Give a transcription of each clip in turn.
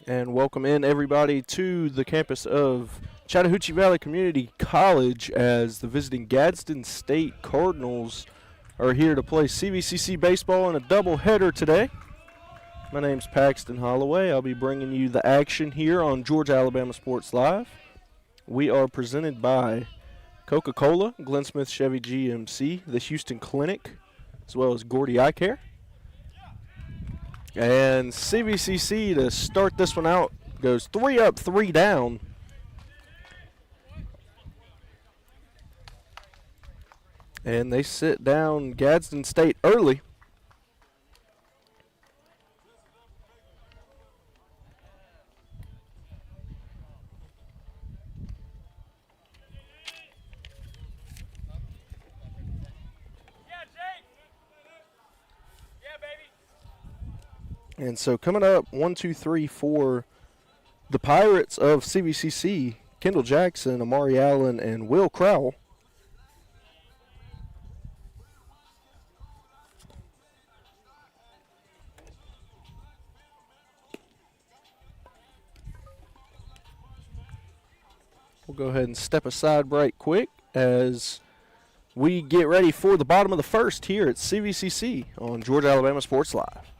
And welcome in everybody to the campus of Chattahoochee Valley Community College as the visiting Gadsden State Cardinals are here to play CVCC baseball in a doubleheader today. My name's Paxton Holloway. I'll be bringing you the action here on Georgia Alabama Sports Live. We are presented by Coca-Cola, Glenn Smith Chevy GMC, the Houston Clinic, as well as Gordy Eye Care. And CVCC to start this one out goes 3 up, 3 down. And they sit down Gadsden State early. And so coming up, 1, 2, 3 for the Pirates of CVCC, Kendall Jackson, Amari Allen, and Will Crowell. We'll go ahead and step aside right quick as we get ready for the bottom of the first here at CVCC on Georgia Alabama Sports Live.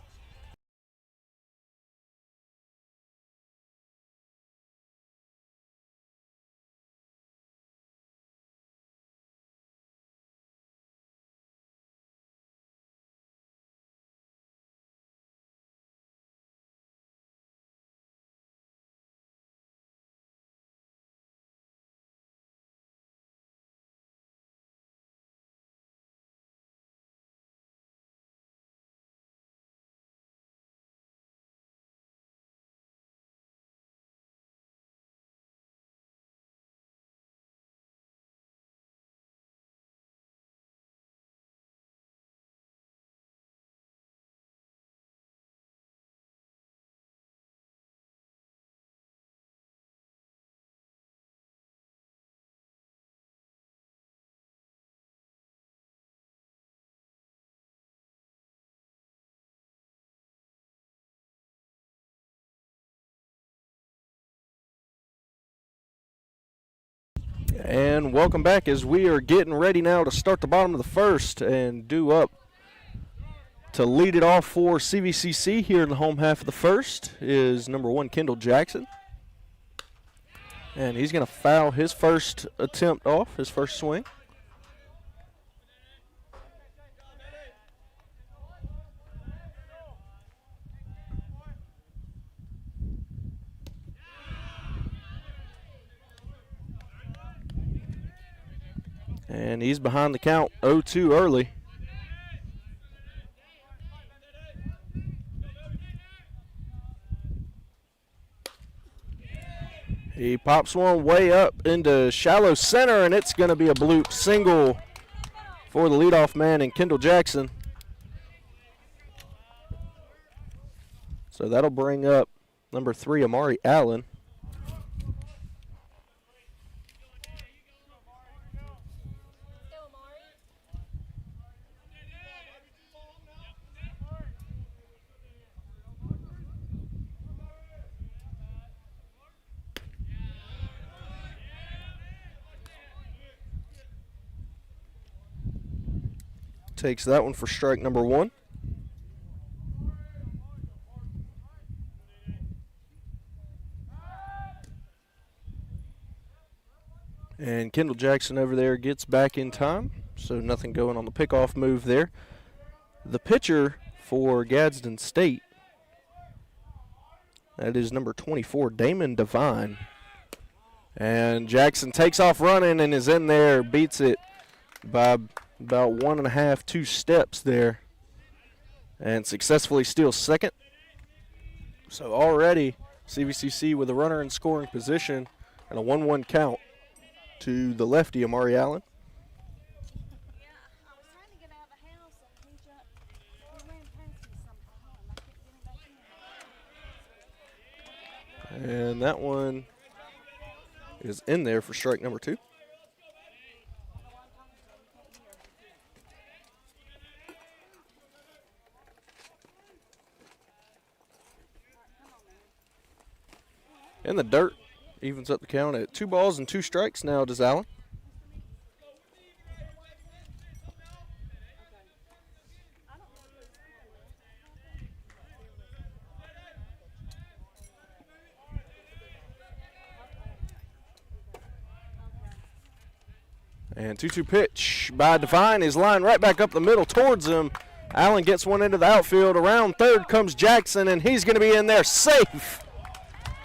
And welcome back as we are getting ready now to start the bottom of the first, and due up to lead it off for CVCC here in the home half of the first is number 1, Kendall Jackson. And he's going to foul his first attempt off, his first swing. And he's behind the count 0-2 early. He pops one way up into shallow center, and it's going to be a bloop single for the leadoff man in Kendall Jackson. So that'll bring up number 3, Amari Allen. Takes that one for strike number 1. And Kendall Jackson over there gets back in time, so nothing going on the pickoff move there. The pitcher for Gadsden State, that is number 24, Damon Devine. And Jackson takes off running and is in there, beats it by about 1.5, 2 steps there, and successfully steals second. So already CVCC with a runner in scoring position and a 1-1 count to the lefty, Amari Allen. And that one is in there for strike number 2. in the dirt. Evens up the count at 2 balls and 2 strikes now, does Allen. And 2-2 pitch by Devine is lined right back up the middle towards him. Allen gets one into the outfield. Around third comes Jackson, and he's going to be in there safe.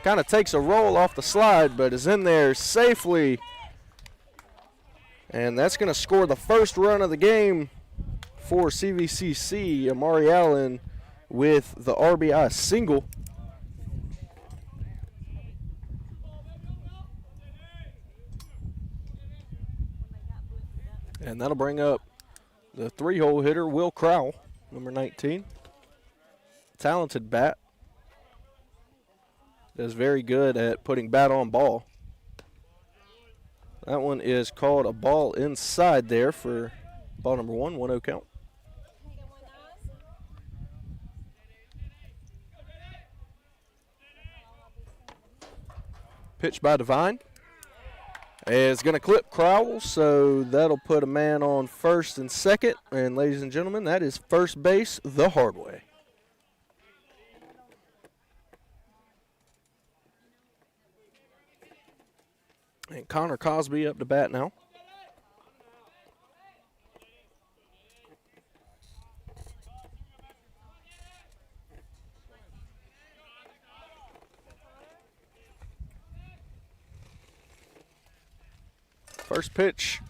Kind of takes a roll off the slide, but is in there safely. And that's going to score the first run of the game for CVCC. Amari Allen with the RBI single. And that'll bring up the 3-hole hitter, Will Crowell, number 19. Talented bat. Does very good at putting bat on ball. That one is called a ball inside there for ball number 1, 1-0 count. Pitch by Devine. Is going to clip Crowell, so that'll put a man on first and second. And ladies and gentlemen, that is first base the hard way. And Connor Cosby up to bat now. First pitch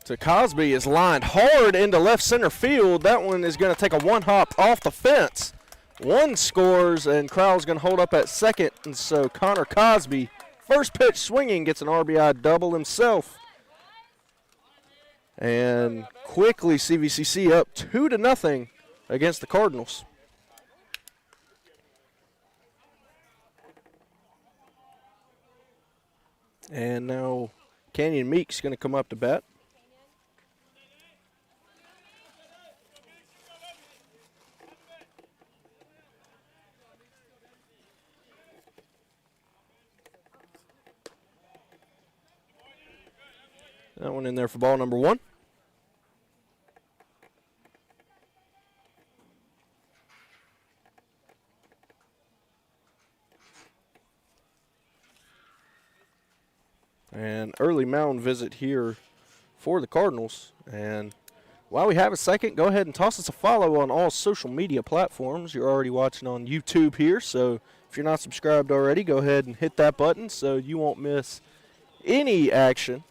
to Cosby is lined hard into left center field. That one is going to take a one-hop off the fence. One scores, and Crowell's going to hold up at second. And so Connor Cosby, first pitch swinging, gets an RBI double himself. And quickly CVCC up 2-0 against the Cardinals. And now Canyon Meek's going to come up to bat. That one in there for ball number 1. An early mound visit here for the Cardinals. And while we have a second, go ahead and toss us a follow on all social media platforms. You're already watching on YouTube here, so if you're not subscribed already, go ahead and hit that button so you won't miss any action.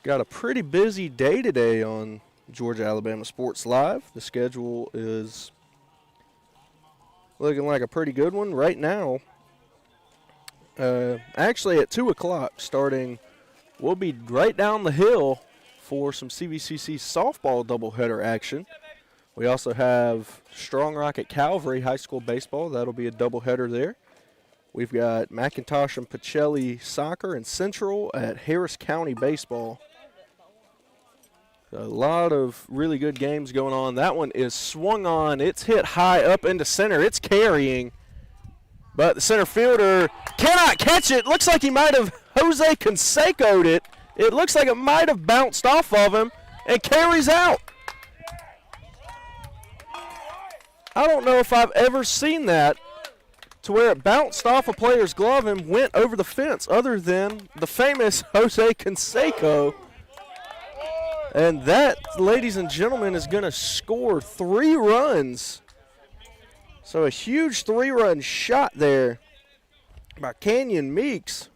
Got a pretty busy day today on Georgia Alabama Sports Live. The schedule is looking like a pretty good one right now. Actually, at 2 o'clock starting, we'll be right down the hill for some CVCC softball doubleheader action. We also have Strong Rock at Calvary High School baseball. That'll be a doubleheader there. We've got McIntosh and Pacelli soccer and Central at Harris County baseball. A lot of really good games going on. That one is swung on. It's hit high up into center. It's carrying. But the center fielder cannot catch it. Looks like he might have Jose Canseco'd it. It looks like it might have bounced off of him and carries out. I don't know if I've ever seen that to where it bounced off a player's glove and went over the fence other than the famous Jose Canseco. And that, ladies and gentlemen, is going to score 3 runs. So a huge 3-run shot there by Canyon Meeks.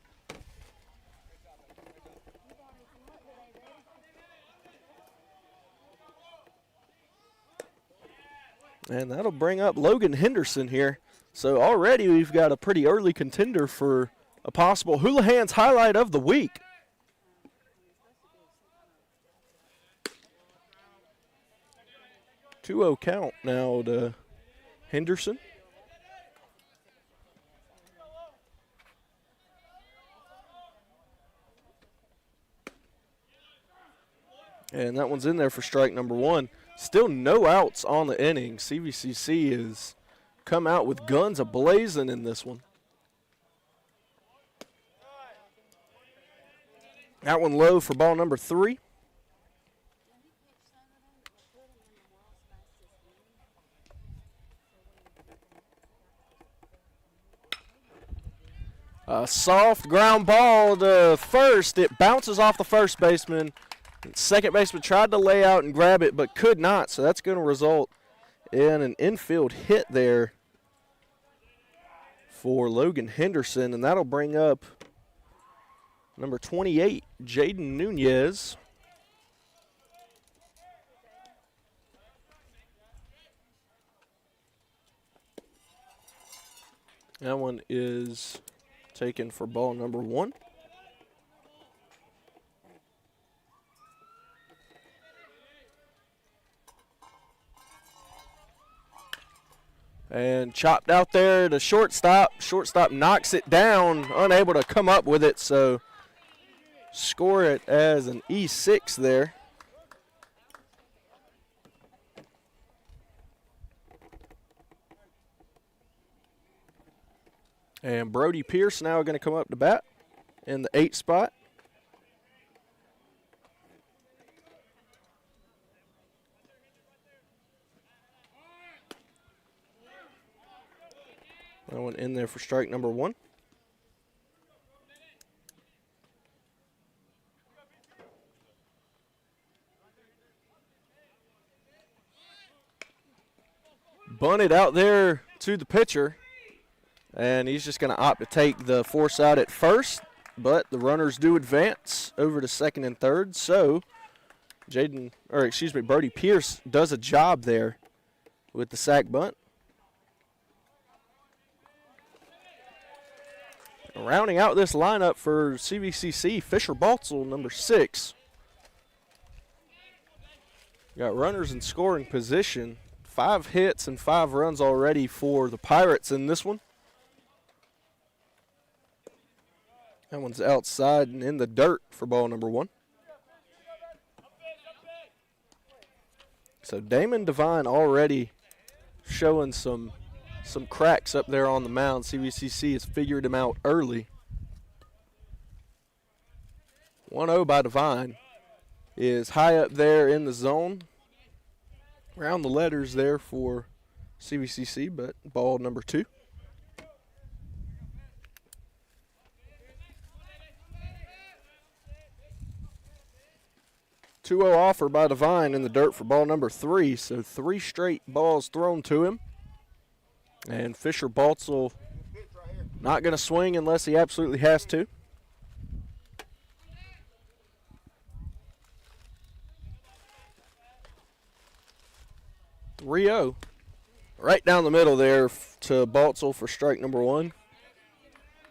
And that'll bring up Logan Henderson here. So already we've got a pretty early contender for a possible Houlihan's highlight of the week. Two-0 count now to Henderson. And that one's in there for strike number 1. Still no outs on the inning. CVCC has come out with guns a-blazing in this one. That one low for ball number 3. A soft ground ball to first. It bounces off the first baseman. Second baseman tried to lay out and grab it, but could not. So that's going to result in an infield hit there for Logan Henderson, and that'll bring up number 28, Jaden Nunez. That one is taken for ball number 1. And chopped out there to shortstop. Shortstop knocks it down, unable to come up with it, so score it as an E6 there. And Brody Pierce now going to come up to bat in the 8 spot. That one in there for strike number 1. Bunted out there to the pitcher, and he's just going to opt to take the force out at first, but the runners do advance over to second and third, so Brody Pierce does a job there with the sac bunt. Rounding out this lineup for CVCC, Fisher Baltzel, number 6. Got runners in scoring position. 5 hits and 5 runs already for the Pirates in this one. That one's outside and in the dirt for ball number 1. So Damon Devine already showing some cracks up there on the mound. CVCC has figured him out early. 1-0 by Devine is high up there in the zone. Around the letters there for CVCC, but ball number 2. Two-0 offer by Devine in the dirt for ball number 3. So 3 straight balls thrown to him. And Fisher Baltzel not going to swing unless he absolutely has to. Rio, right down the middle there to Baltzel for strike number 1.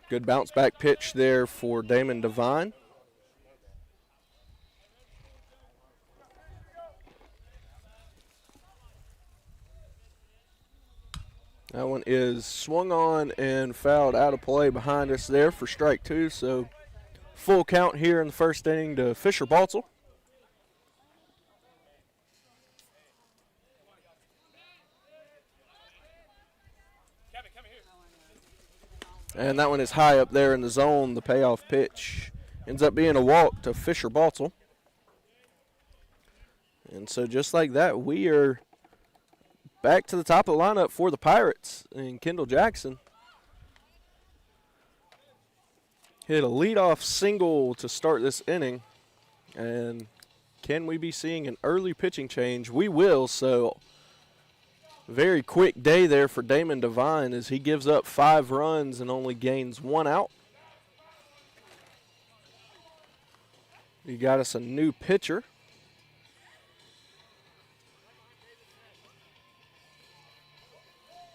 Good bounce back pitch there for Damon Devine. That one is swung on and fouled out of play behind us there for strike 2. So full count here in the first inning to Fisher Baltzel. And that one is high up there in the zone. The payoff pitch ends up being a walk to Fisher Baltzel. And so just like that, we are back to the top of the lineup for the Pirates. And Kendall Jackson hit a leadoff single to start this inning. And can we be seeing an early pitching change? We will. So very quick day there for Damon Devine as he gives up 5 runs and only gains 1 out. He got us a new pitcher.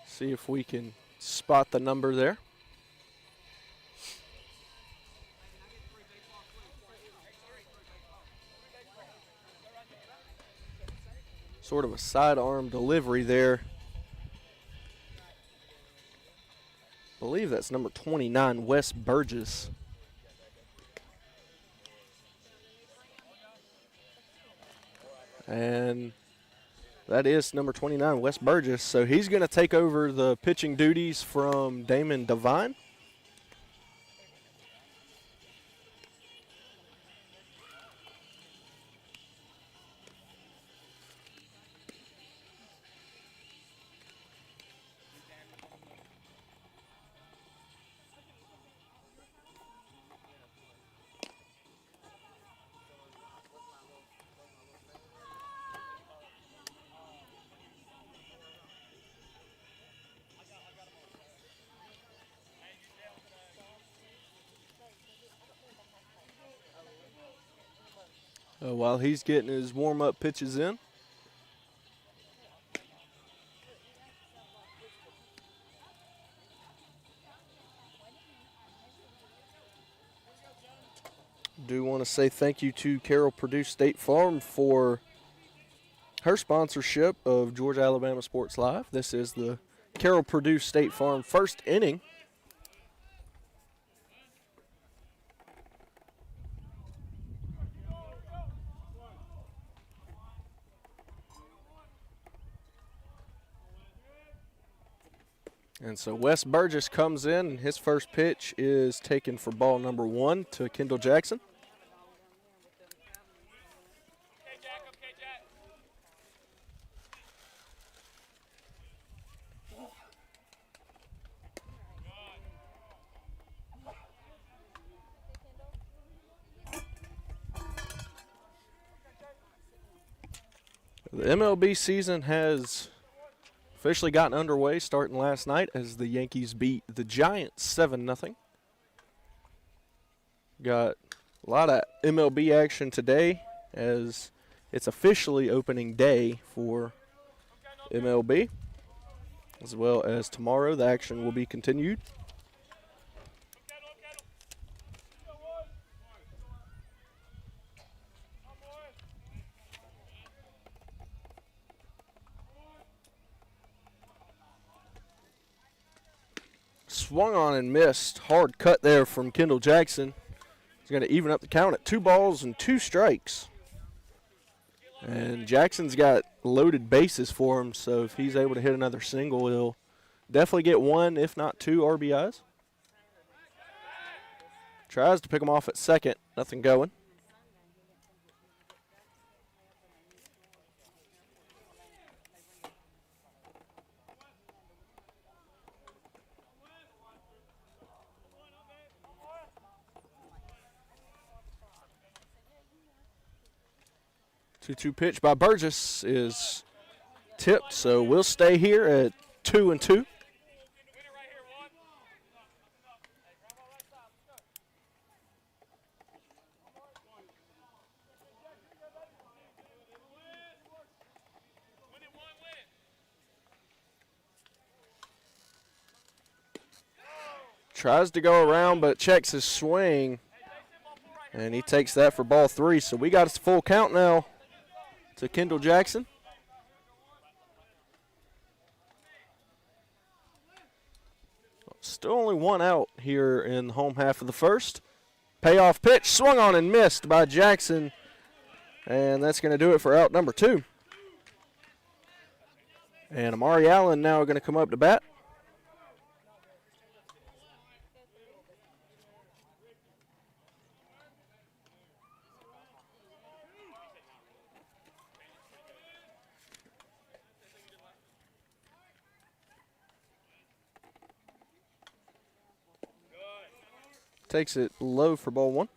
See if we can spot the number there. Sort of a sidearm delivery there. I believe that's number 29, Wes Burgess. And that is number 29, Wes Burgess. So he's going to take over the pitching duties from Damon Devine. So while he's getting his warm-up pitches in, do want to say thank you to Carroll Purdue State Farm for her sponsorship of Georgia Alabama Sports Live. This is the Carroll Purdue State Farm first inning. And so Wes Burgess comes in, and his first pitch is taken for ball number 1 to Kendall Jackson. The MLB season has officially gotten underway starting last night as the Yankees beat the Giants 7-0. Got a lot of MLB action today as it's officially opening day for MLB, as well as tomorrow the action will be continued. Swung on and missed. Hard cut there from Kendall Jackson. He's going to even up the count at 2 balls and 2 strikes. And Jackson's got loaded bases for him, so if he's able to hit another single, he'll definitely get 1, if not 2 RBIs. Tries to pick him off at second. Nothing going. Two pitch by Burgess is tipped, so we'll stay here at 2-2. Tries to go around, but checks his swing, and he takes that for ball 3. So we got a full count now to Kendall Jackson. Still only 1 out here in the home half of the first. Payoff pitch, swung on and missed by Jackson, and that's going to do it for out number 2. And Amari Allen now going to come up to bat. Takes it low for ball 1.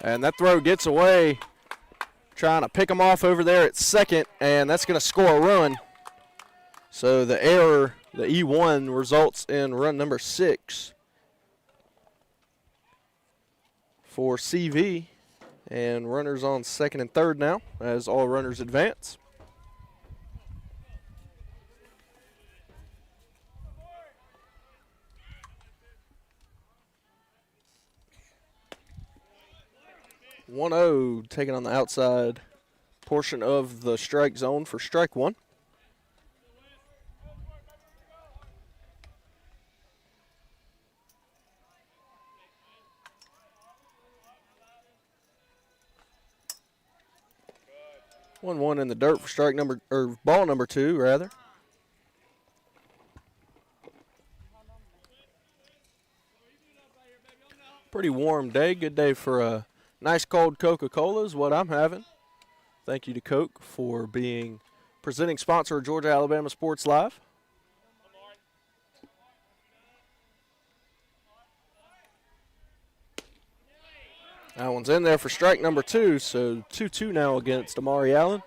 And that throw gets away. Trying to pick him off over there at second, and that's going to score a run. So the error, the E1, results in run number 6 for CV. And runners on second and third now as all runners advance. (1-0) taken on the outside portion of the strike zone for strike 1. One in the dirt for strike number, or ball number 2 rather. Pretty warm day. Good day for a nice cold Coca-Cola is what I'm having. Thank you to Coke for being presenting sponsor of Georgia Alabama Sports Live. That one's in there for strike number 2, so 2-2 now against Amari Allen.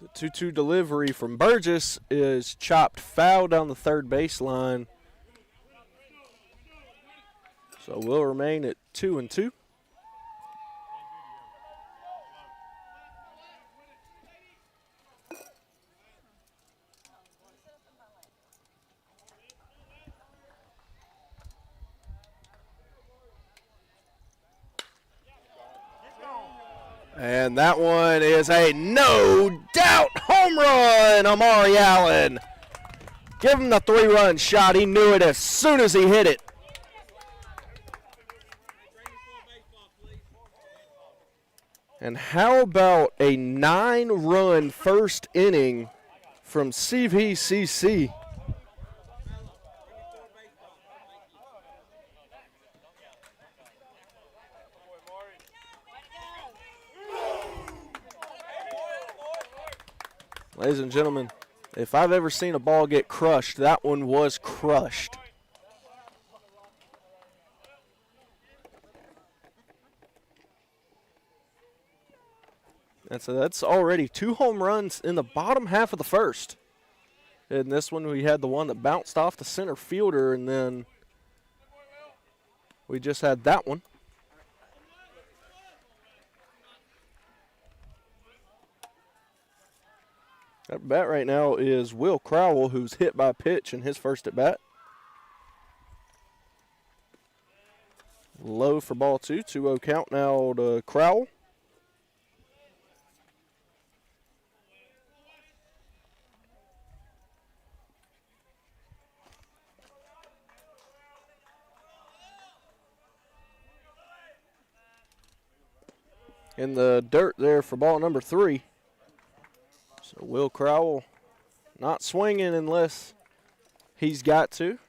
The 2-2 delivery from Burgess is chopped foul down the third baseline. So we'll remain at 2-2. And that one is a no-doubt home run, Amari Allen. Give him the 3-run shot. He knew it as soon as he hit it. And how about a 9-run first inning from CVCC? Ladies and gentlemen, if I've ever seen a ball get crushed, that one was crushed. And so that's already 2 home runs in the bottom half of the first. In this one, we had the one that bounced off the center fielder, and then we just had that one. At bat right now is Will Crowell, who's hit by a pitch in his first at bat. Low for ball 2, 2-0 count now to Crowell. In the dirt there for ball number 3. So Will Crowell not swinging unless he's got to.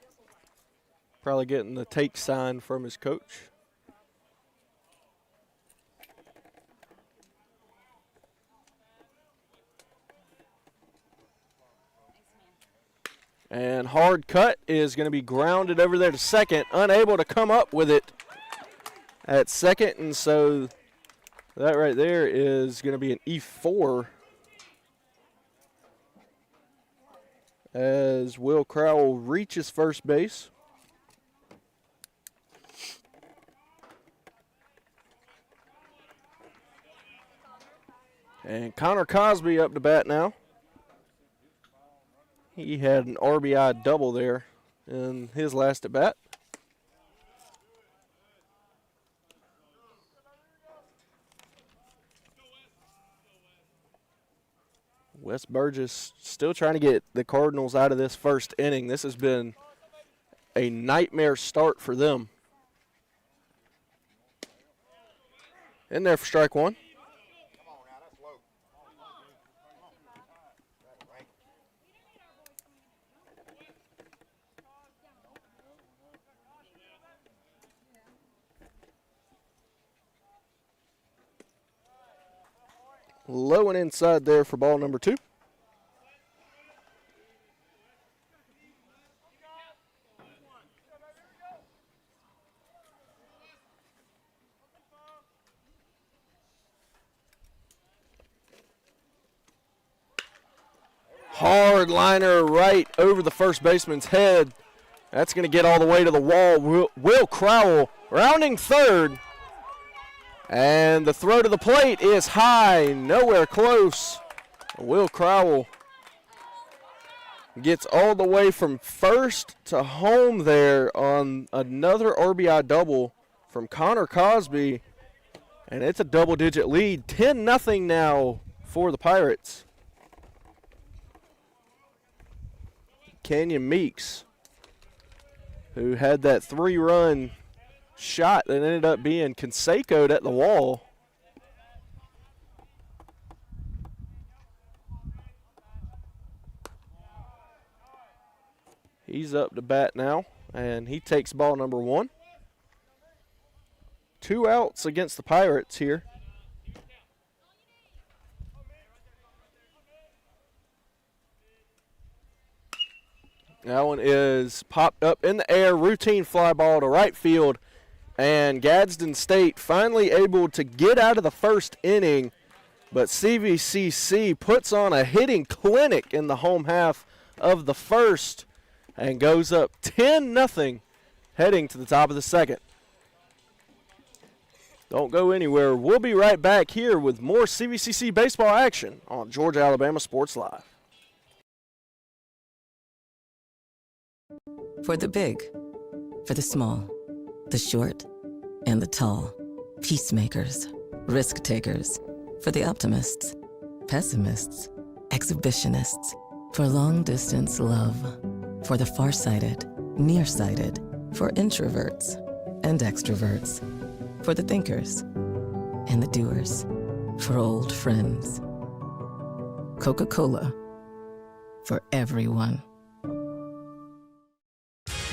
Probably getting the take sign from his coach. And hard cut is going to be grounded over there to second. Unable to come up with it at second. And so that right there is going to be an E4. As Will Crowell reaches first base. And Connor Cosby up to bat now. He had an RBI double there in his last at bat. Wes Burgess still trying to get the Cardinals out of this first inning. This has been a nightmare start for them. In there for strike 1. Low and inside there for ball number 2. Hard liner right over the first baseman's head. That's going to get all the way to the wall. Will Crowell rounding third. And the throw to the plate is high, nowhere close. Will Crowell gets all the way from first to home there on another RBI double from Connor Cosby. And it's a double-digit lead, 10-0 now for the Pirates. Kenyon Meeks, who had that 3-run shot that ended up being Canseco'd at the wall. He's up to bat now, and he takes ball number 1. 2 outs against the Pirates here. That one is popped up in the air, routine fly ball to right field. And Gadsden State finally able to get out of the first inning, but CVCC puts on a hitting clinic in the home half of the first and goes up 10-0 heading to the top of the second. Don't go anywhere. We'll be right back here with more CVCC baseball action on Georgia Alabama Sports Live. For the big, for the small, the short, and the tall. Peacemakers, risk takers. For the optimists, pessimists, exhibitionists. For long distance love. For the farsighted, nearsighted. For introverts and extroverts. For the thinkers and the doers. For old friends. Coca-Cola. For everyone.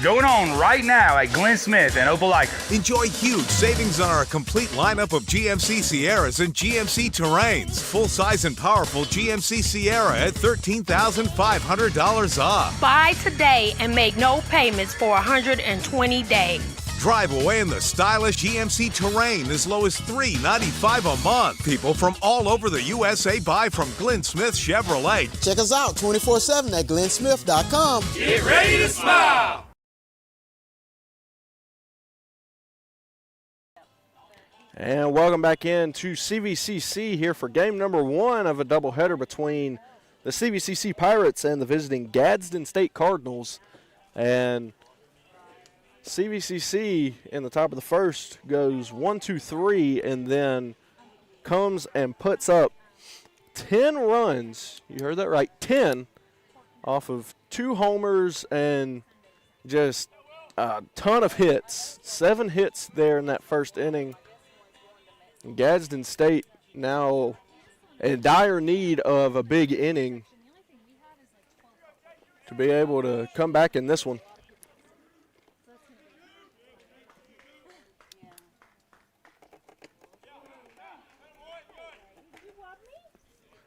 Going on right now at Glenn Smith and Opelika. Enjoy huge savings on our complete lineup of GMC Sierras and GMC Terrains. Full-size and powerful GMC Sierra at $13,500 off. Buy today and make no payments for 120 days. Drive away in the stylish GMC Terrain as low as $395 a month. People from all over the USA buy from Glenn Smith Chevrolet. Check us out 24/7 at glennsmith.com. Get ready to smile. And welcome back in to CVCC here for game number 1 of a doubleheader between the CVCC Pirates and the visiting Gadsden State Cardinals. And CVCC in the top of the first goes 1-2-3 and then comes and puts up 10 runs. You heard that right, 10 off of 2 homers and just a ton of hits. 7 hits there in that first inning. Gadsden State now in dire need of a big inning to be able to come back in this one.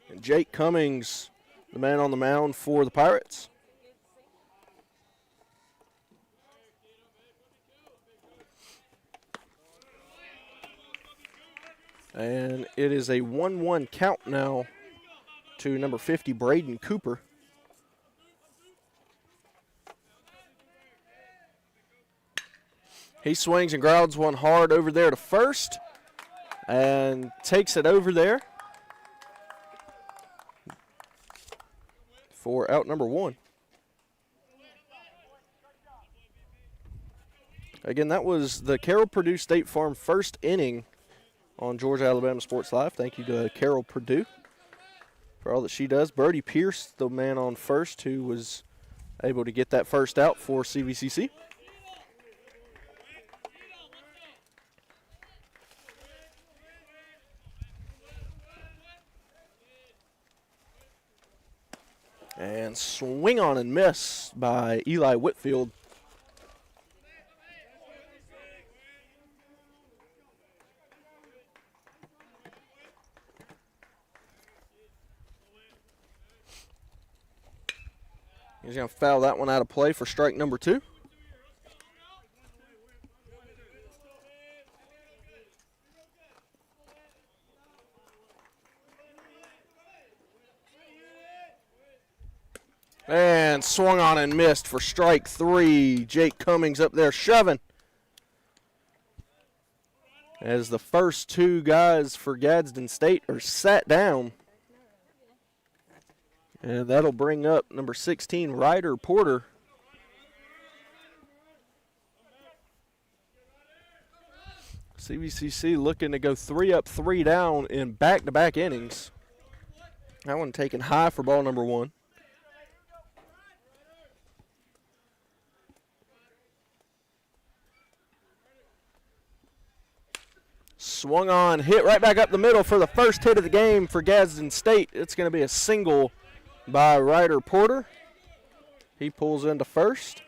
And Jake Cummings, the man on the mound for the Pirates. And it is a 1-1 count now to number 50, Braden Cooper. He swings and grounds one hard over there to first and takes it over there for out number 1. Again, that was the Carroll Purdue State Farm first inning on Georgia Alabama Sports Live. Thank you to Carol Purdue for all that she does. Birdie Pierce, the man on first, who was able to get that first out for CVCC. And swing on and miss by Eli Whitfield. He's going to foul that one out of play for strike number 2. And swung on and missed for strike 3. Jake Cummings up there shoving. As the first 2 guys for Gadsden State are sat down. And that'll bring up number 16, Ryder Porter. CVCC looking to go 3 up, 3 down in back-to-back innings. That one taken high for ball number 1. Swung on, hit right back up the middle for the first hit of the game for Gadsden State. It's going to be a single by Ryder Porter. He pulls into first.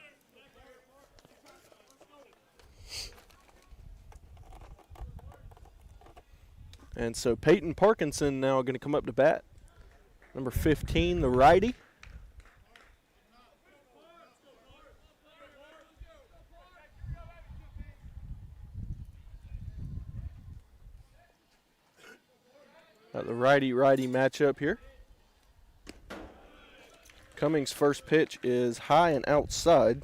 And so Peyton Parkinson now going to come up to bat. Number 15, the righty. Got the righty-righty matchup here. Cummings' first pitch is high and outside.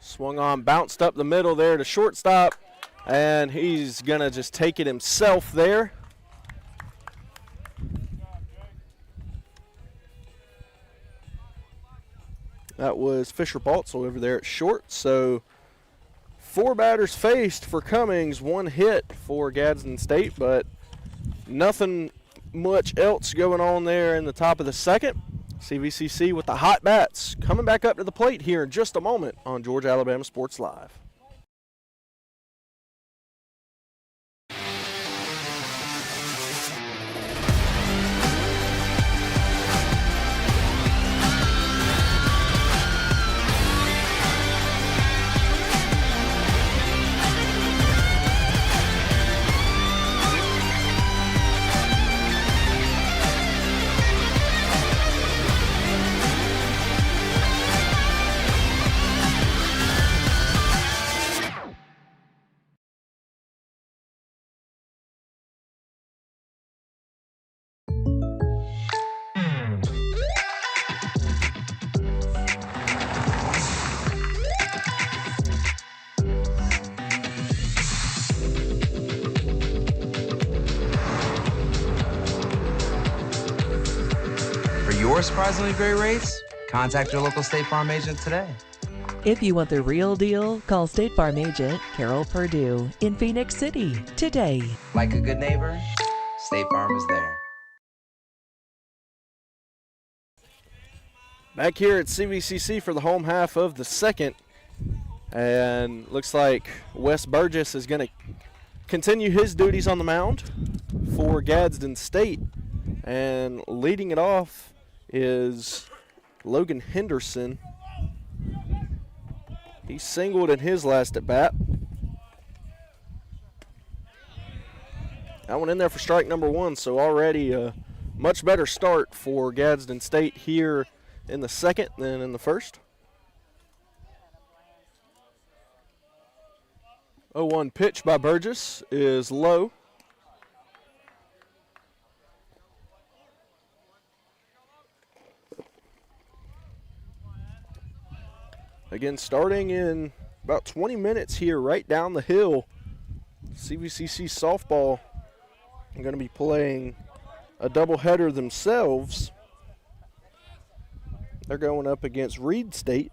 Swung on, bounced up the middle there to shortstop, and he's going to just take it himself there. That was Fisher Baltzel over there at short. So 4 batters faced for Cummings, 1 hit for Gadsden State, but nothing much else going on there in the top of the second. CVCC with the hot bats coming back up to the plate here in just a moment on Georgia Alabama Sports Live. For surprisingly great rates, contact your local State Farm agent today. If you want the real deal, call State Farm agent Carol Perdue in Phoenix City today. Like a good neighbor, State Farm is there. Back here at CVCC for the home half of the second, and looks like Wes Burgess is going to continue his duties on the mound for Gadsden State, and leading it off is Logan Henderson. He singled in his last at bat. That one in there for strike number 1, so already a much better start for Gadsden State here in the second than in the first. 0-1 pitch by Burgess is low. Again, starting in about 20 minutes here, right down the hill, CVCC softball are going to be playing a doubleheader themselves. They're going up against Reed State.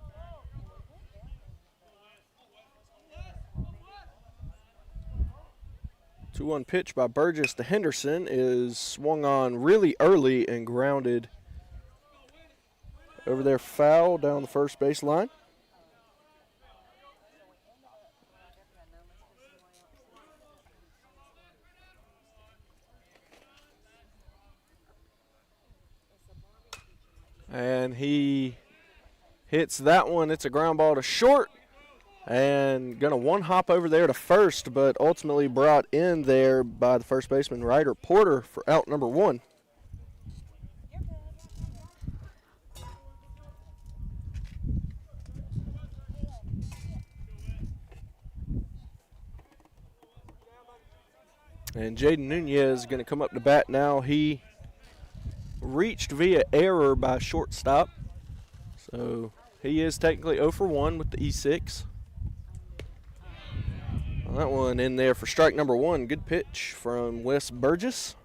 The 2-1 pitch by Burgess to Henderson is swung on really early and grounded over there, foul down the first base line. And he hits that one. It's a ground ball to short, and going to one hop over there to first, but ultimately brought in there by the first baseman, Ryder Porter, for out number 1. And Jaden Nunez is going to come up to bat now. He reached via error by shortstop, so he is technically 0 for 1 with the E6. Well, that one in there for strike number 1. Good pitch from Wes Burgess.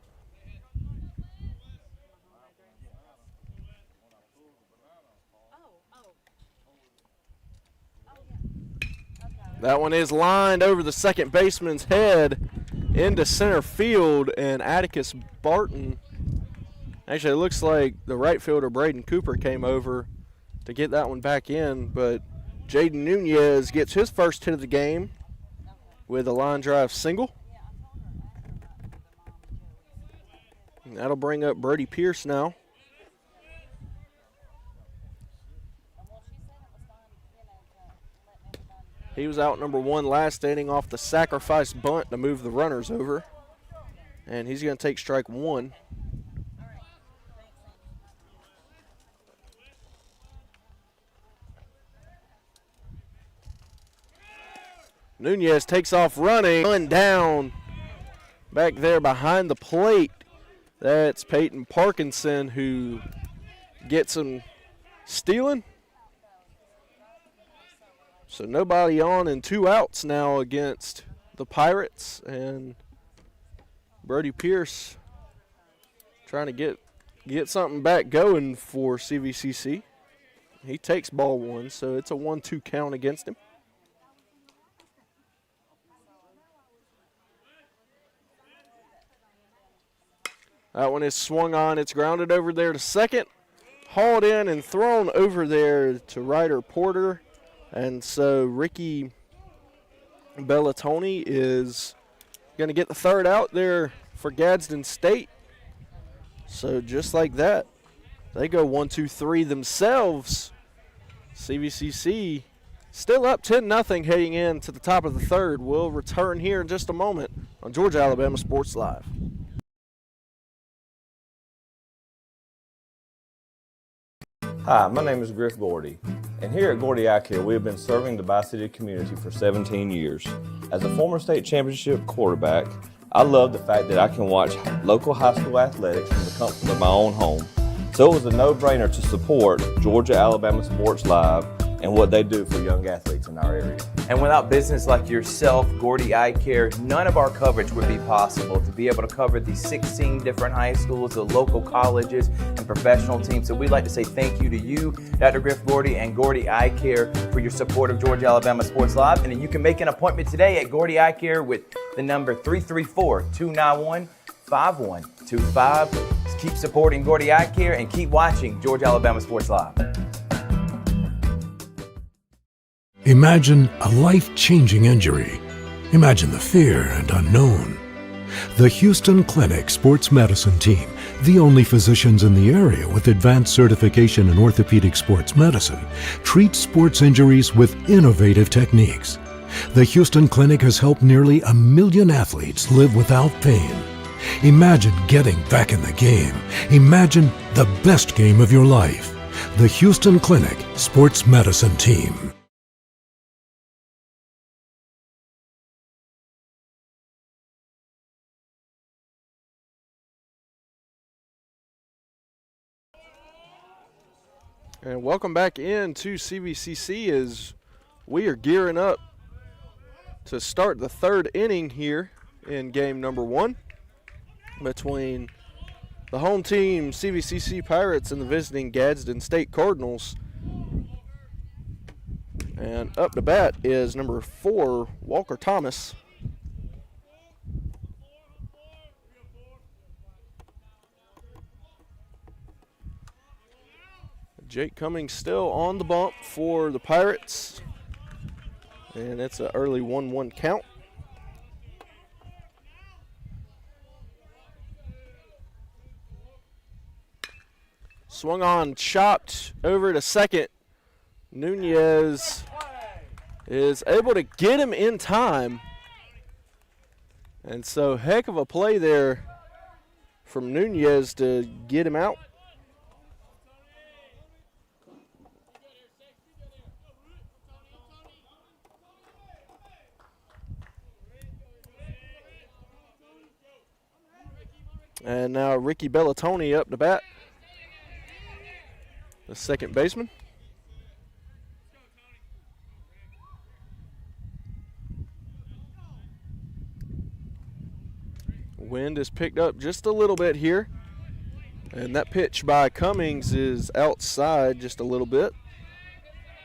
That one is lined over the second baseman's head into center field, and Atticus Barton, actually it looks like the right fielder Braden Cooper came over to get that one back in, but Jaden Nunez gets his first hit of the game with a line drive single. And that'll bring up Brody Pierce now. He was out number 1 last inning off the sacrifice bunt to move the runners over. And he's going to take strike 1. Nunez takes off running down back there behind the plate. That's Peyton Parkinson who gets him stealing. So nobody on and 2 outs now against the Pirates, and Brody Pierce trying to get something back going for CVCC. He takes ball 1, so it's a 1-2 count against him. That one is swung on. It's grounded over there to second, hauled in and thrown over there to Ryder Porter. And so Ricky Bellatoni is going to get the third out there for Gadsden State. So just like that, they go 1-2-3 themselves. CVCC still up 10-0 heading into the top of the third. We'll return here in just a moment on Georgia Alabama Sports Live. Hi, my name is Griff Gordy, and here at Gordy Eye Care, we have been serving the Bi-City community for 17 years. As a former state championship quarterback, I love the fact that I can watch local high school athletics from the comfort of my own home. So it was a no-brainer to support Georgia Alabama Sports Live and what they do for young athletes in our area. And without business like yourself, Gordy Eye Care, none of our coverage would be possible. To be able to cover these 16 different high schools, the local colleges, and professional teams. So we'd like to say thank you to you, Dr. Griff Gordy, and Gordy Eye Care for your support of Georgia Alabama Sports Live. And you can make an appointment today at Gordy Eye Care with the number 334-291-5125. Keep supporting Gordy Eye Care and keep watching Georgia Alabama Sports Live. Imagine a life-changing injury. Imagine the fear and unknown. The Houston Clinic Sports Medicine Team, the only physicians in the area with advanced certification in orthopedic sports medicine, treats sports injuries with innovative techniques. The Houston Clinic has helped nearly 1 million athletes live without pain. Imagine getting back in the game. Imagine the best game of your life. The Houston Clinic Sports Medicine Team. And welcome back into CVCC as we are gearing up to start the third inning here in game number 1 between the home team CVCC Pirates and the visiting Gadsden State Cardinals. And up to bat is number 4, Walker Thomas. Jake Cummings still on the bump for the Pirates. And it's an early 1-1 count. Swung on, chopped over to second. Nunez is able to get him in time. And so heck of a play there from Nunez to get him out. And now Ricky Bellatoni up to bat, the second baseman. Wind is picked up just a little bit here. And that pitch by Cummings is outside just a little bit.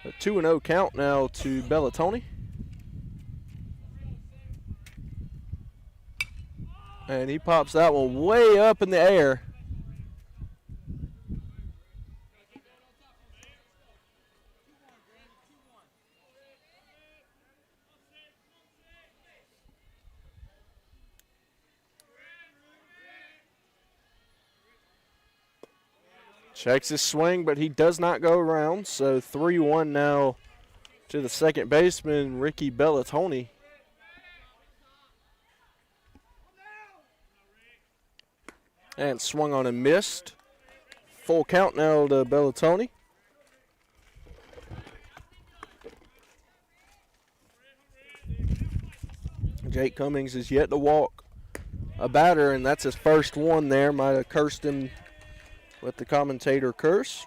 A 2-0 count now to Bellatoni. And he pops that one way up in the air. Checks his swing, but he does not go around. So 3-1 now to the second baseman, Ricky Bellatoni. And swung on and missed. Full count now to Bellatoni. Jake Cummings is yet to walk a batter, and that's his first one there. Might have cursed him with the commentator curse.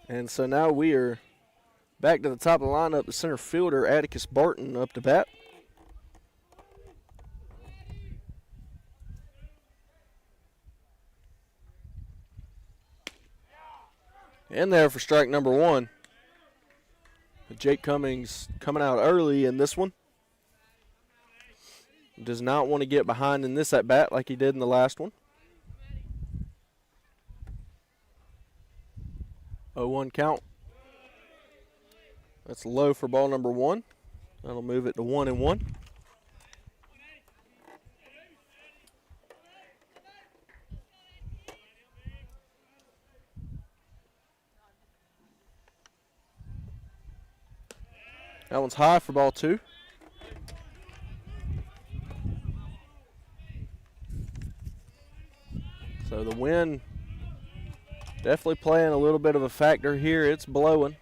And so now we are back to the top of the lineup. The center fielder, Atticus Barton, up to bat. In there for strike number one. Jake Cummings coming out early in this one. Does not want to get behind in this at bat like he did in the last one. 0-1 count. That's low for ball number one. That'll move it to 1-1. That one's high for ball two. So the wind definitely playing a little bit of a factor here. It's blowing.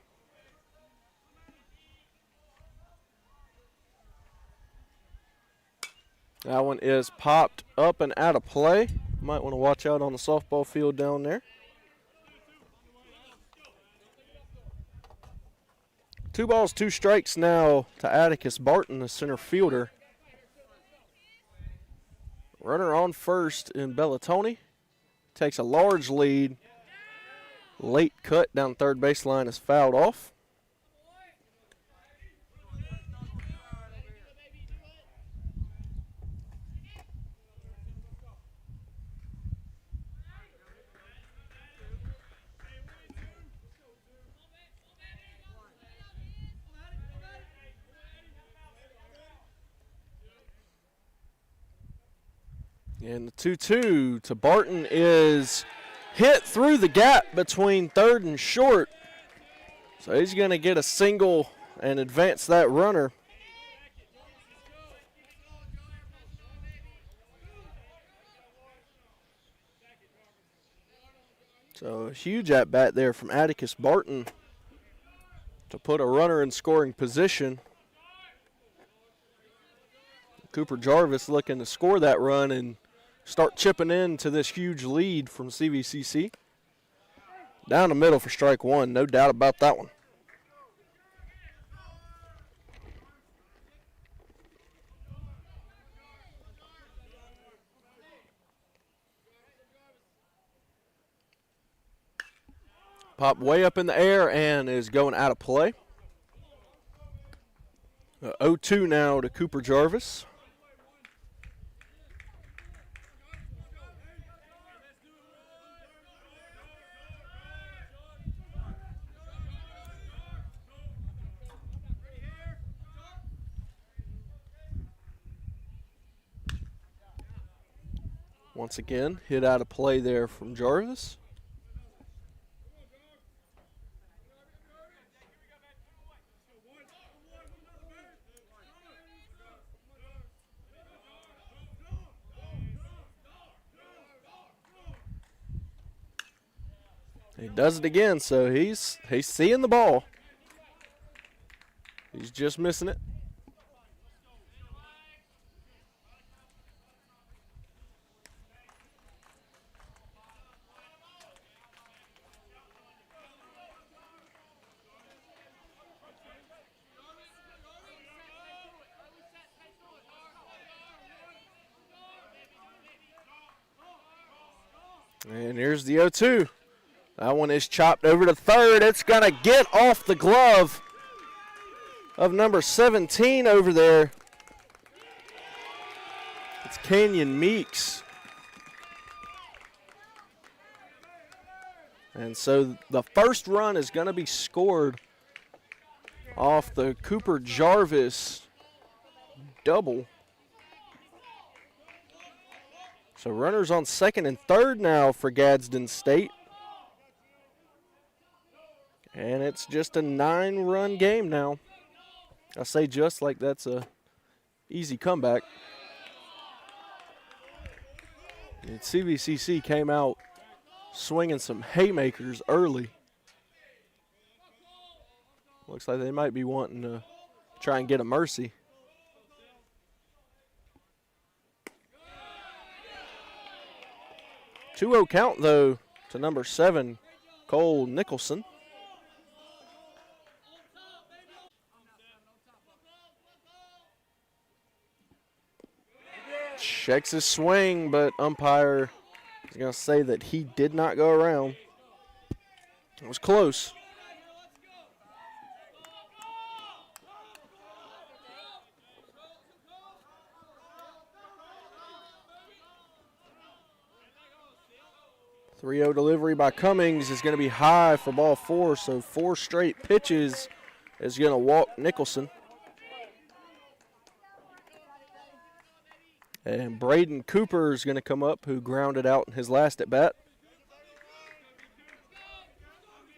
That one is popped up and out of play. Might want to watch out on the softball field down there. 2 balls, 2 strikes now to Atticus Barton, the center fielder. Runner on first in Bellatoni. Takes a large lead. Late cut down third baseline is fouled off. And the 2-2 to Barton is hit through the gap between third and short. So he's going to get a single and advance that runner. So a huge at bat there from Atticus Barton to put a runner in scoring position. Cooper Jarvis looking to score that run and start chipping into this huge lead from CVCC. Down the middle for strike one, no doubt about that one. Pop way up in the air and is going out of play. 0-2 now to Cooper Jarvis. Once again, hit out of play there from Jarvis. He does it again, so he's seeing the ball. He's just missing it. And here's the 0-2. That one is chopped over to third. It's going to get off the glove of number 17 over there. It's Kenyon Meeks. And so the first run is going to be scored off the Cooper Jarvis double. So runners on second and third now for Gadsden State. And it's just a 9-run game now. I say just like that's a easy comeback. And CVCC came out swinging some haymakers early. Looks like they might be wanting to try and get a mercy. Two-0 count, though, to number 7, Cole Nicholson. Checks his swing, but umpire is going to say that he did not go around. It was close. .30 delivery by Cummings is going to be high for ball 4, so 4 straight pitches is going to walk Nicholson. And Braden Cooper is going to come up, who grounded out in his last at bat.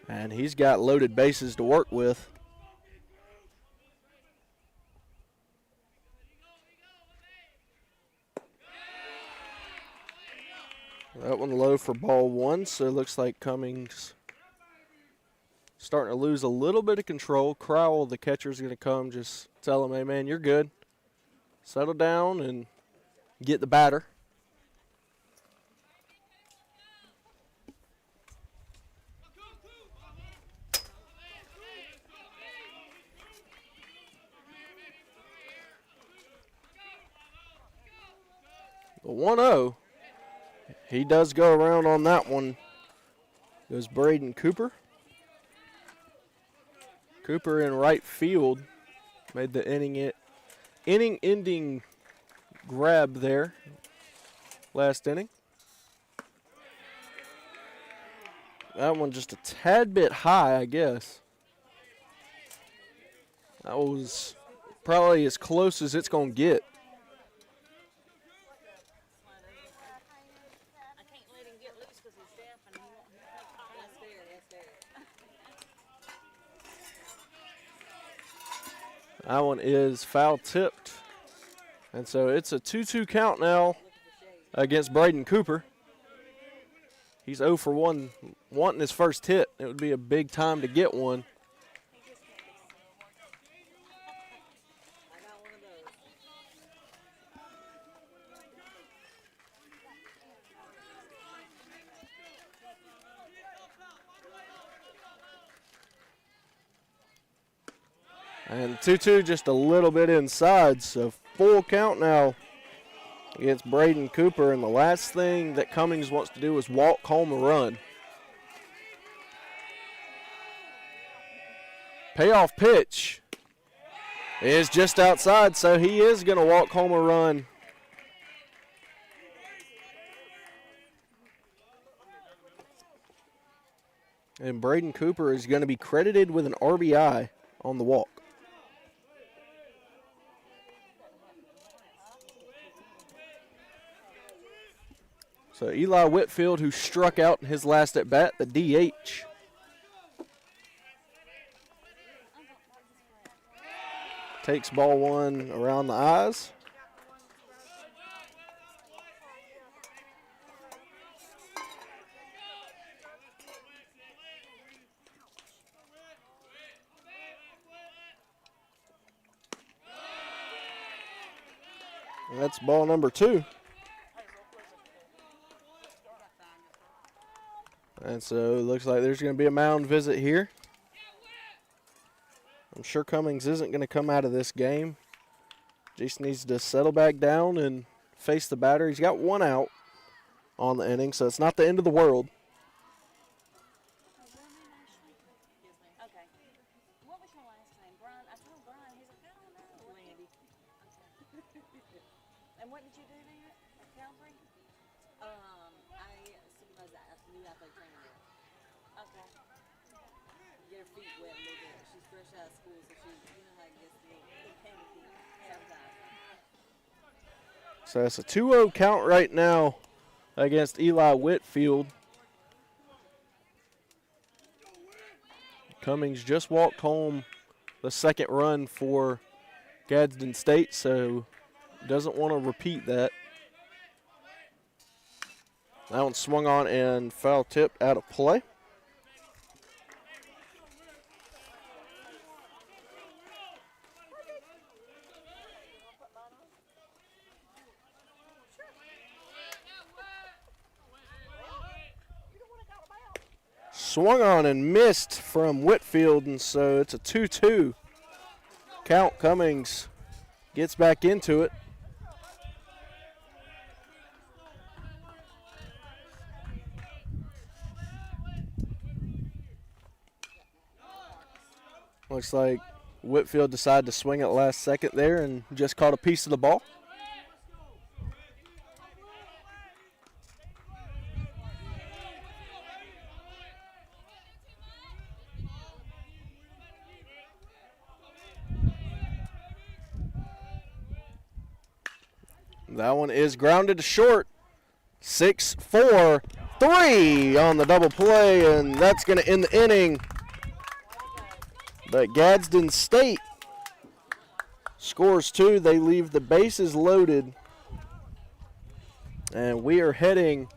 And he's got loaded bases to work with. That one low for ball 1, so it looks like Cummings starting to lose a little bit of control. Crowell, the catcher, is going to come, just tell him, hey, man, you're good. Settle down and get the batter. The 1-0. He does go around on that one. Goes Braden Cooper. Cooper in right field made the inning-ending grab there last inning. That one just a tad bit high, I guess. That was probably as close as it's going to get. That one is foul tipped. And so it's a 2-2 count now against Braden Cooper. He's 0 for 1, wanting his first hit. It would be a big time to get one. And 2-2 just a little bit inside, so full count now against Braden Cooper. And the last thing that Cummings wants to do is walk home a run. Payoff pitch is just outside, so he is going to walk home a run. And Braden Cooper is going to be credited with an RBI on the walk. So Eli Whitfield, who struck out in his last at bat, the DH. Takes ball 1 around the eyes. And that's ball number 2. And so it looks like there's going to be a mound visit here. I'm sure Cummings isn't going to come out of this game. Just needs to settle back down and face the batter. He's got 1 out on the inning, so it's not the end of the world. So it's a 2-0 count right now against Eli Whitfield. Cummings just walked home the second run for Gadsden State, so doesn't want to repeat that. That one swung on and foul tipped out of play. Swung on and missed from Whitfield, and so it's a 2-2 count. Cummings gets back into it. Looks like Whitfield decided to swing it last second there and just caught a piece of the ball. That one is grounded to short. 6-4-3 on the double play, and that's going to end the inning. But Gadsden State scores 2. They leave the bases loaded. And we are heading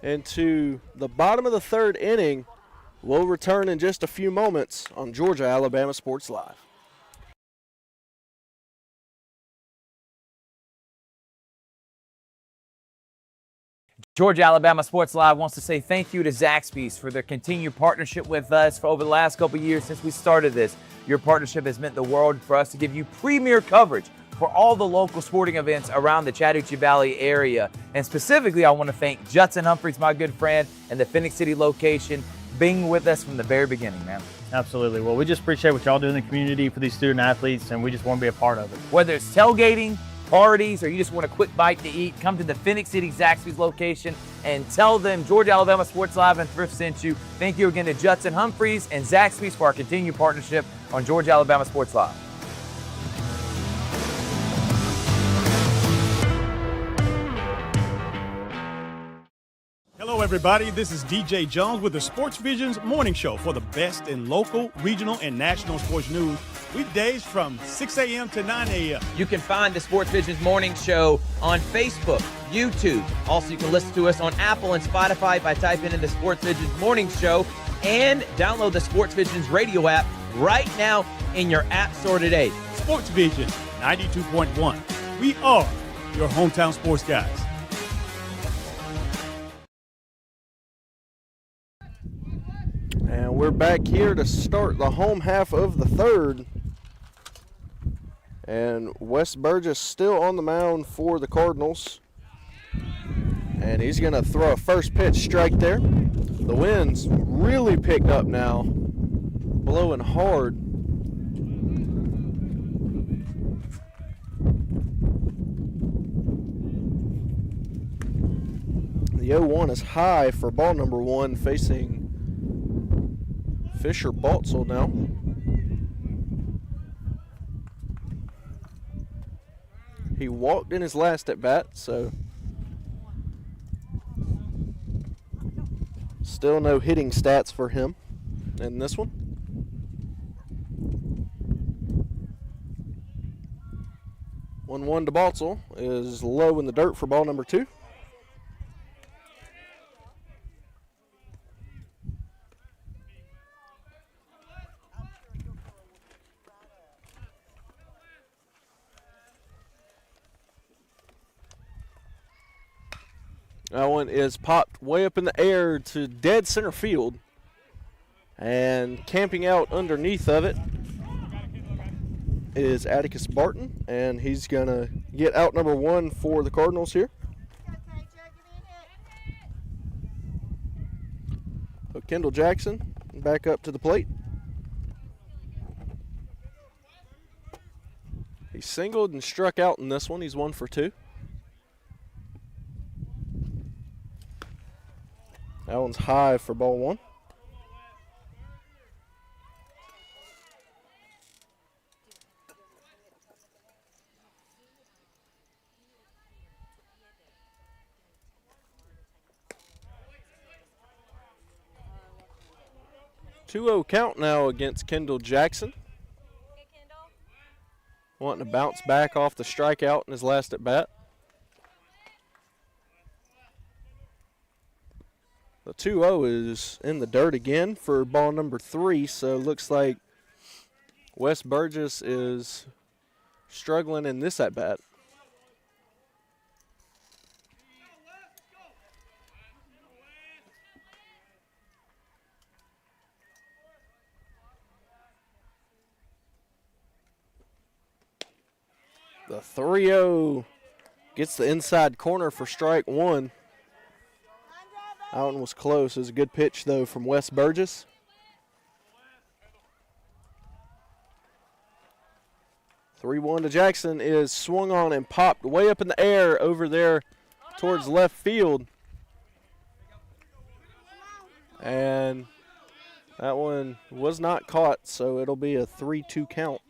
into the bottom of the third inning. We'll return in just a few moments on Georgia-Alabama Sports Live. Georgia-Alabama Sports Live wants to say thank you to Zaxby's for their continued partnership with us for over the last couple years since we started this. Your partnership has meant the world for us to give you premier coverage for all the local sporting events around the Chattahoochee Valley area. And specifically, I want to thank Judson Humphreys, my good friend, and the Phoenix City location, being with us from the very beginning, man. Absolutely. Well, we just appreciate what y'all do in the community for these student athletes, and we just want to be a part of it. Whether it's tailgating, parties, or you just want a quick bite to eat, come to the Phoenix City Zaxby's location and tell them Georgia-Alabama Sports Live and Thrift sent you. Thank you again to Judson Humphreys and Zaxby's for our continued partnership on Georgia-Alabama Sports Live. Hello, everybody. This is DJ Jones with the Sports Vision's morning show for the best in local, regional, and national sports news. Weekdays from 6 a.m. to 9 a.m. You can find the Sports Vision's morning show on Facebook, YouTube. Also, you can listen to us on Apple and Spotify by typing in the Sports Vision's morning show, and download the Sports Vision's radio app right now in your app store today. Sports Vision 92.1. We are your hometown sports guys. And we're back here to start the home half of the third. And Wes Burgess still on the mound for the Cardinals. And he's going to throw a first pitch strike there. The wind's really picked up now, blowing hard. The 0-1 is high for ball number 1, facing Fisher Baltzel now. He walked in his last at bat, so still no hitting stats for him in this one. One to Baltzel is low in the dirt for ball number 2. That one is popped way up in the air to dead center field. And camping out underneath of it is Atticus Barton. And he's going to get out number 1 for the Cardinals here. So Kendall Jackson back up to the plate. He singled and struck out in this one. He's 1 for 2. That one's high for ball 1. Two-0 count now against Kendall Jackson. Wanting to bounce back off the strikeout in his last at bat. 2-0 is in the dirt again for ball number 3, so looks like Wes Burgess is struggling in this at-bat. The 3-0 gets the inside corner for strike 1. That one was close. It was a good pitch, though, from Wes Burgess. (3-1) to Jackson is swung on and popped way up in the air over there towards left field. And that one was not caught, so it'll be a 3-2 count.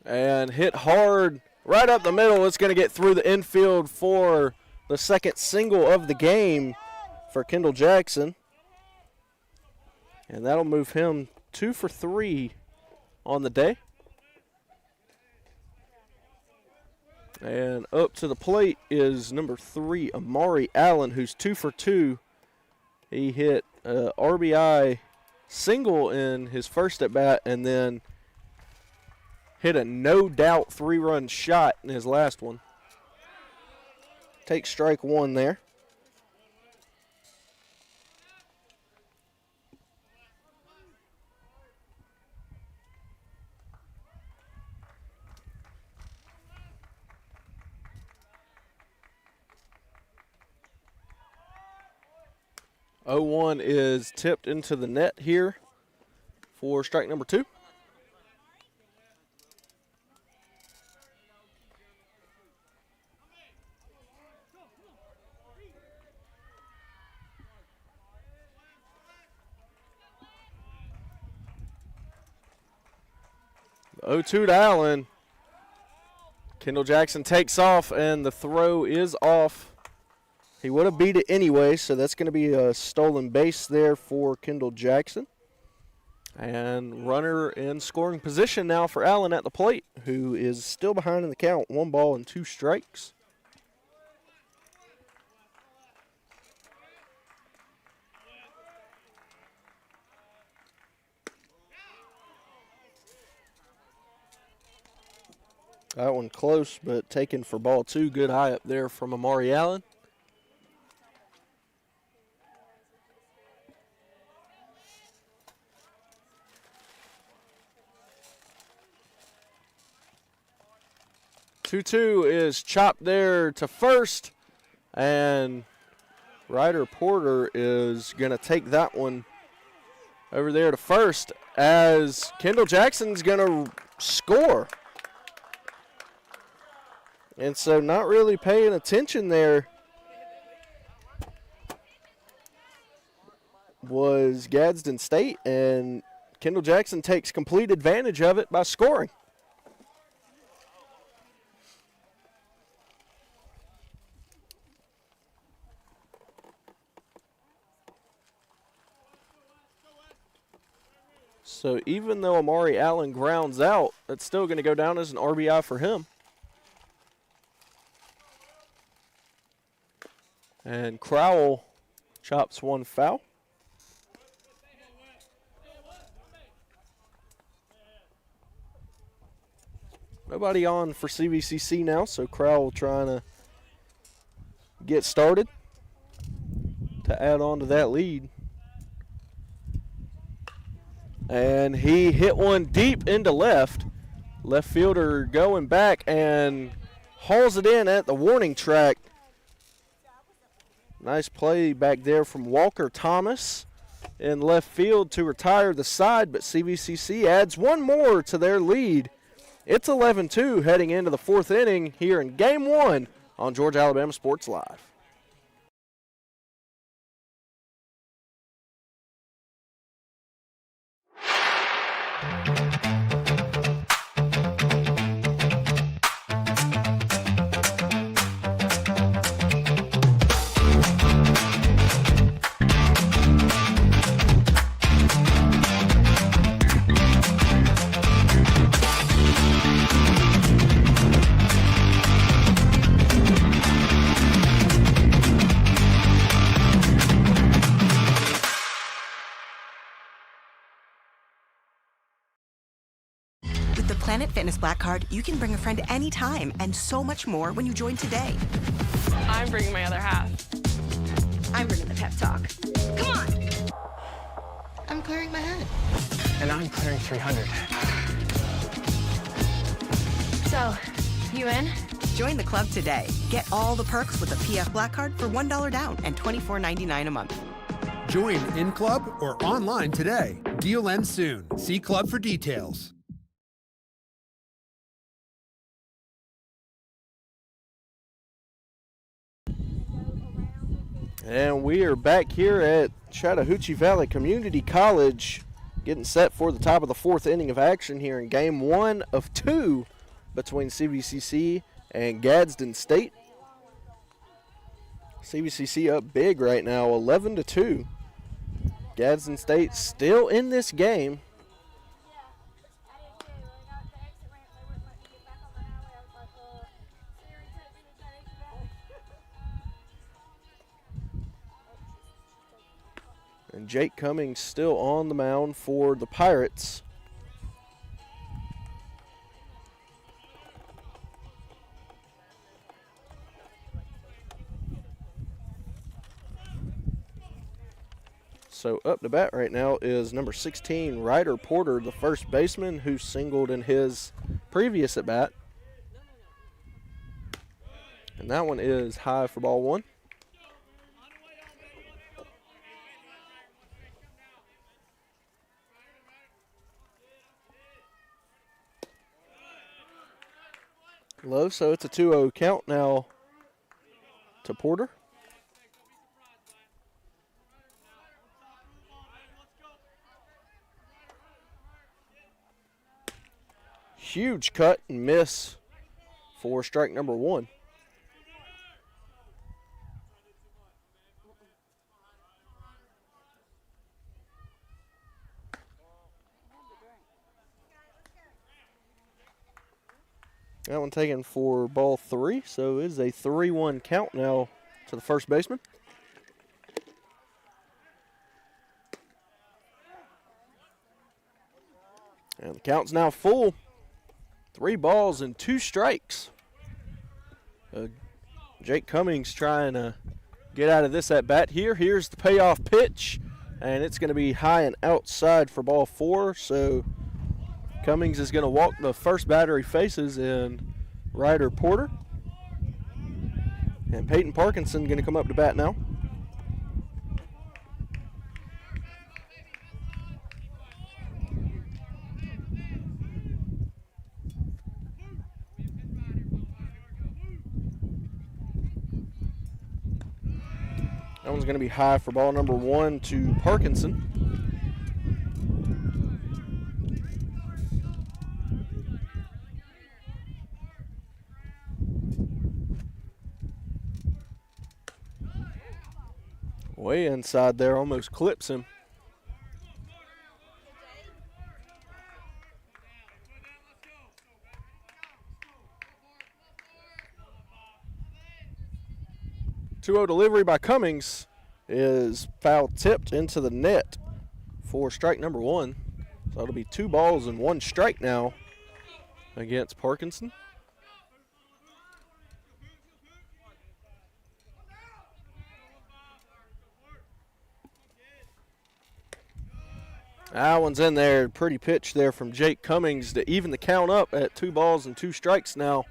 And hit hard right up the middle. It's going to get through the infield for the second single of the game for Kendall Jackson. And that'll move him 2 for 3 on the day. And up to the plate is number 3, Amari Allen, who's 2 for 2. He hit a RBI single in his first at bat and then hit a no-doubt 3-run shot in his last one. Take strike 1 there. (0-1) is tipped into the net here for strike number 2. The 0-2 to Allen. Kendall Jackson takes off, and the throw is off. He would have beat it anyway, so that's going to be a stolen base there for Kendall Jackson. And runner in scoring position now for Allen at the plate, who is still behind in the count. 1 ball and 2 strikes. That one close, but taken for ball 2. Good high up there from Amari Allen. (2-2) is chopped there to first, and Ryder Porter is going to take that one over there to first as Kendall Jackson's going to score. And so not really paying attention there was Gadsden State, and Kendall Jackson takes complete advantage of it by scoring. So even though Amari Allen grounds out, it's still going to go down as an RBI for him. And Crowell chops one foul. Nobody on for CVCC now, so Crowell trying to get started to add on to that lead. And he hit one deep into left. Left fielder going back and hauls it in at the warning track. Nice play back there from Walker Thomas in left field to retire the side, but CVCC adds one more to their lead. It's 11-2 heading into the 4th inning here in Game 1 on Georgia Alabama Sports Live. Planet Fitness Black Card, you can bring a friend anytime and so much more when you join today. I'm bringing my other half. I'm bringing the pep talk. Come on! I'm clearing my head. And I'm clearing 300. So, you in? Join the club today. Get all the perks with a PF Black Card for $1 down and $24.99 a month. Join in club or online today. Deal ends soon. See club for details. And we are back here at Chattahoochee Valley Community College, getting set for the top of the fourth inning of action here in game 1 of 2 between CVCC and Gadsden State. CVCC up big right now, 11-2. Gadsden State still in this game. And Jake Cummings still on the mound for the Pirates. So up to bat right now is number 16, Ryder Porter, the first baseman, who singled in his previous at bat. And that one is high for ball 1. Low, so it's a 2-0 count now to Porter. Huge cut and miss for strike number 1. That one taken for ball 3, so it is a 3-1 count now to the first baseman. And the count's now full. 3 balls and 2 strikes. Jake Cummings trying to get out of this at bat here. Here's the payoff pitch, and it's going to be high and outside for ball 4, so Cummings is going to walk the first batter he faces in Ryder Porter. And Peyton Parkinson going to come up to bat now. That one's going to be high for ball number 1 to Parkinson. Way inside there, almost clips him. Two-0 delivery by Cummings is foul tipped into the net for strike number 1. So it'll be 2 balls and 1 strike now against Parkinson. That one's in there. Pretty pitch there from Jake Cummings to even the count up at 2 balls and 2 strikes now.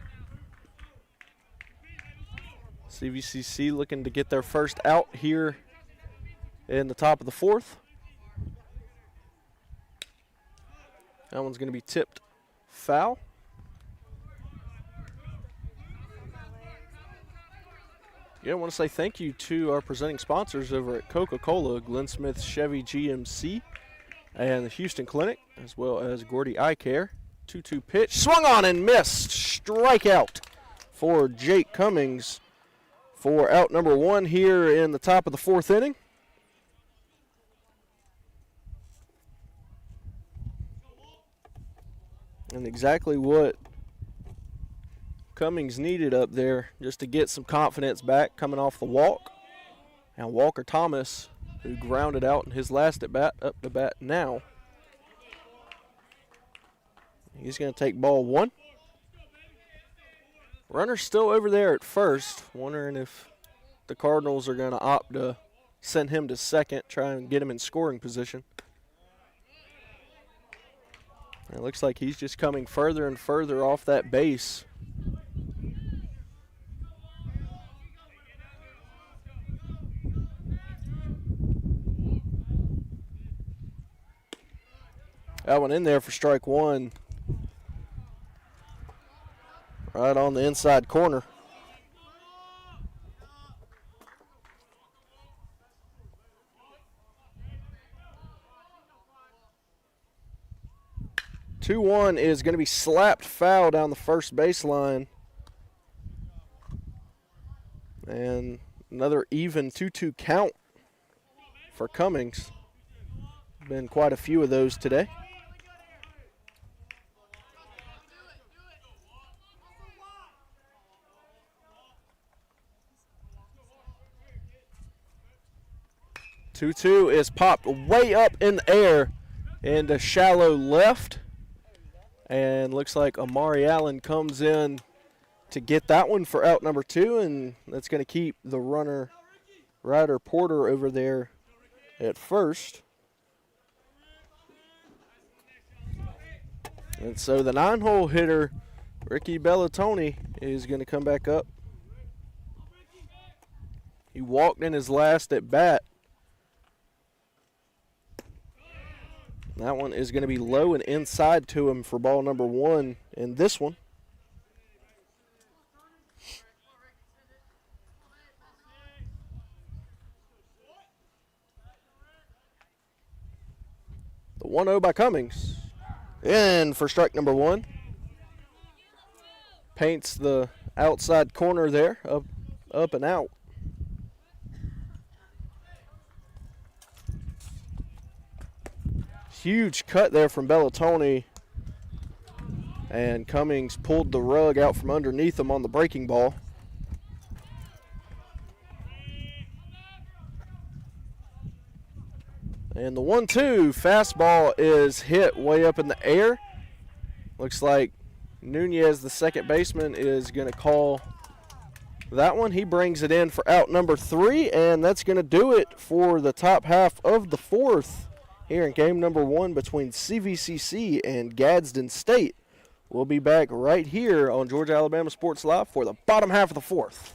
CVCC looking to get their first out here in the top of the 4th. That one's going to be tipped foul. Yeah, I want to say thank you to our presenting sponsors over at Coca-Cola, Glenn Smith Chevy GMC, and the Houston Clinic, as well as Gordy Eye Care. 2-2 pitch, swung on and missed. Strikeout for Jake Cummings for out number 1 here in the top of the 4th inning. And exactly what Cummings needed up there just to get some confidence back coming off the walk. And Walker Thomas, who grounded out in his last at bat, up to bat now. He's going to take ball 1. Runner's still over there at first, wondering if the Cardinals are going to opt to send him to second, try and get him in scoring position. It looks like he's just coming further and further off that base. That one in there for strike 1. Right on the inside corner. Two one is going to be slapped foul down the first baseline. And another even 2-2 count for Cummings. Been quite a few of those today. Two is popped way up in the air into shallow left. And looks like Amari Allen comes in to get that one for out number 2, and that's going to keep the runner, Ryder Porter, over there at first. And so the 9-hole hitter, Ricky Bellatoni, is going to come back up. He walked in his last at bat. That one is going to be low and inside to him for ball number 1 in this one. The 1-0 by Cummings. And for strike number 1. Paints the outside corner there, up and out. Huge cut there from Bellatoni, and Cummings pulled the rug out from underneath him on the breaking ball. And the 1-2 fastball is hit way up in the air. Looks like Nunez, the second baseman, is going to call that one. He brings it in for out number 3, and that's going to do it for the top half of the 4th. Here in game number 1 between CVCC and Gadsden State. We'll be back right here on Georgia Alabama Sports Live for the bottom half of the 4th.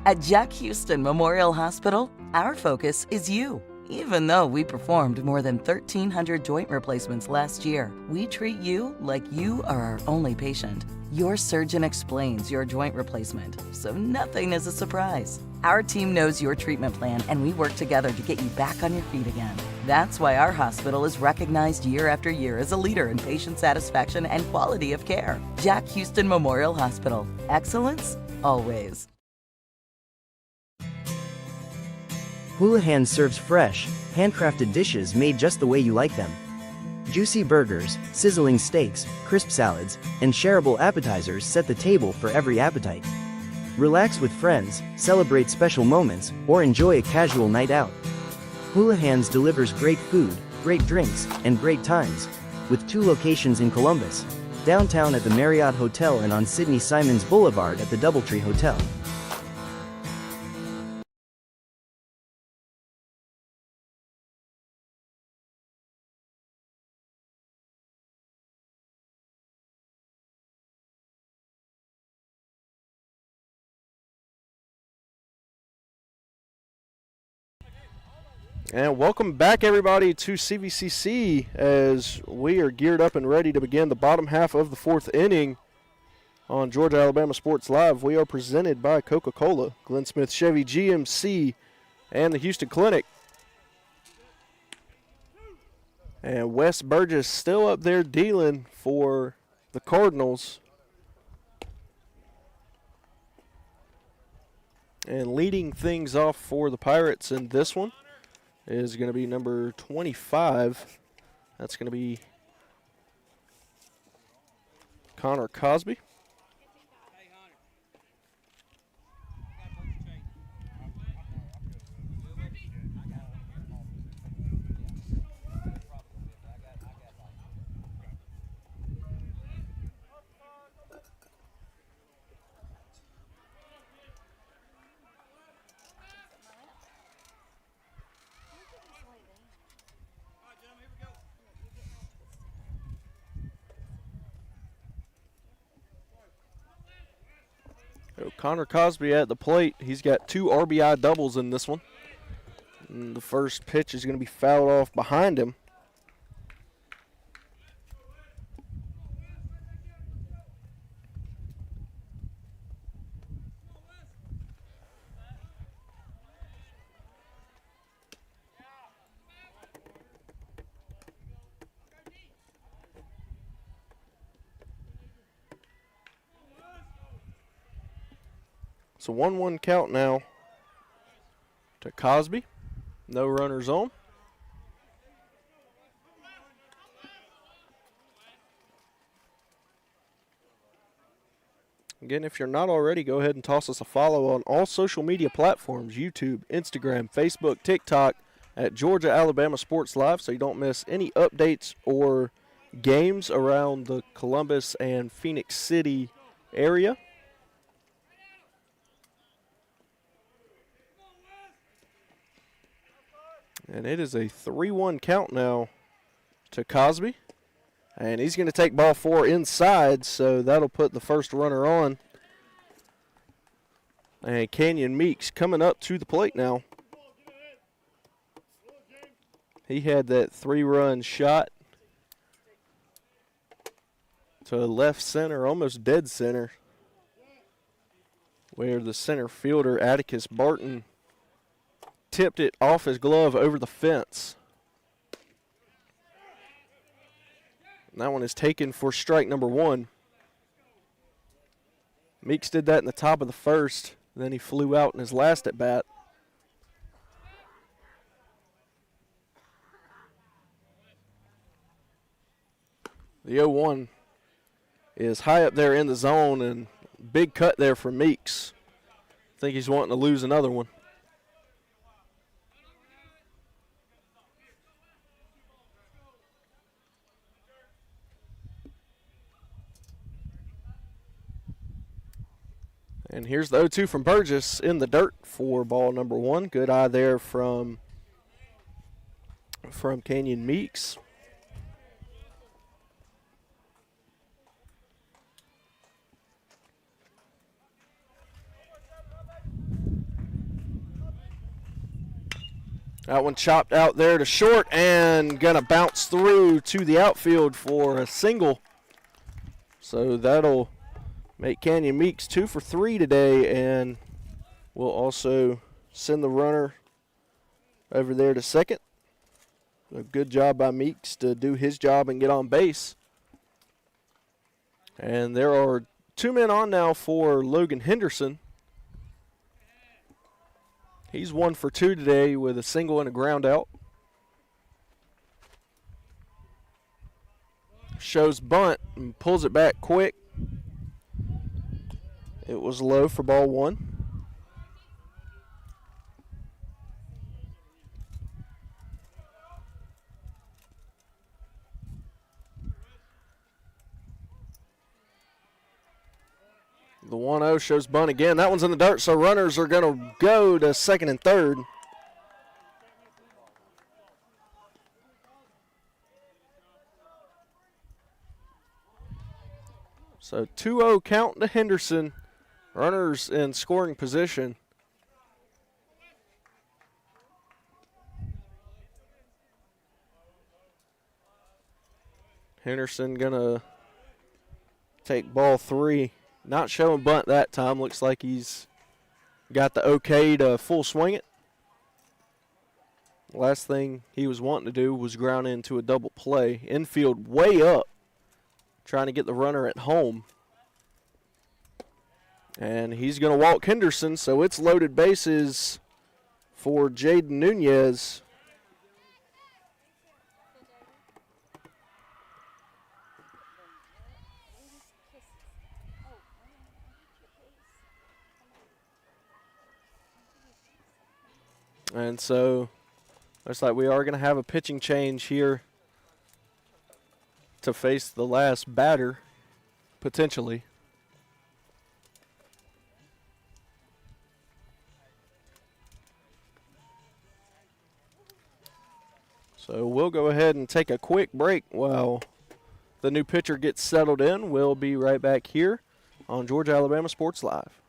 At Jack Houston Memorial Hospital, our focus is you. Even though we performed more than 1,300 joint replacements last year, we treat you like you are our only patient. Your surgeon explains your joint replacement, so nothing is a surprise. Our team knows your treatment plan, and we work together to get you back on your feet again. That's why our hospital is recognized year after year as a leader in patient satisfaction and quality of care. Jack Houston Memorial Hospital. Excellence, always. Houlihan serves fresh, handcrafted dishes made just the way you like them. Juicy burgers, sizzling steaks, crisp salads, and shareable appetizers set the table for every appetite. Relax with friends, celebrate special moments, or enjoy a casual night out. Houlihan's delivers great food, great drinks, and great times, with 2 locations in Columbus, downtown at the Marriott Hotel and on Sidney Simons Boulevard at the Doubletree Hotel. And welcome back, everybody, to CVCC as we are geared up and ready to begin the bottom half of the 4th inning on Georgia Alabama Sports Live. We are presented by Coca-Cola, Glenn Smith Chevy GMC, and the Houston Clinic. And Wes Burgess still up there dealing for the Cardinals. And leading things off for the Pirates in this one is going to be number 25. That's going to be Connor Cosby. So Connor Cosby at the plate. He's got 2 RBI doubles in this one. And the first pitch is going to be fouled off behind him. It's a 1-1 count now to Cosby. No runners on. Again, if you're not already, go ahead and toss us a follow on all social media platforms, YouTube, Instagram, Facebook, TikTok, at Georgia Alabama Sports Live, so you don't miss any updates or games around the Columbus and Phoenix City area. And it is a 3-1 count now to Cosby. And he's going to take ball 4 inside, so that'll put the first runner on. And Canyon Meeks coming up to the plate now. He had that 3-run shot to left center, almost dead center, where the center fielder, Atticus Barton, tipped it off his glove over the fence. And that one is taken for strike number 1. Meeks did that in the top of the first. Then he flew out in his last at bat. The 0-1 is high up there in the zone, and big cut there for Meeks. I think he's wanting to lose another one. And here's the 0-2 from Burgess in the dirt for ball number 1. Good eye there from Canyon Meeks. That one chopped out there to short and going to bounce through to the outfield for a single. So that'll make Canyon Meeks 2 for 3 today, and we'll also send the runner over there to second. A good job by Meeks to do his job and get on base. And there are 2 men on now for Logan Henderson. He's 1 for 2 today with a single and a ground out. Shows bunt and pulls it back quick. It was low for ball 1. The 1-0 shows bunt again. That one's in the dirt, so runners are going to go to second and third. So 2-0 count to Henderson. Runners in scoring position. Henderson gonna take ball 3. Not showing bunt that time. Looks like he's got the okay to full swing it. Last thing he was wanting to do was ground into a double play. Infield way up, trying to get the runner at home. And he's going to walk Henderson, so it's loaded bases for Jaden Nunez. And so looks like we are going to have a pitching change here to face the last batter, potentially. So we'll go ahead and take a quick break while the new pitcher gets settled in. We'll be right back here on Georgia Alabama Sports Live.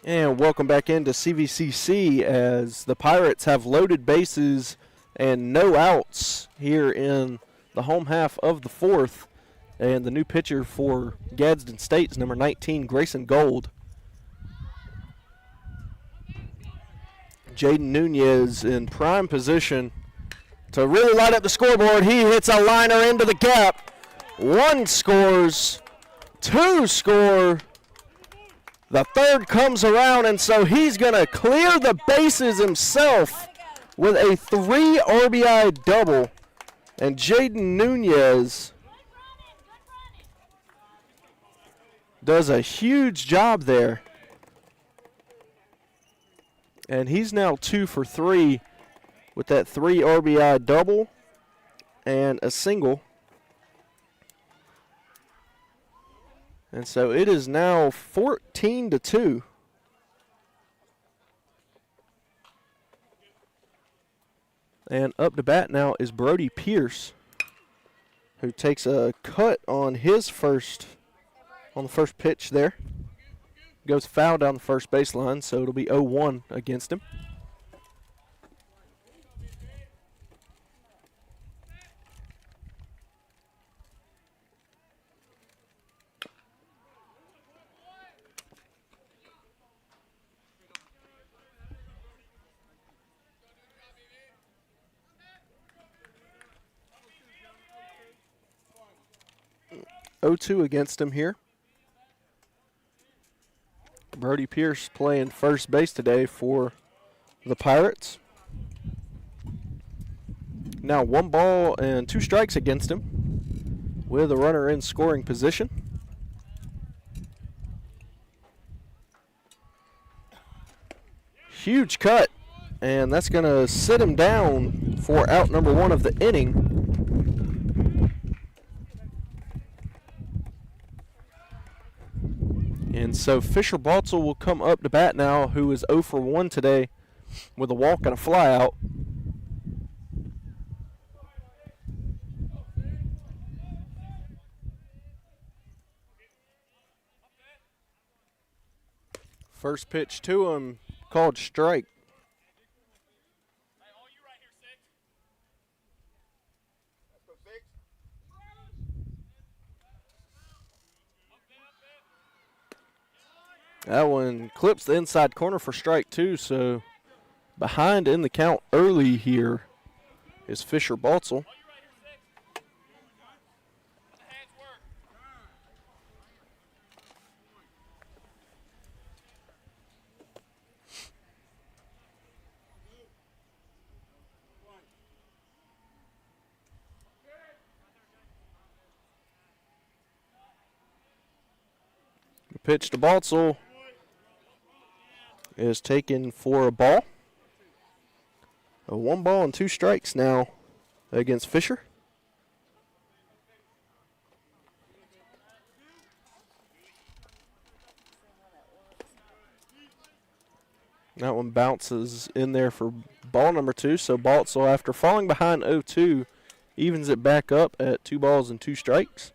And welcome back into CVCC as the Pirates have loaded bases and no outs here in the home half of the fourth. And the new pitcher for Gadsden State is number 19, Grayson Gold. Jaden Nunez in prime position to really light up the scoreboard. He hits a liner into the gap. One scores, two score. The third comes around, and so he's going to clear the bases himself with a 3 RBI double. And Jaden Nunez does a huge job there. And he's now 2 for 3 with that 3 RBI double and a single. And so it is now 14-2. And up to bat now is Brody Pierce, who takes a cut on the first pitch there. Goes foul down the first baseline, so it'll be 0-1 against him. (0-2) against him here. Brody Pierce playing first base today for the Pirates. Now 1 ball and 2 strikes against him with a runner in scoring position. Huge cut, and that's going to sit him down for out number 1 of the inning. And so Fisher Baltzel will come up to bat now, who is 0 for 1 today with a walk and a fly out. First pitch to him, called strike. That one clips the inside corner for strike 2, so behind in the count early here is Fisher Baltzel. The pitch to Baltzel is taken for a ball. A 1 ball and 2 strikes now against Fisher. That one bounces in there for ball number 2. So Baltzel, after falling behind 0-2, evens it back up at 2 balls and 2 strikes.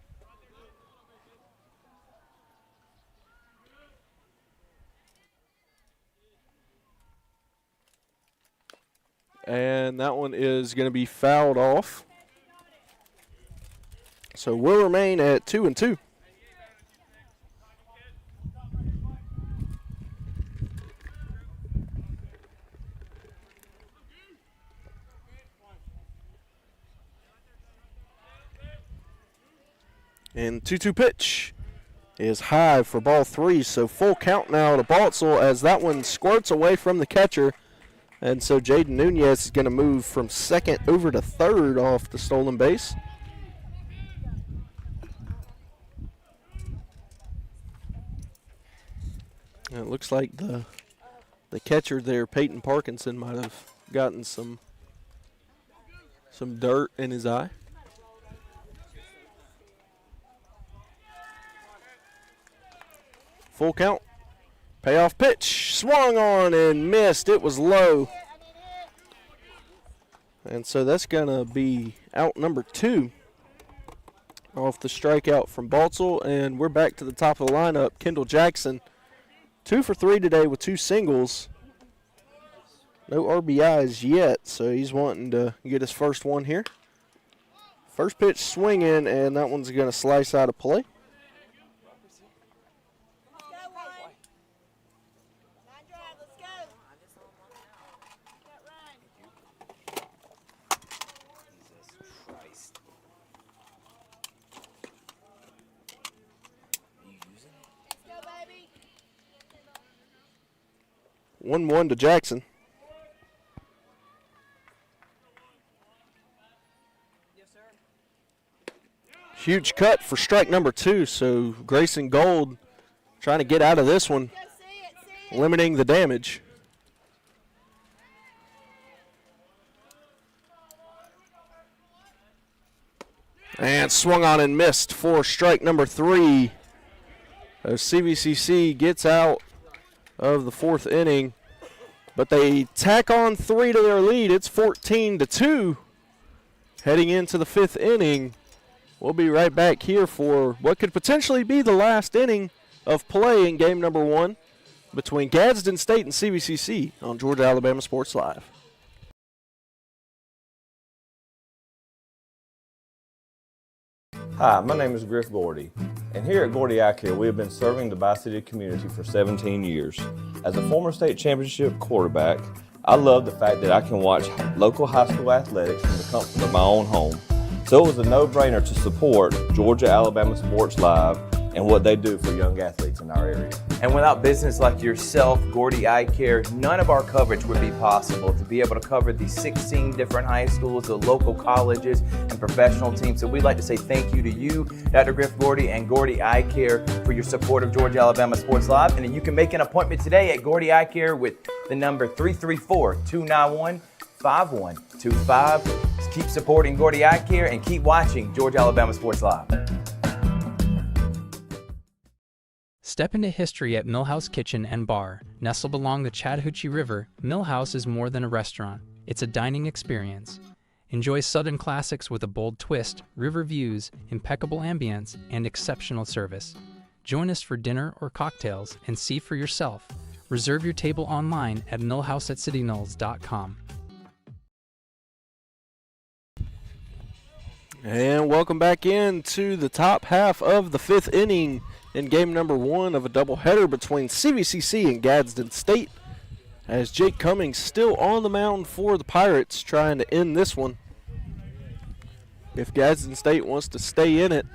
And that one is going to be fouled off. So we'll remain at 2-2. And 2-2 pitch is high for ball 3. So full count now to Baltzel as that one squirts away from the catcher. And so Jaden Nunez is going to move from second over to third off the stolen base. And it looks like the catcher there, Peyton Parkinson, might have gotten some dirt in his eye. Full count. Payoff pitch, swung on and missed. It was low. And so that's going to be out number 2 off the strikeout from Baltzel. And we're back to the top of the lineup. Kendall Jackson 2 for 3 today with 2 singles. No RBIs yet, so he's wanting to get his first one here. First pitch swinging, and that one's going to slice out of play. One to Jackson. Huge cut for strike number 2, so Grayson Gold trying to get out of this one, limiting the damage. And swung on and missed for strike number 3. As CVCC gets out of the 4th inning, but they tack on 3 to their lead. It's 14-2 heading into the 5th inning. We'll be right back here for what could potentially be the last inning of play in game number 1 between Gadsden State and CVCC on Georgia Alabama Sports Live. Hi, my name is Griff Gordy, and here at Gordy Eye Care, we have been serving the Bi-City community for 17 years. As a former state championship quarterback, I love the fact that I can watch local high school athletics from the comfort of my own home. So it was a no-brainer to support Georgia Alabama Sports Live and what they do for young athletes in our area. And without business like yourself, Gordy Eye Care, none of our coverage would be possible to be able to cover the 16 different high schools, the local colleges, and professional teams. So we'd like to say thank you to you, Dr. Griff Gordy, and Gordy Eye Care for your support of Georgia Alabama Sports Live. And then you can make an appointment today at Gordy Eye Care with the number 334-291-5125. Keep supporting Gordy Eye Care and keep watching Georgia Alabama Sports Live. Step into history at Millhouse Kitchen and Bar. Nestled along the Chattahoochee River, Millhouse is more than a restaurant. It's a dining experience. Enjoy Southern classics with a bold twist, river views, impeccable ambience, and exceptional service. Join us for dinner or cocktails and see for yourself. Reserve your table online at millhouseatcityknolls.com. And welcome back into the top half of the 5th inning in game number 1 of a doubleheader between CVCC and Gadsden State, as Jake Cummings still on the mound for the Pirates trying to end this one. If Gadsden State wants to stay in it,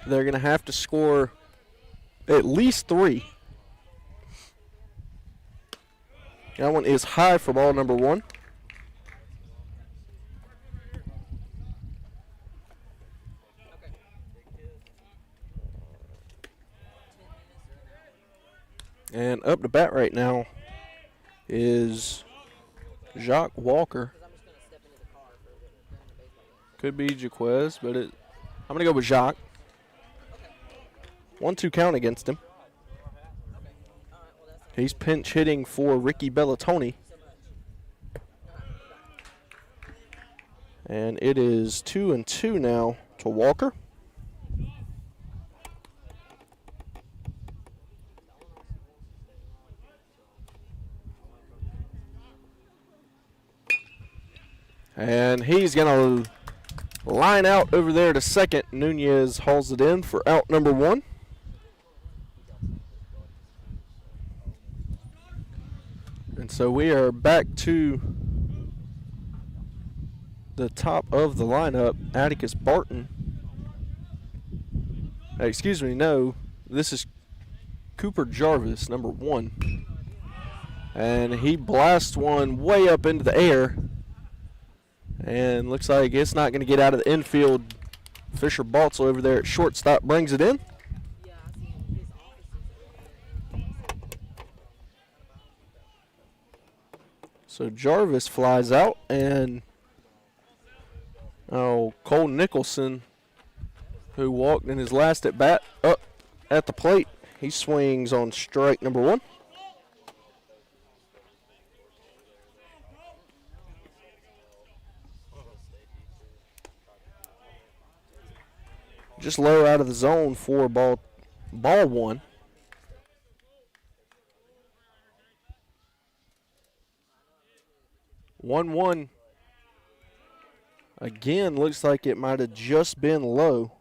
they're going to have to score at least 3. That one is high for ball number 1. And up to bat right now is Jacques Walker. Could be Jaquez, but I'm going to go with Jacques. 1-2 count against him. He's pinch hitting for Ricky Bellatoni. And it is 2-2 now to Walker. And he's going to line out over there to second. Nunez hauls it in for out number 1. And so we are back to the top of the lineup. Atticus Barton. Excuse me, no. This is Cooper Jarvis, number 1. And he blasts one way up into the air. And looks like it's not going to get out of the infield. Fisher Baltzel over there at shortstop brings it in. So Jarvis flies out, and Cole Nicholson, who walked in his last at bat, up at the plate. He swings on strike number 1. Just low out of the zone for ball 1. 1-1. Again, looks like it might have just been low.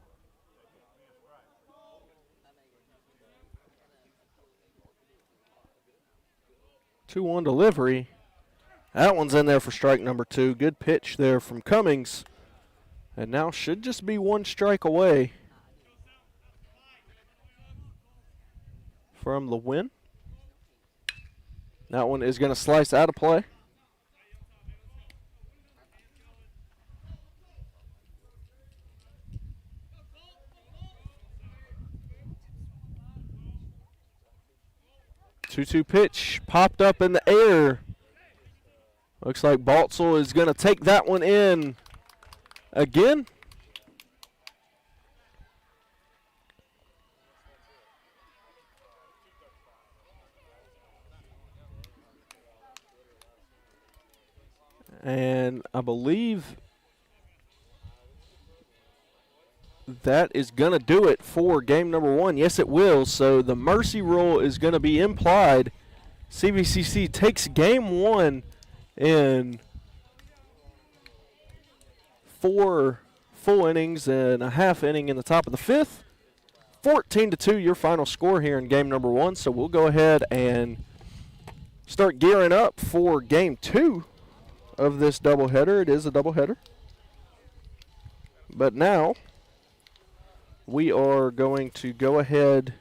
Two-one delivery. That one's in there for strike number 2. Good pitch there from Cummings. And now should just be 1 strike away from the win. That one is going to slice out of play. Two-two pitch popped up in the air. Looks like Baltzel is going to take that one in again. And I believe that is going to do it for game number 1. Yes, it will. So the mercy rule is going to be implied. CVCC takes game 1 in 4 full innings and a half inning in the top of the 5th. 14-2 your final score here in game number 1. So we'll go ahead and start gearing up for game 2 of this doubleheader. It is a doubleheader. But now we are going to go ahead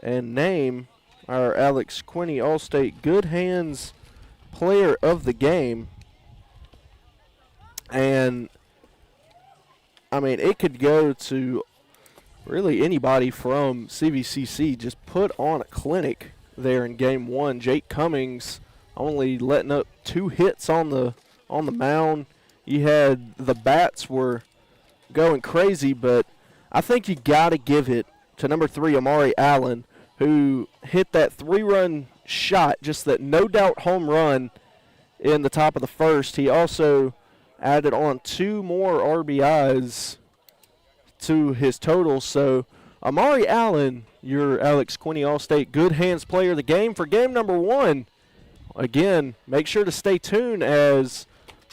and name our Alex Quinney All-State Good Hands Player of the Game. And, I mean, it could go to really anybody from CVCC. Just put on a clinic there in game 1. Jake Cummings only letting up 2 hits on the mound. You had the bats were going crazy, but I think you got to give it to number 3, Amari Allen, who hit that 3-run shot, just that no-doubt home run in the top of the 1st. He also added on 2 more RBIs to his total. So Amari Allen, your Alex Quinney All-State Good Hands Player of the Game for game number 1. Again, make sure to stay tuned as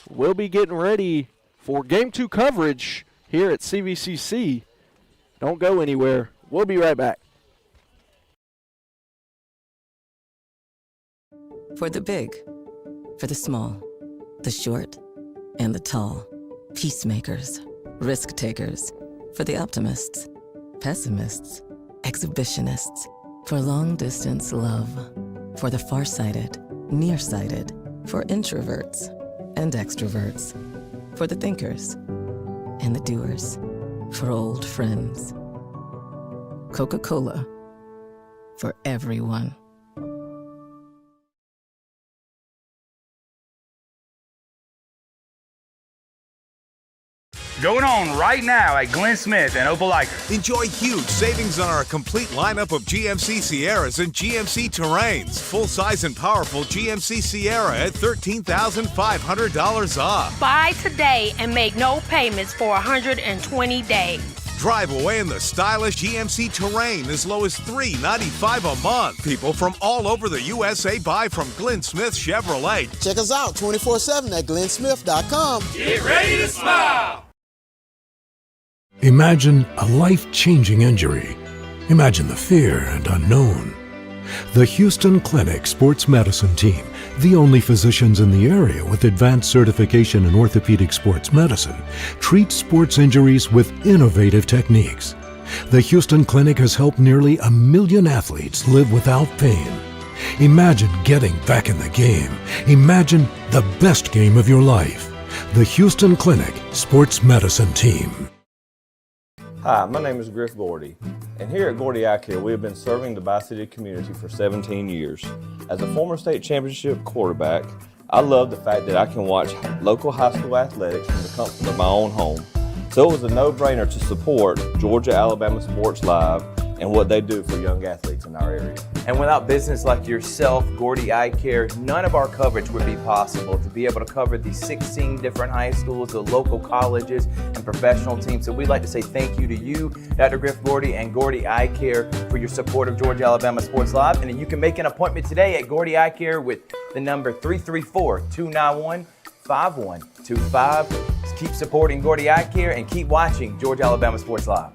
we'll be getting ready for game 2 coverage here at CVCC. Don't go anywhere. We'll be right back. For the big, for the small, the short, and the tall. Peacemakers, risk takers. For the optimists, pessimists, exhibitionists. For long distance love. For the farsighted, nearsighted. For introverts and extroverts. For the thinkers and the doers. For old friends. Coca-Cola. For everyone. Going on right now at Glenn Smith and Opelika. Enjoy huge savings on our complete lineup of GMC Sierras and GMC Terrains. Full-size and powerful GMC Sierra at $13,500 off. Buy today and make no payments for 120 days. Drive away in the stylish GMC Terrain as low as $395 a month. People from all over the USA buy from Glenn Smith Chevrolet. Check us out 24/7 at glennsmith.com. Get ready to smile. Imagine a life-changing injury. Imagine the fear and unknown. The Houston Clinic Sports Medicine Team, the only physicians in the area with advanced certification in orthopedic sports medicine, treats sports injuries with innovative techniques. The Houston Clinic has helped nearly 1 million athletes live without pain. Imagine getting back in the game. Imagine the best game of your life. The Houston Clinic Sports Medicine Team. Hi, my name is Griff Gordy, and here at Gordy Eye Care, we have been serving the Bi-City community for 17 years. As a former state championship quarterback, I love the fact that I can watch local high school athletics from the comfort of my own home. So it was a no-brainer to support Georgia Alabama Sports Live and what they do for young athletes in our area. And without business like yourself, Gordy Eye Care, none of our coverage would be possible. To be able to cover the 16 different high schools, the local colleges, and professional teams. So we'd like to say thank you to you, Dr. Griff Gordy and Gordy Eye Care, for your support of Georgia Alabama Sports Live. And you can make an appointment today at Gordy Eye Care with the number 334-291-5125. Keep supporting Gordy Eye Care and keep watching Georgia Alabama Sports Live.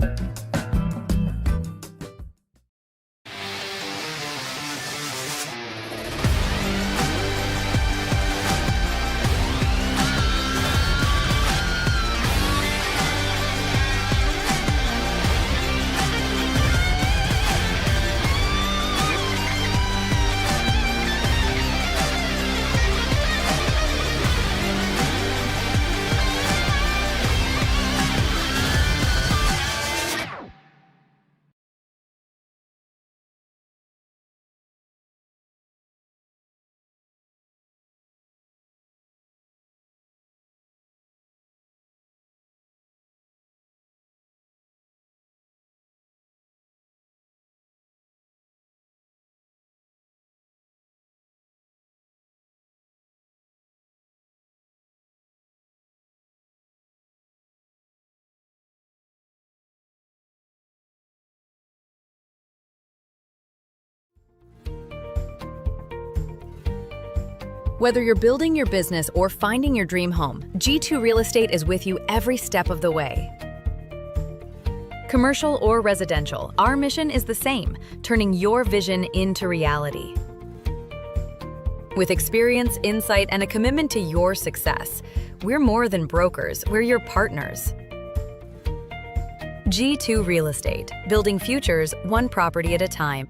Whether you're building your business or finding your dream home, G2 Real Estate is with you every step of the way. Commercial or residential, our mission is the same, turning your vision into reality. With experience, insight, and a commitment to your success, we're more than brokers, we're your partners. G2 Real Estate, building futures one property at a time.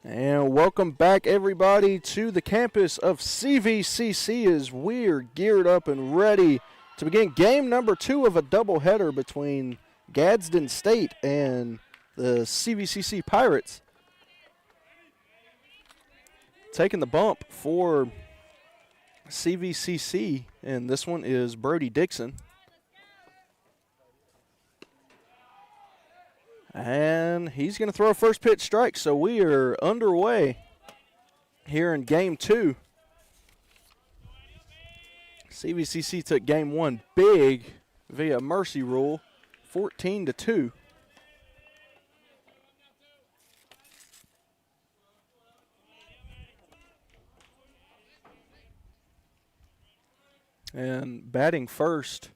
And welcome back, everybody, to the campus of CVCC as we're geared up and ready to begin game number 2 of a doubleheader between Gadsden State and the CVCC Pirates. Taking the bump for CVCC, and this one is Brody Dixon. And he's going to throw a first pitch strike, so we are underway here in game 2. CVCC took game 1 big via mercy rule, 14-2. And batting first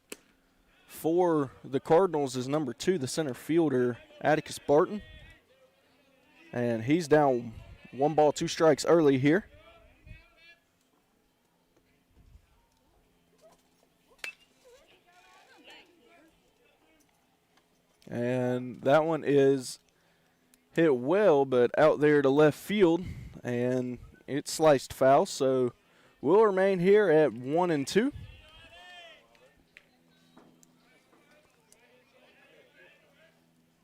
for the Cardinals is number 2, the center fielder, Atticus Barton. And he's down 1 ball, 2 strikes early here. And that one is hit well, but out there to left field, and it's sliced foul, so we'll remain here at 1-2.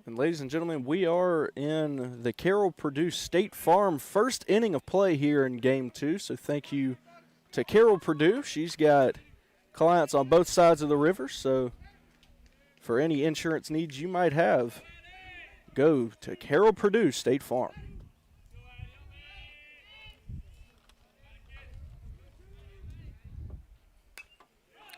And ladies and gentlemen, we are in the Carroll Purdue State Farm first inning of play here in game 2, so thank you to Carroll Purdue. She's got clients on both sides of the river, so for any insurance needs you might have, go to Carroll Purdue State Farm.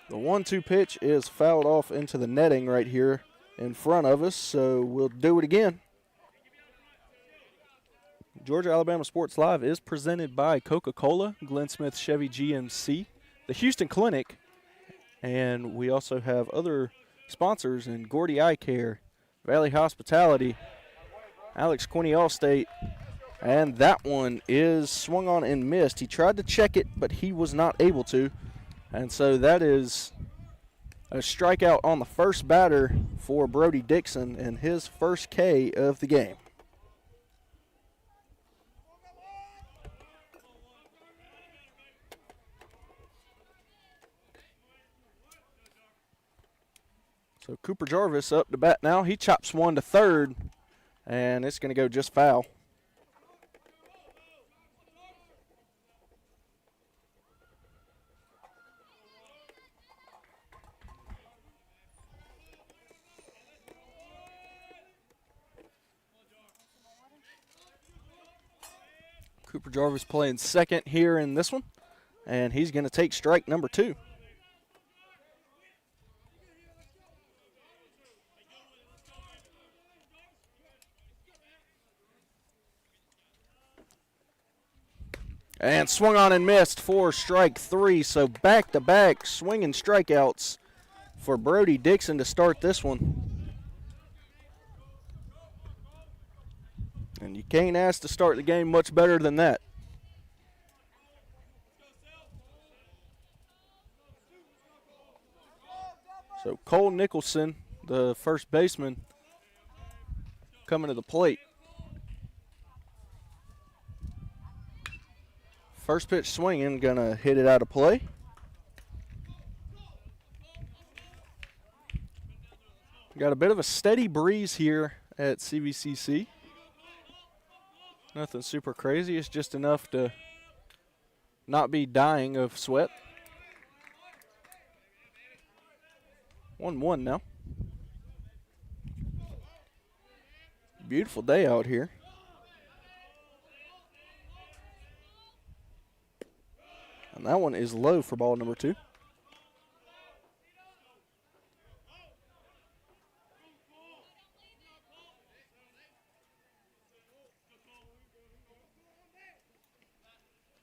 The 1-2 pitch is fouled off into the netting right here in front of us, so we'll do it again. Georgia Alabama Sports Live is presented by Coca-Cola, Glenn Smith Chevy GMC, the Houston Clinic, and we also have other sponsors in Gordy Eye Care, Valley Hospitality, Alex Quinney Allstate, and that one is swung on and missed. He tried to check it, but he was not able to, and so that is a strikeout on the first batter for Brody Dixon and his first K of the game. So Cooper Jarvis up to bat now. He chops one to third, and it's going to go just foul. Cooper Jarvis playing second here in this one, and he's going to take strike number 2. And swung on and missed for strike 3. So back-to-back swinging strikeouts for Brody Dixon to start this one. And you can't ask to start the game much better than that. So Cole Nicholson, the first baseman, coming to the plate. First pitch swinging, gonna hit it out of play. Got a bit of a steady breeze here at CVCC. Nothing super crazy, it's just enough to not be dying of sweat. 1-1 now. Beautiful day out here. And that one is low for ball number 2.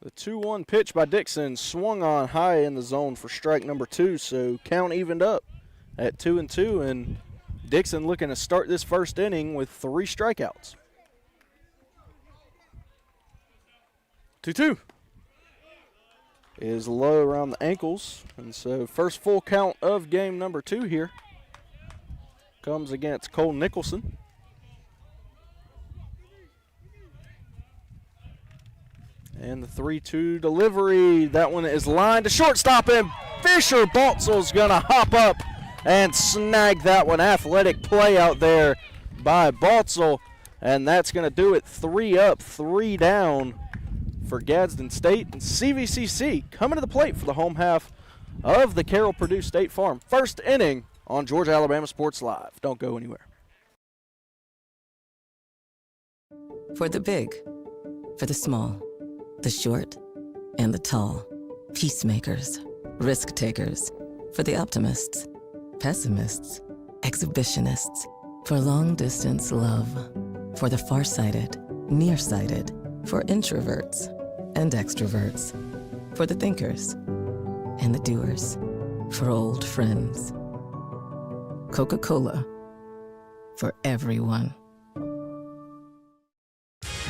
The 2-1 pitch by Dixon swung on high in the zone for strike number 2, so count evened up at 2-2, and Dixon looking to start this first inning with 3 strikeouts. 2-2 is low around the ankles, and so first full count of game number 2 here comes against Cole Nicholson. And the 3-2 delivery. That one is lined to shortstop, and Fisher Baltzel's going to hop up and snag that one. Athletic play out there by Baltzel. And that's going to do it. 3 up, 3 down for Gadsden State. And CVCC coming to the plate for the home half of the Carroll-Purdue State Farm first inning on Georgia Alabama Sports Live. Don't go anywhere. For the big, for the small, the short, and the tall. Peacemakers, risk takers. For the optimists, pessimists, exhibitionists. For long distance love. For the farsighted, nearsighted. For introverts and extroverts. For the thinkers and the doers. For old friends. Coca-Cola. For everyone.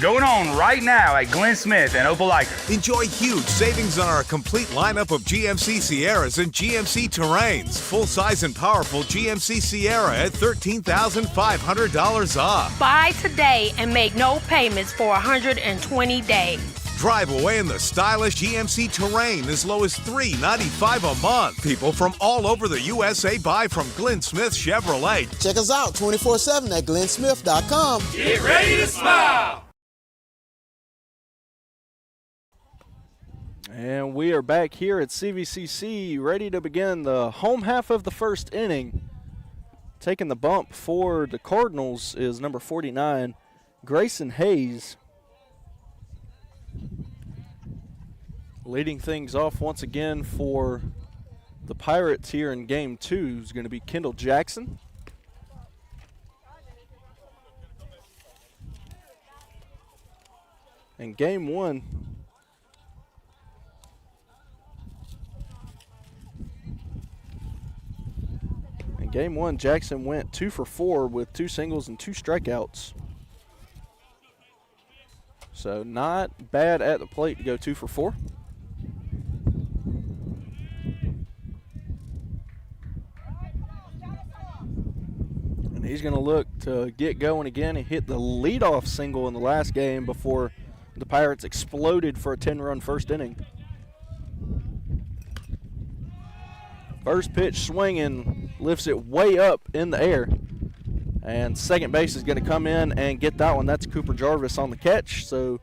Going on right now at Glenn Smith and Opelika. Enjoy huge savings on our complete lineup of GMC Sierras and GMC Terrains. Full-size and powerful GMC Sierra at $13,500 off. Buy today and make no payments for 120 days. Drive away in the stylish GMC Terrain as low as $395 a month. People from all over the USA buy from Glenn Smith Chevrolet. Check us out 24/7 at glennsmith.com. Get ready to smile. And we are back here at CVCC, ready to begin the home half of the first inning. Taking the bump for the Cardinals is number 49, Grayson Hayes. Leading things off once again for the Pirates here in Game 2 is going to be Kendall Jackson. In Game 1, Jackson went 2 for 4 with 2 singles and 2 strikeouts. So not bad at the plate to go 2 for 4. And he's going to look to get going again. He hit the leadoff single in the last game before the Pirates exploded for a 10-run first inning. First pitch swinging, lifts it way up in the air. And second base is going to come in and get that one. That's Cooper Jarvis on the catch. So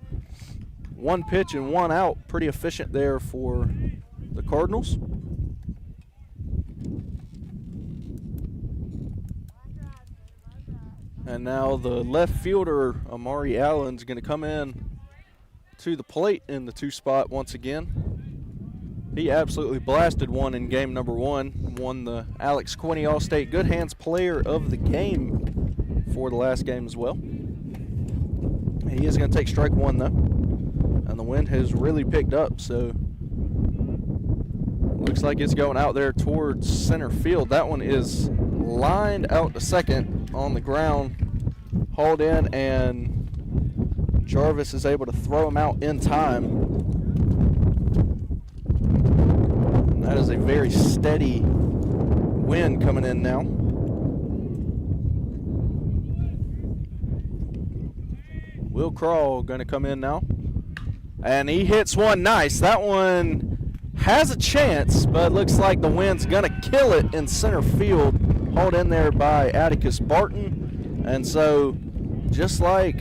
1 pitch and 1 out. Pretty efficient there for the Cardinals. And now the left fielder, Amari Allen, is going to come in to the plate in the 2 spot once again. He absolutely blasted one in game number 1. Won the Alex Quinney All-State Good Hands Player of the Game for the last game as well. He is going to take strike 1 though. And the wind has really picked up, so looks like it's going out there towards center field. That one is lined out to second on the ground, hauled in, and Jarvis is able to throw him out in time. That is a very steady wind coming in now. Will Crawl going to come in now. And he hits one nice. That one has a chance, but looks like the wind's going to kill it in center field. Hauled in there by Atticus Barton. And so, just like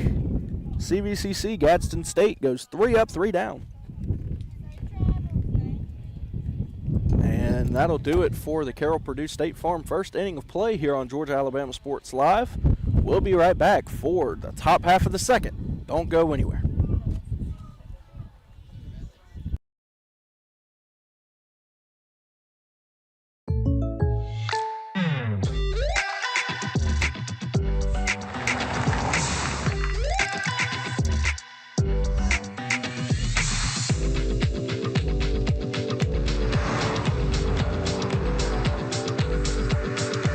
CVCC, Gadsden State goes 3 up, 3 down. And that'll do it for the Carroll-Purdue State Farm first inning of play here on Georgia Alabama Sports Live. We'll be right back for the top half of the second. Don't go anywhere.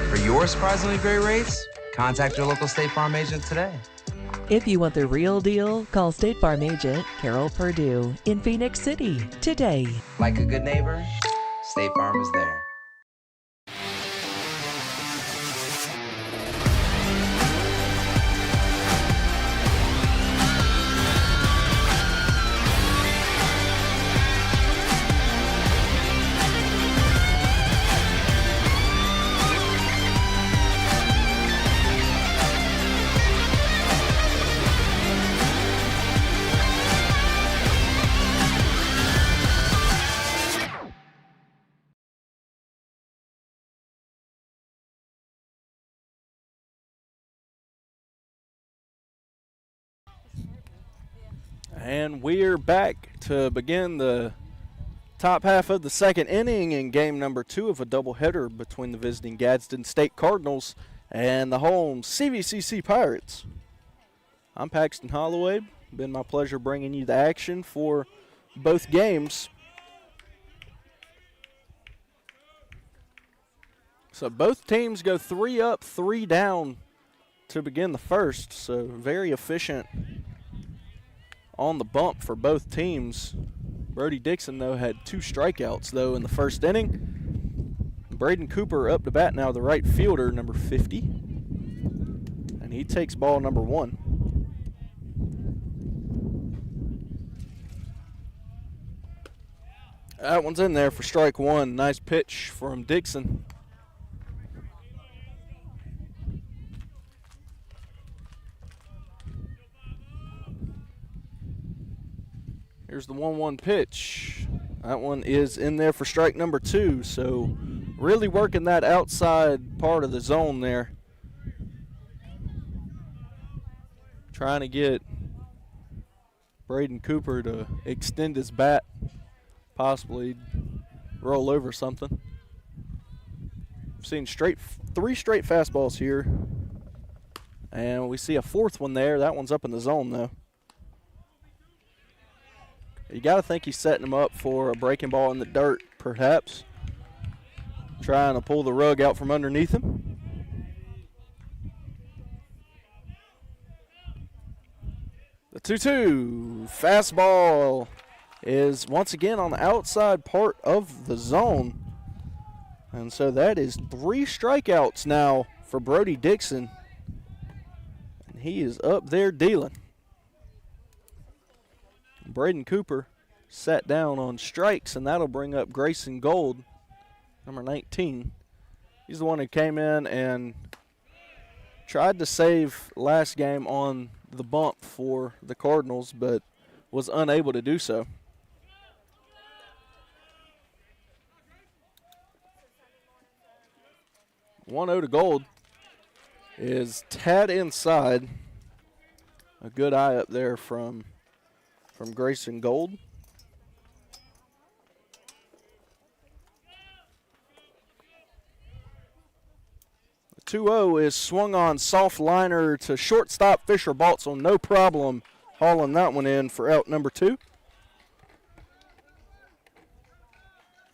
For your surprisingly great rates, contact your local State Farm agent today. If you want the real deal, call State Farm agent Carol Purdue in Phoenix City today. Like a good neighbor, State Farm is there. And we're back to begin the top half of the second inning in game number 2 of a doubleheader between the visiting Gadsden State Cardinals and the home CVCC Pirates. I'm Paxton Holloway. Been my pleasure bringing you the action for both games. So both teams go 3 up, 3 down to begin the first. So very efficient on the bump for both teams. Brody Dixon, though, had 2 strikeouts, though, in the first inning. Braden Cooper up to bat now, the right fielder, number 50. And he takes ball number 1. That one's in there for strike 1. Nice pitch from Dixon. Here's the 1-1 pitch. That one is in there for strike number 2. So really working that outside part of the zone there. Trying to get Braden Cooper to extend his bat, possibly roll over something. We've seen 3 straight fastballs here. And we see a 4th one there. That one's up in the zone, though. You got to think he's setting him up for a breaking ball in the dirt, perhaps. Trying to pull the rug out from underneath him. The 2-2 fastball is once again on the outside part of the zone. And so that is 3 strikeouts now for Brody Dixon. And he is up there dealing. Braden Cooper sat down on strikes, and that'll bring up Grayson Gold, number 19. He's the one who came in and tried to save last game on the bump for the Cardinals, but was unable to do so. (1-0) to Gold is tad inside. A good eye up there from Grayson Gold. The 2-0 is swung on, soft liner to shortstop Fisher Baltzel. No problem hauling that one in for out number 2.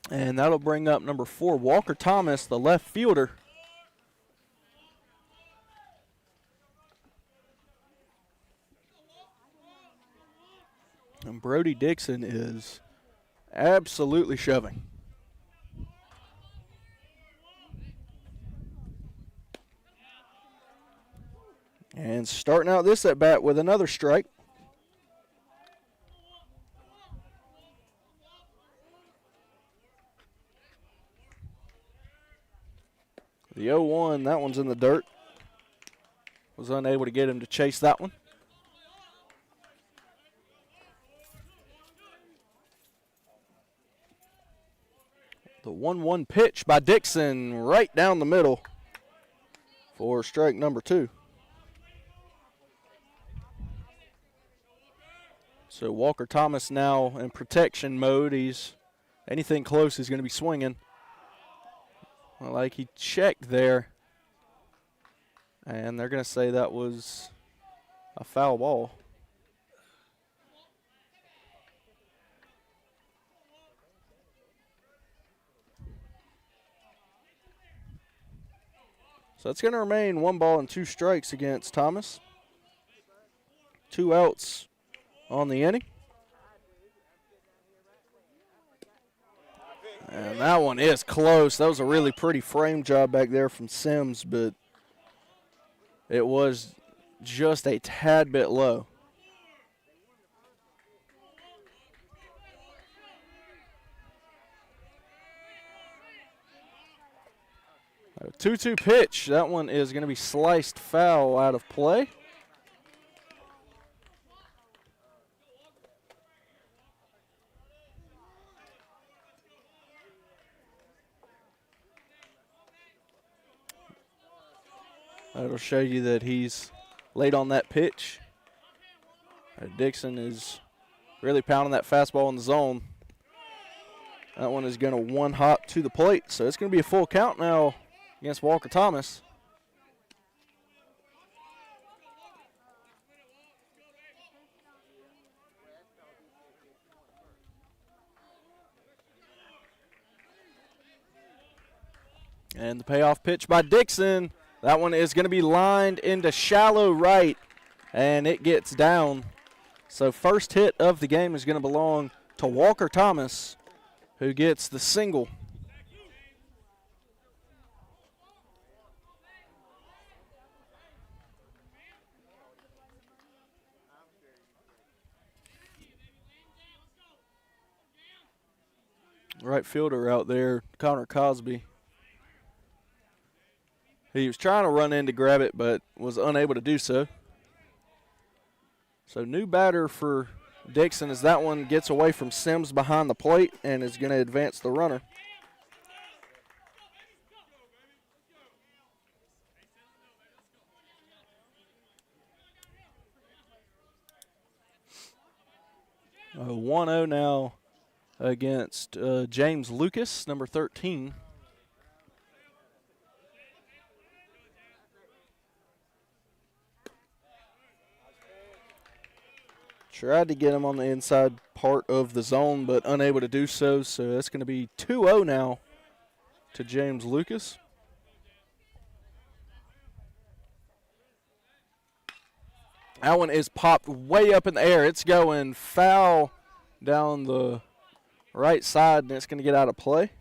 And that'll bring up number 4, Walker Thomas, the left fielder. And Brody Dixon is absolutely shoving. And starting out this at bat with another strike. The 0-1, that one's in the dirt. Was unable to get him to chase that one. The 1-1 pitch by Dixon right down the middle for strike number 2. So Walker Thomas now in protection mode. He's anything close, he's going to be swinging. Like he checked there. And they're going to say that was a foul ball. So it's going to remain 1 ball and 2 strikes against Thomas. 2 outs on the inning. And that one is close. That was a really pretty frame job back there from Sims, but it was just a tad bit low. A 2-2 pitch. That one is going to be sliced foul out of play. That'll show you that he's late on that pitch. Dixon is really pounding that fastball in the zone. That one is going to one hop to the plate, so it's going to be a full count now against Walker Thomas. And the payoff pitch by Dixon. That one is going to be lined into shallow right, and it gets down. So first hit of the game is going to belong to Walker Thomas, who gets the single. Right fielder out there, Connor Cosby. He was trying to run in to grab it, but was unable to do so. So new batter for Dixon as that one gets away from Sims behind the plate and is going to advance the runner. A 1-0 now against James Lucas, number 13. Tried to get him on the inside part of the zone, but unable to do so. So that's going to be 2-0 now to James Lucas. That one is popped way up in the air. It's going foul down the right side, and it's going to get out of play.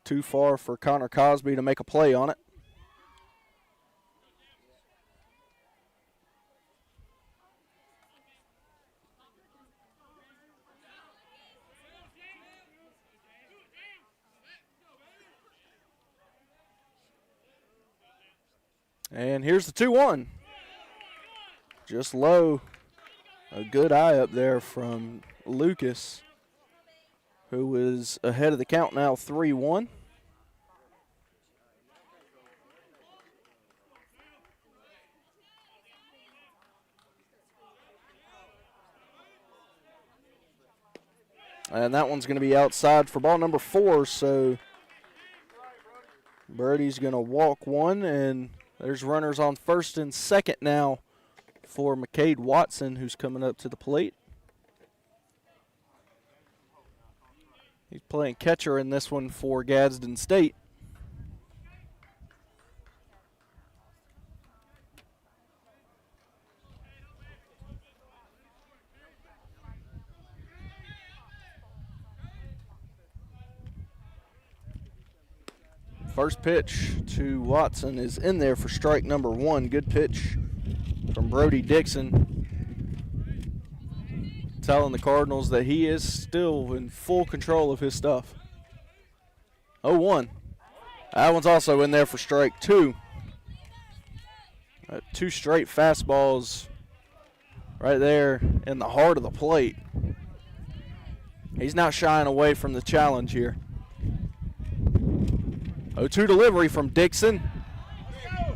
Too far for Connor Cosby to make a play on it. And here's the 2-1. Just low. A good eye up there from Lucas, who is ahead of the count now, 3-1. And that one's going to be outside for ball number 4, so Birdie's going to walk one, and there's runners on first and second now for McCade Watson, who's coming up to the plate. He's playing catcher in this one for Gadsden State. First pitch to Watson is in there for strike number 1. Good pitch from Brody Dixon, telling the Cardinals that he is still in full control of his stuff. 0-1. That one's also in there for strike 2. 2 straight fastballs right there in the heart of the plate. He's not shying away from the challenge here. 0-2 delivery from Dixon.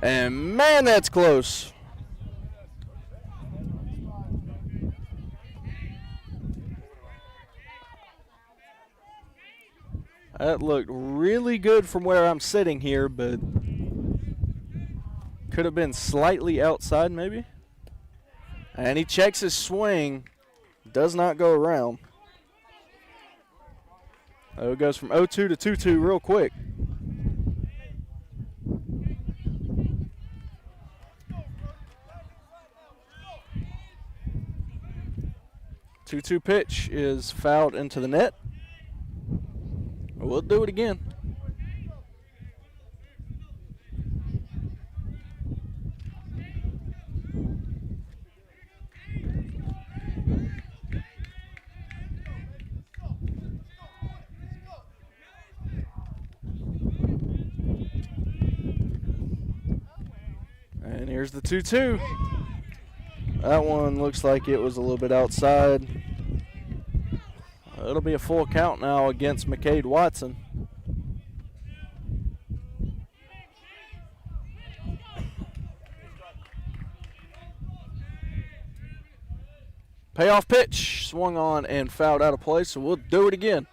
And man, that's close. That looked really good from where I'm sitting here, but could have been slightly outside maybe. And he checks his swing. Does not go around. Oh, it goes from 0-2 to 2-2 real quick. Two-two pitch is fouled into the net. We'll do it again. And here's the 2-2. That one looks like it was a little bit outside. It'll be a full count now against McCade Watson. Payoff pitch, swung on and fouled out of play, so we'll do it again.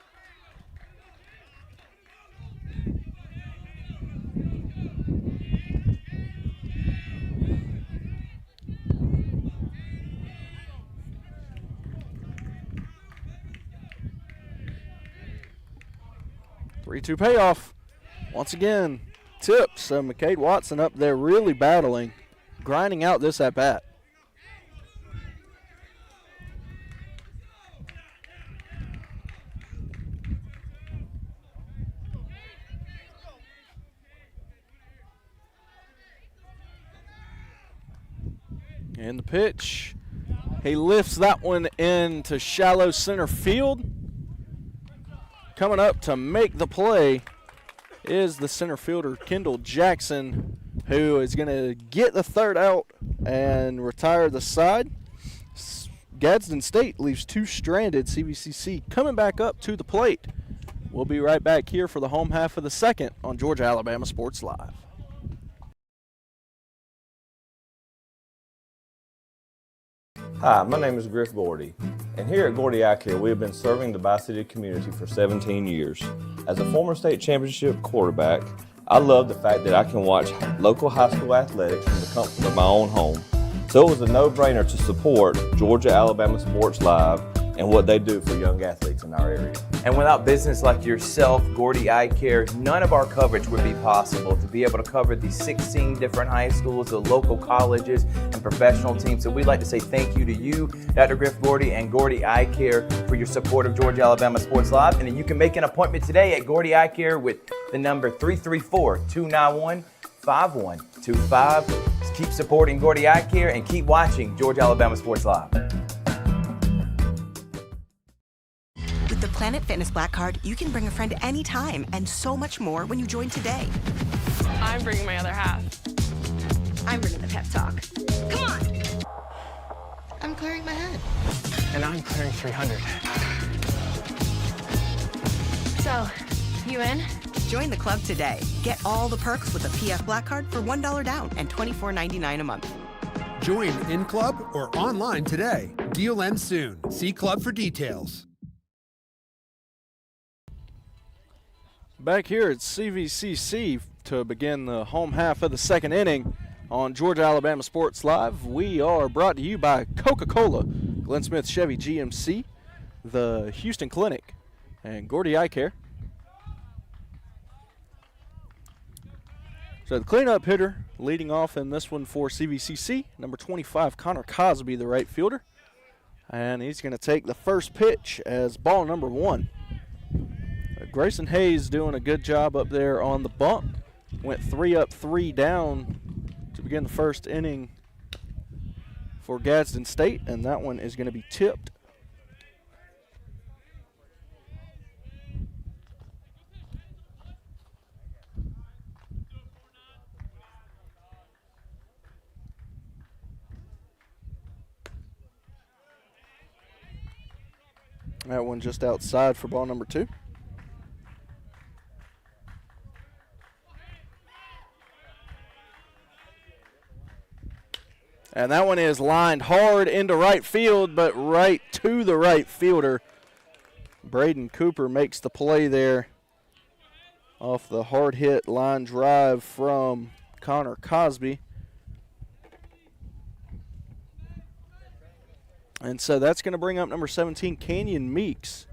Three-two payoff. Once again, tips. So McCade Watson up there really battling, grinding out this at-bat. And the pitch, he lifts that one into shallow center field. Coming up to make the play is the center fielder, Kendall Jackson, who is going to get the third out and retire the side. Gadsden State leaves two stranded. CVCC coming back up to the plate. We'll be right back here for the home half of the second on Georgia-Alabama Sports Live. Hi, my name is Griff Gordy, and here at Gordy Eye Care, we have been serving the Bi-City community for 17 years. As a former state championship quarterback, I love the fact that I can watch local high school athletics from the comfort of my own home. So it was a no-brainer to support Georgia-Alabama Sports Live and what they do for young athletes in our area. And without business like yourself, Gordy Eye Care, none of our coverage would be possible to be able to cover the 16 different high schools, the local colleges, and professional teams. So we'd like to say thank you to you, Dr. Griff Gordy and Gordy Eye Care, for your support of Georgia-Alabama Sports Live. And then you can make an appointment today at Gordy Eye Care with the number 334-291-5125. Keep supporting Gordy Eye Care and keep watching Georgia-Alabama Sports Live. With the Planet Fitness Black Card, you can bring a friend anytime and so much more when you join today. I'm bringing my other half. I'm bringing the pep talk. Come on! I'm clearing my head. And I'm clearing 300. So, you in? Join the club today. Get all the perks with a PF Black Card for $1 down and $24.99 a month. Join in club or online today. Deal ends soon. See club for details. Back here at CVCC to begin the home half of the second inning on Georgia-Alabama Sports Live. We are brought to you by Coca-Cola, Glenn Smith Chevy GMC, the Houston Clinic, and Gordy Eye Care. So the cleanup hitter leading off in this one for CVCC, number 25, Connor Cosby, the right fielder. And he's going to take the first pitch as ball number 1. Grayson Hayes doing a good job up there on the bump. Went 3 up, 3 down to begin the first inning for Gadsden State, and that one is going to be tipped. That one just outside for ball number 2. And that one is lined hard into right field, but right to the right fielder. Braden Cooper makes the play there off the hard hit line drive from Connor Cosby. And so that's going to bring up number 17, Canyon Meeks,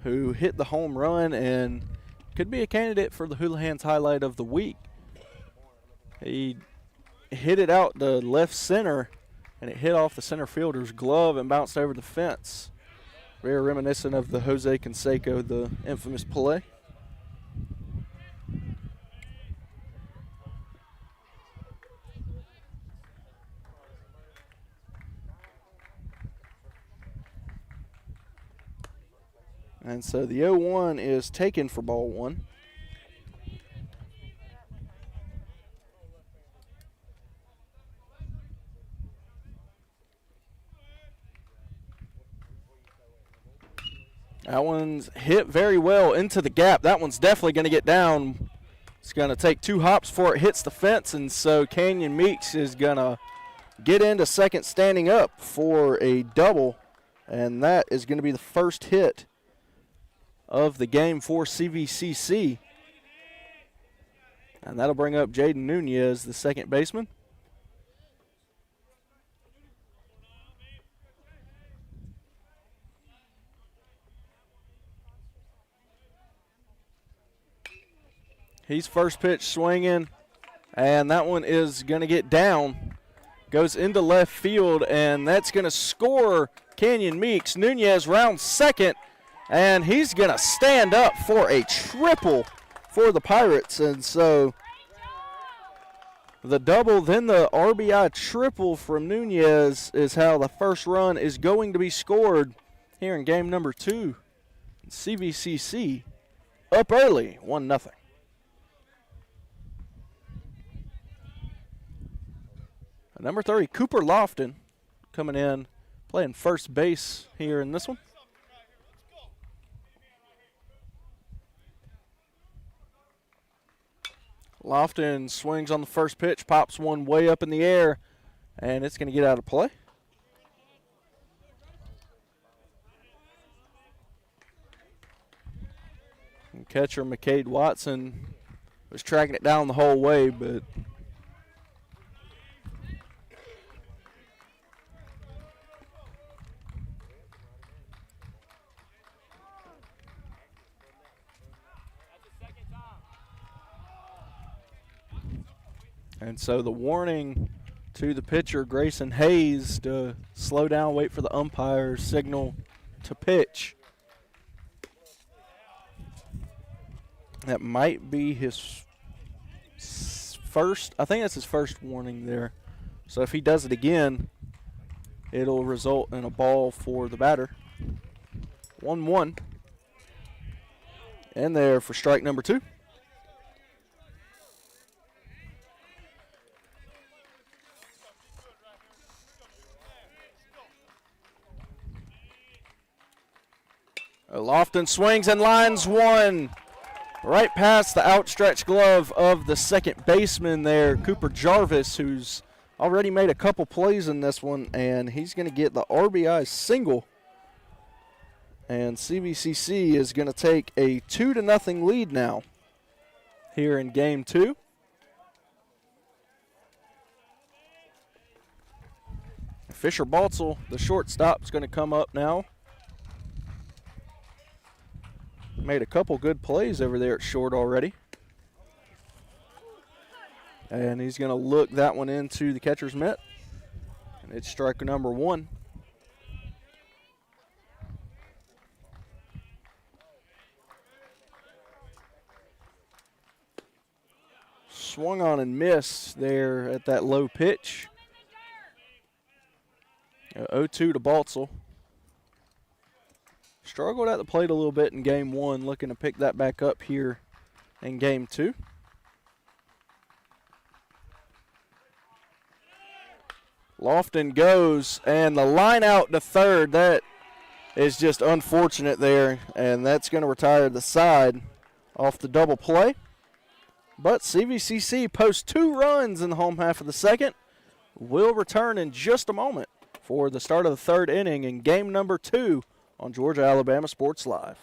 who hit the home run and could be a candidate for the Houlihan's highlight of the week. He hit it out to left center, and it hit off the center fielder's glove and bounced over the fence. Very reminiscent of the Jose Canseco, the infamous play. And so the 0-1 is taken for ball 1. That one's hit very well into the gap. That one's definitely going to get down. It's going to take 2 hops before it hits the fence, and so Canyon Meeks is going to get into second standing up for a double. And that is going to be the first hit of the game for CVCC. And that'll bring up Jaden Nunez, the second baseman. He's first pitch swinging, and that one is going to get down. Goes into left field, and that's going to score Canyon Meeks. Nunez rounds second, and he's going to stand up for a triple for the Pirates. And so the double, then the RBI triple from Nunez is how the first run is going to be scored here in game number 2. CVCC up early, 1-0. Number 30, Cooper Lofton, coming in, playing first base here in this one. Lofton swings on the first pitch, pops one way up in the air, and it's going to get out of play. And catcher McCade Watson was tracking it down the whole way, but and so the warning to the pitcher, Grayson Hayes, to slow down, wait for the umpire's signal to pitch. That might be his first, I think that's his first warning there. So if he does it again, it'll result in a ball for the batter. 1-1. And there for strike number 2. Lofton swings and lines one right past the outstretched glove of the second baseman there, Cooper Jarvis, who's already made a couple plays in this one, and he's going to get the RBI single. And CVCC is going to take a 2-0 lead now here in game 2. Fisher Baltzel, the shortstop, is going to come up now. Made a couple good plays over there at short already. And he's going to look that one into the catcher's mitt. And it's strike number 1. Swung on and missed there at that low pitch. 0-2 to Baltzel. Struggled at the plate a little bit in game 1, looking to pick that back up here in game 2. Lofton goes, and the line out to third, that is just unfortunate there, and that's going to retire the side off the double play. But CVCC posts 2 runs in the home half of the second. We'll return in just a moment for the start of the third inning in game number 2 on Georgia-Alabama Sports Live.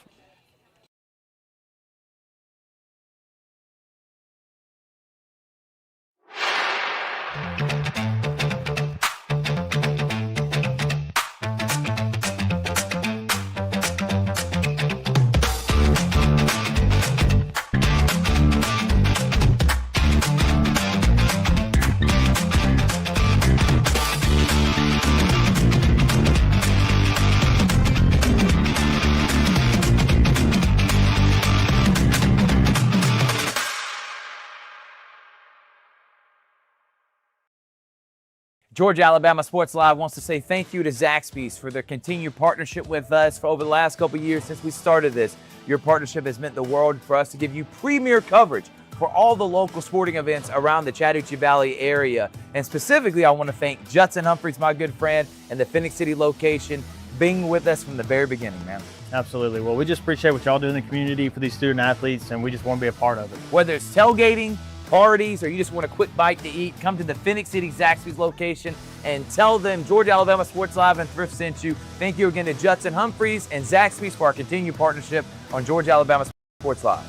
Georgia-Alabama Sports Live wants to say thank you to Zaxby's for their continued partnership with us for over the last couple years since we started this. Your partnership has meant the world for us to give you premier coverage for all the local sporting events around the Chattahoochee Valley area. And specifically, I want to thank Judson Humphreys, my good friend, and the Phoenix City location, being with us from the very beginning, man. Absolutely. Well, we just appreciate what y'all do in the community for these student athletes, and we just want to be a part of it. Whether it's tailgating, parties, or you just want a quick bite to eat, come to the Phoenix City Zaxby's location and tell them Georgia Alabama Sports Live and Thrift sent you. Thank you again to Judson Humphreys and Zaxby's for our continued partnership on Georgia Alabama Sports Live.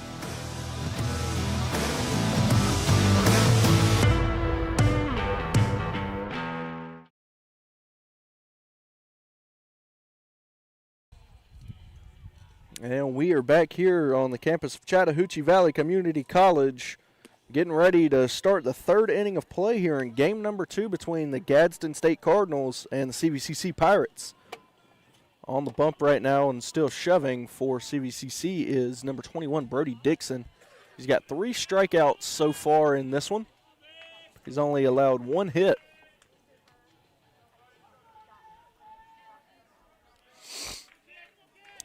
And we are back here on the campus of Chattahoochee Valley Community College, getting ready to start the third inning of play here in game number 2 between the Gadsden State Cardinals and the CVCC Pirates. On the bump right now and still shoving for CVCC is number 21, Brody Dixon. He's got 3 strikeouts so far in this one. He's only allowed 1 hit.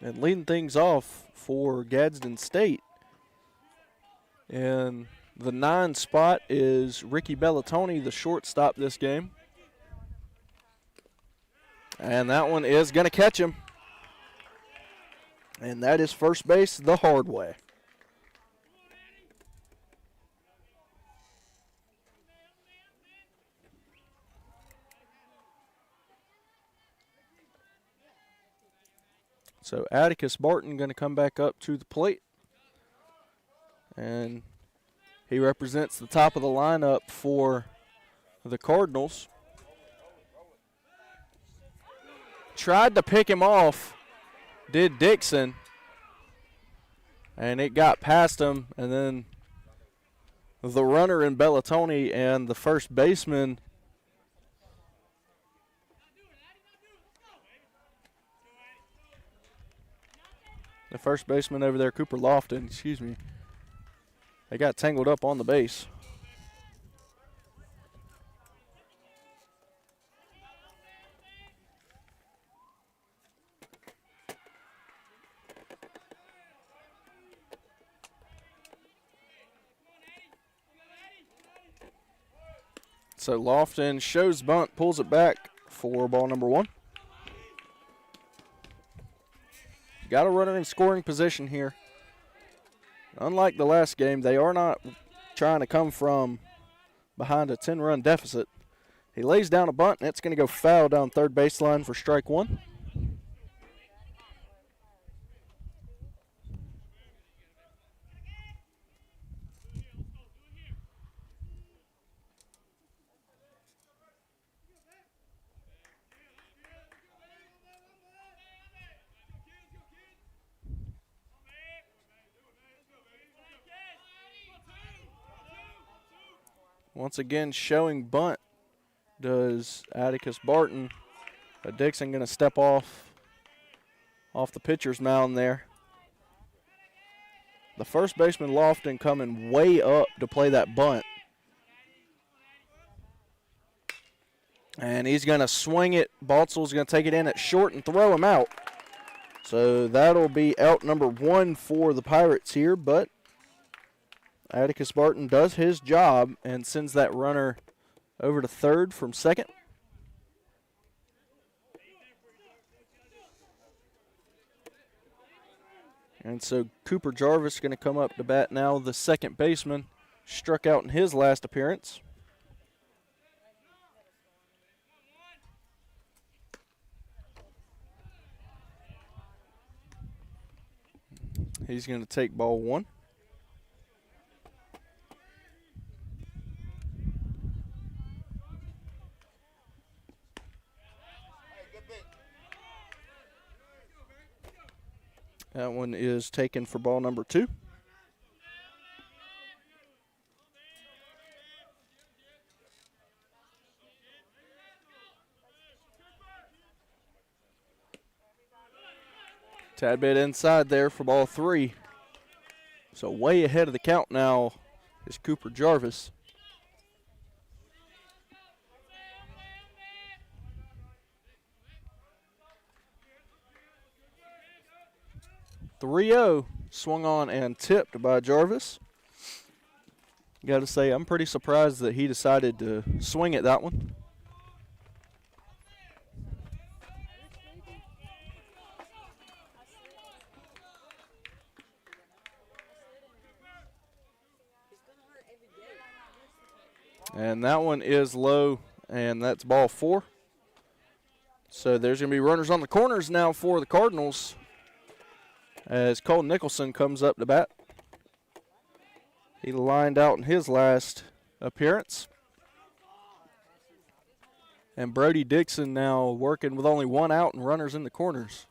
And leading things off for Gadsden State in the 9 spot is Ricky Bellatoni, the shortstop this game. And that one is going to catch him. And that is first base the hard way. So Atticus Barton going to come back up to the plate. And he represents the top of the lineup for the Cardinals. Tried to pick him off, did Dixon. And it got past him. And then the runner in Bellatoni and the first baseman over there, Cooper Lofton, they got tangled up on the base. So Lofton shows bunt, pulls it back for ball number 1. Got a runner in scoring position here. Unlike the last game, they are not trying to come from behind a 10-run deficit. He lays down a bunt, and it's going to go foul down third baseline for strike 1. Once again, showing bunt does Atticus Barton. But Dixon going to step off the pitcher's mound there. The first baseman, Lofton, coming way up to play that bunt. And he's going to swing it. Baltzel's going to take it in at short and throw him out. So that'll be out number 1 for the Pirates here, but Atticus Barton does his job and sends that runner over to third from second. And so Cooper Jarvis going to come up to bat now, the second baseman, struck out in his last appearance. He's going to take ball 1. That one is taken for ball number 2. Tad bit inside there for ball 3. So way ahead of the count now is Cooper Jarvis. .30 swung on and tipped by Jarvis. Got to say, I'm pretty surprised that he decided to swing at that one. And that one is low, and that's ball 4. So there's going to be runners on the corners now for the Cardinals as Cole Nicholson comes up to bat. He lined out in his last appearance. And Brody Dixon now working with only 1 out and runners in the corners.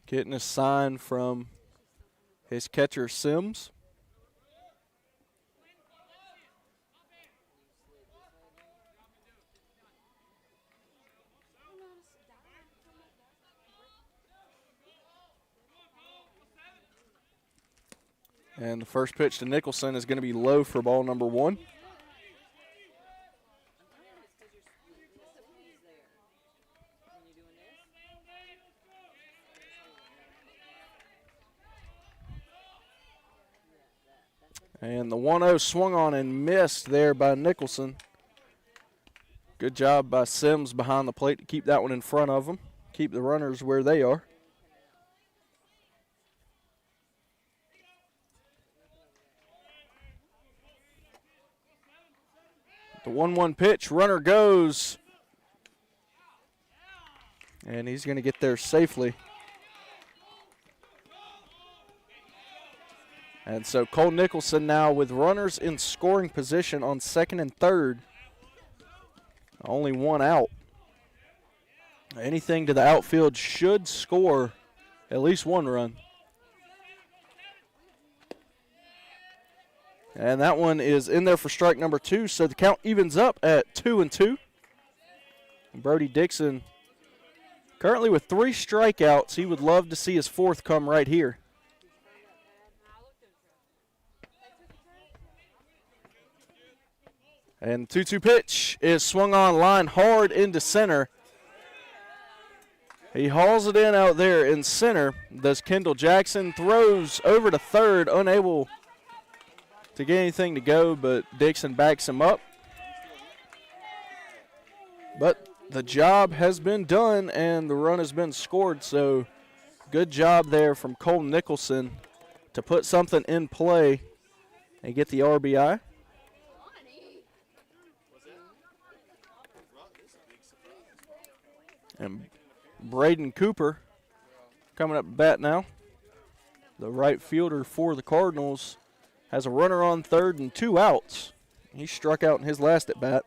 Getting a sign from his catcher, Sims. And the first pitch to Nicholson is going to be low for ball number 1. And the 1-0 swung on and missed there by Nicholson. Good job by Sims behind the plate to keep that one in front of him, keep the runners where they are. The 1-1 pitch, runner goes. And he's going to get there safely. And so Cole Nicholson now with runners in scoring position on second and third. Only 1 out. Anything to the outfield should score at least 1 run. And that one is in there for strike number 2, so the count evens up at 2-2. Brody Dixon currently with 3 strikeouts. He would love to see his 4th come right here. And 2-2 pitch is swung on, line hard into center. He hauls it in out there in center. Does Kendall Jackson, throws over to third, unable to get anything to go, but Dixon backs him up. But the job has been done and the run has been scored, so good job there from Cole Nicholson to put something in play and get the RBI. And Braden Cooper coming up to bat now. The right fielder for the Cardinals has a runner on third and 2 outs. He struck out in his last at bat.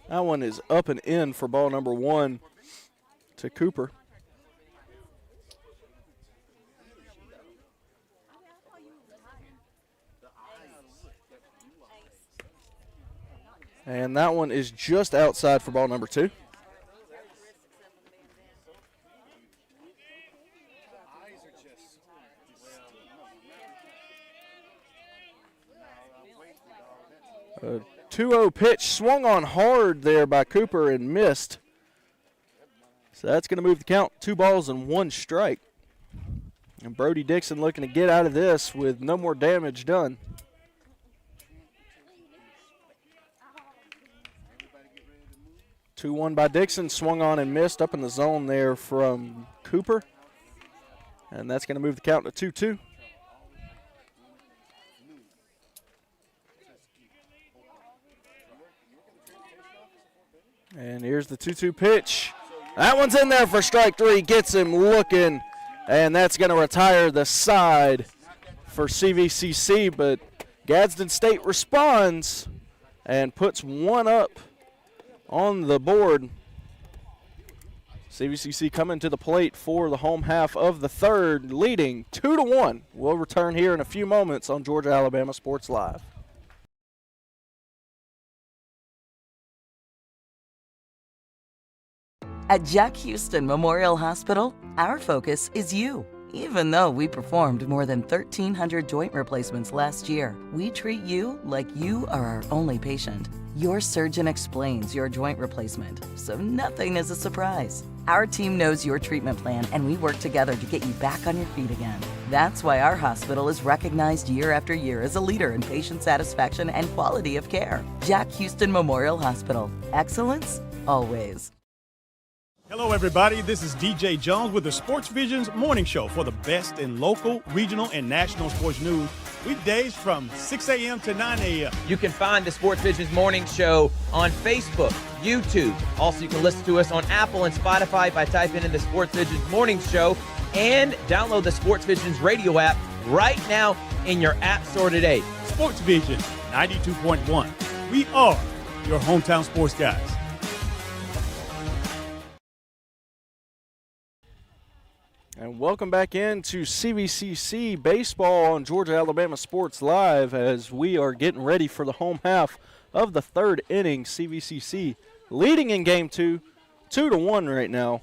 That one is up and in for ball number 1 to Cooper. And that one is just outside for ball number 2. A 2-0 pitch swung on hard there by Cooper and missed. So that's going to move the count 2 balls and 1 strike. And Brody Dixon looking to get out of this with no more damage done. 2-1 by Dixon, swung on and missed up in the zone there from Cooper. And that's going to move the count to 2-2. And here's the 2-2 pitch. That one's in there for strike 3, gets him looking, and that's going to retire the side for CVCC, but Gadsden State responds and puts 1 up on the board. CVCC coming to the plate for the home half of the third, leading 2-1. We'll return here in a few moments on Georgia Alabama Sports Live. At Jack Houston Memorial Hospital, our focus is you. Even though we performed more than 1,300 joint replacements last year, we treat you like you are our only patient. Your surgeon explains your joint replacement, so nothing is a surprise. Our team knows your treatment plan, and we work together to get you back on your feet again. That's why our hospital is recognized year after year as a leader in patient satisfaction and quality of care. Jack Houston Memorial Hospital. Excellence, always. Hello, everybody. This is DJ Jones with the Sports Visions Morning Show for the best in local, regional, and national sports news. Weekdays from 6 a.m. to 9 a.m. You can find the Sports Visions Morning Show on Facebook, YouTube. Also, you can listen to us on Apple and Spotify by typing in the Sports Visions Morning Show, and download the Sports Visions radio app right now in your app store today. Sports Vision 92.1. We are your hometown sports guys. And welcome back into CVCC Baseball on Georgia Alabama Sports Live as we are getting ready for the home half of the third inning. CVCC leading in game 2, 2-1 right now.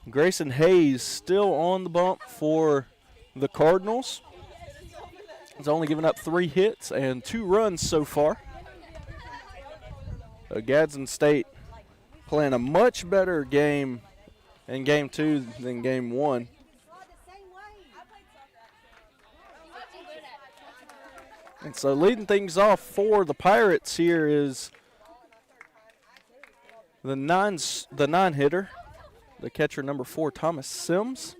Grayson Hayes still on the bump for the Cardinals. He's only given up 3 hits and 2 runs so far. Gadsden State playing a much better game in game 2 than game 1. And so leading things off for the Pirates here is the nine-hitter, the catcher number 4, Thomas Sims.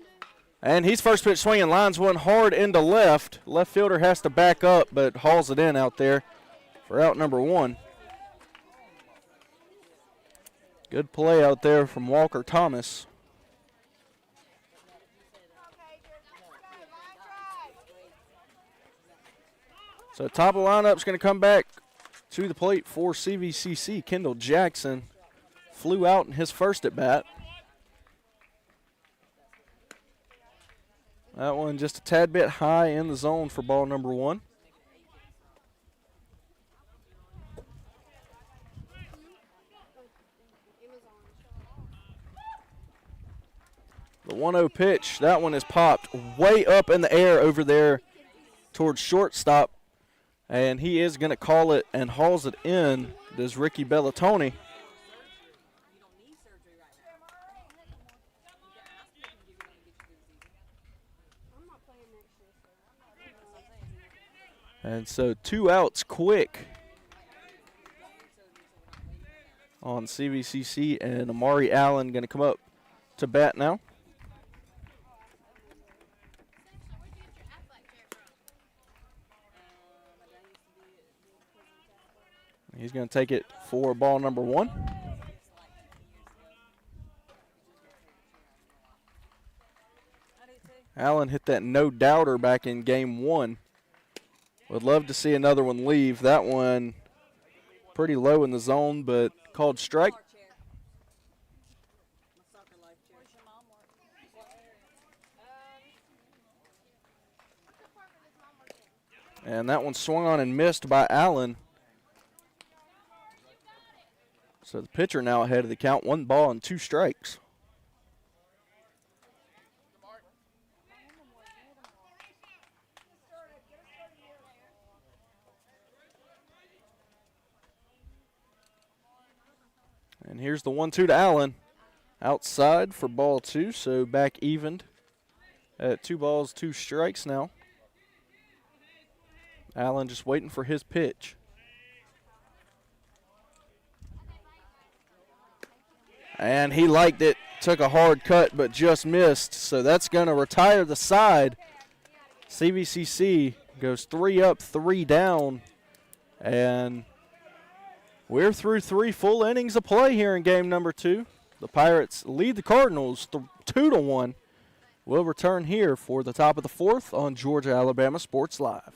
And he's first pitch swinging, lines one hard into left. Left fielder has to back up, but hauls it in out there for out number 1. Good play out there from Walker Thomas. So top of the lineup is going to come back to the plate for CVCC. Kendall Jackson flew out in his first at bat. That one just a tad bit high in the zone for ball number 1. The 1-0 pitch, that one is popped way up in the air over there towards shortstop. And he is going to call it and hauls it in. Does Ricky Bellatoni. And so 2 outs quick on CVCC, and Amari Allen going to come up to bat now. He's going to take it for ball number 1. Allen hit that no-doubter back in game 1. Would love to see another one leave. That one pretty low in the zone, but called strike. And that one swung on and missed by Allen. So the pitcher now ahead of the count, 1 ball and 2 strikes. And here's the 1-2 to Allen. Outside for ball 2, so back evened at 2 balls, 2 strikes now. Allen just waiting for his pitch. And he liked it, took a hard cut, but just missed. So that's going to retire the side. CVCC goes 3 up, 3 down. And we're through 3 full innings of play here in game number 2. The Pirates lead the Cardinals 2-1. We'll return here for the top of the 4th on Georgia Alabama Sports Live.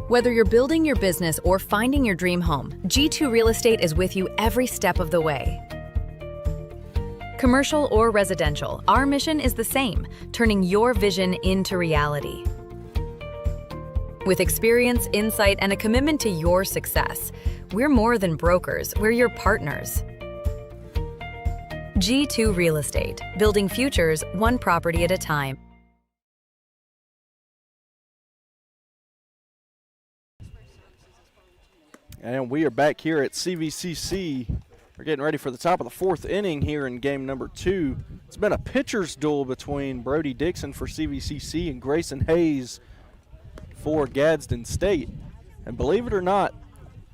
Whether you're building your business or finding your dream home, G2 Real Estate is with you every step of the way. Commercial or residential, our mission is the same, turning your vision into reality. With experience, insight, and a commitment to your success, we're more than brokers, we're your partners. G2 Real Estate, building futures one property at a time. And we are back here at CVCC. We're getting ready for the top of the fourth inning here in game number 2. It's been a pitcher's duel between Brody Dixon for CVCC and Grayson Hayes for Gadsden State. And believe it or not,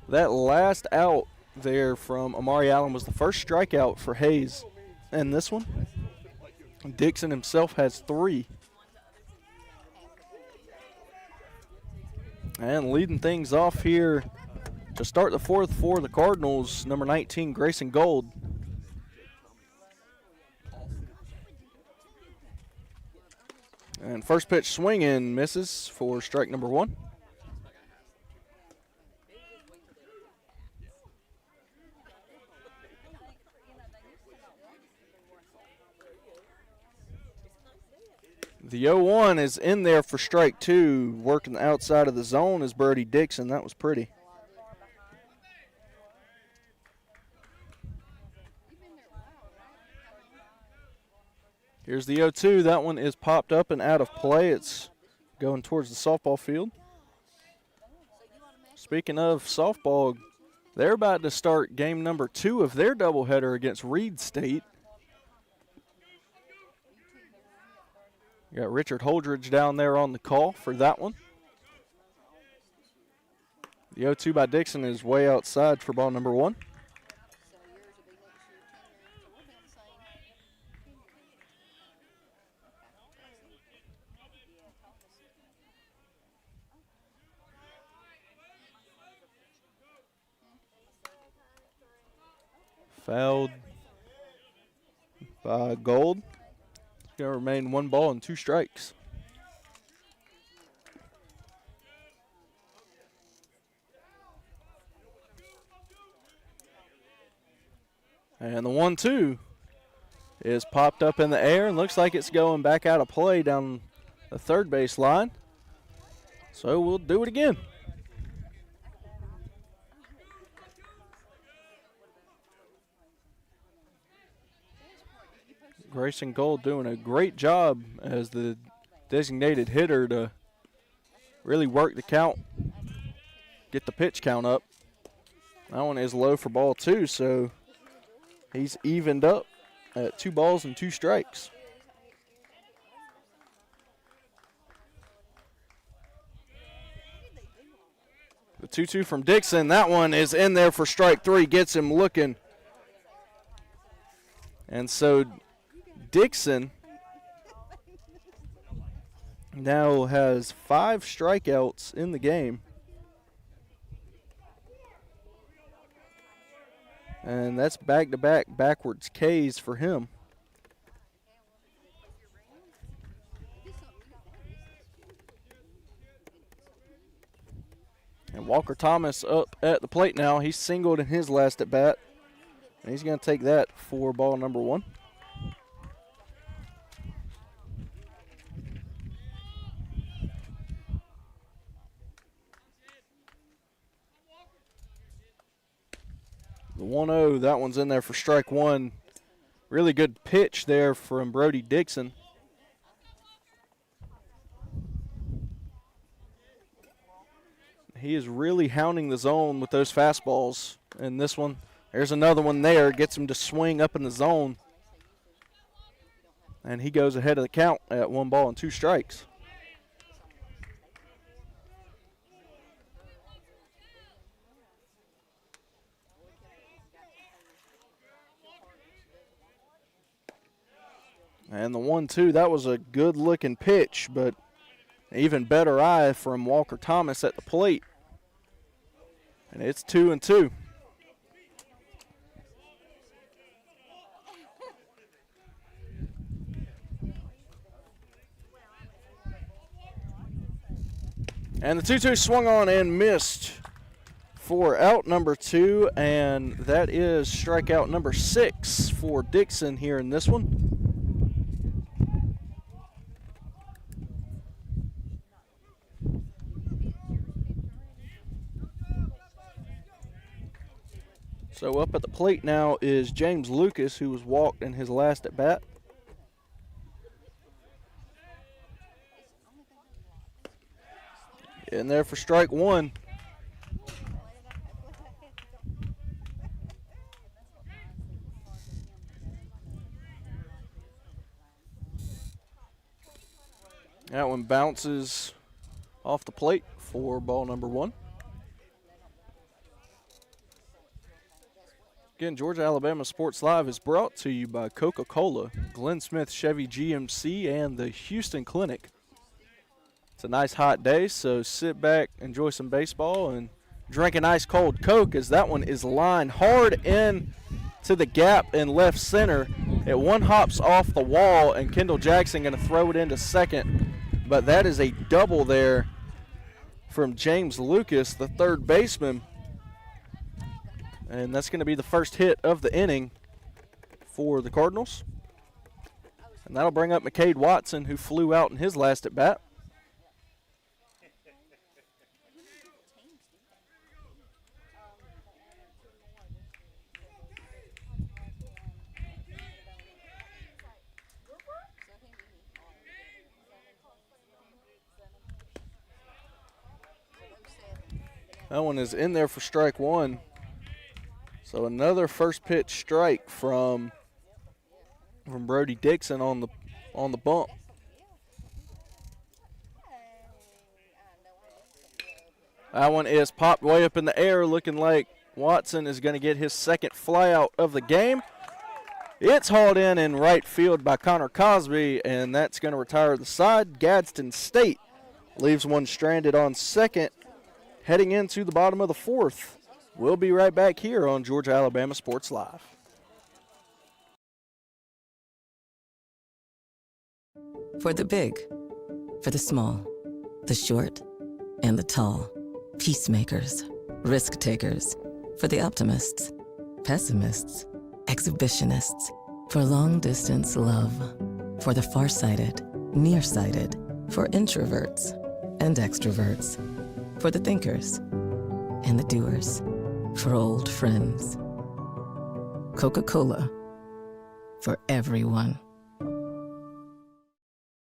that last out there from Amari Allen was the first strikeout for Hayes. And this one, Dixon himself has 3. And leading things off here to start the fourth for the Cardinals, number 19, Grayson Gold. And first pitch swing and misses for strike number 1. The 0-1 is in there for strike 2. Working the outside of the zone is Brody Dixon. That was pretty. Here's the 0-2. That one is popped up and out of play. It's going towards the softball field. Speaking of softball, they're about to start game number 2 of their doubleheader against Reed State. You got Richard Holdridge down there on the call for that one. The 0-2 by Dixon is way outside for ball number 1. Fouled by Gold. It's going to remain 1 ball and 2 strikes. And the 1-2 is popped up in the air and looks like it's going back out of play down the third base line. So we'll do it again. Grayson Gold doing a great job as the designated hitter to really work the count, get the pitch count up. That one is low for ball 2, so he's evened up at 2 balls and 2 strikes. The 2-2 from Dixon, that one is in there for strike 3, gets him looking. And so Dixon now has 5 strikeouts in the game. And that's back-to-back backwards Ks for him. And Walker Thomas up at the plate now. He's singled in his last at-bat. And he's going to take that for ball number 1. The 1-0, that one's in there for strike 1. Really good pitch there from Brody Dixon. He is really hounding the zone with those fastballs. And this one, there's another one there, gets him to swing up in the zone. And he goes ahead of the count at 1 ball and 2 strikes. And the 1-2, that was a good-looking pitch, but an even better eye from Walker Thomas at the plate. And it's 2-2. And the 2-2 swung on and missed for out number 2, and that is strikeout number 6 for Dixon here in this one. So up at the plate now is James Lucas, who was walked in his last at bat. In there for strike one. That one bounces off the plate for ball number one. Again, Georgia Alabama Sports Live is brought to you by Coca-Cola, Glenn Smith Chevy GMC, and the Houston Clinic. It's a nice hot day, so sit back, enjoy some baseball, and drink an ice cold Coke, as that one is lined hard in to the gap in left center. It one hops off the wall, and Kendall Jackson going to throw it into second. But that is a double there from James Lucas, the third baseman. And that's going to be the first hit of the inning for the Cardinals. And that'll bring up McCade Watson, who flew out in his last at bat. That one is in there for strike one. So another first pitch strike from Brody Dixon on the bump. That one is popped way up in the air, looking like Watson is going to get his second flyout of the game. It's hauled in right field by Connor Cosby, and that's going to retire the side. Gadsden State leaves one stranded on second, heading into the bottom of the fourth. We'll be right back here on Georgia Alabama Sports Live. For the big, for the small, the short, and the tall. Peacemakers, risk takers. For the optimists, pessimists, exhibitionists. For long distance love. For the farsighted, nearsighted. For introverts and extroverts. For the thinkers and the doers. For old friends. Coca-Cola. For everyone.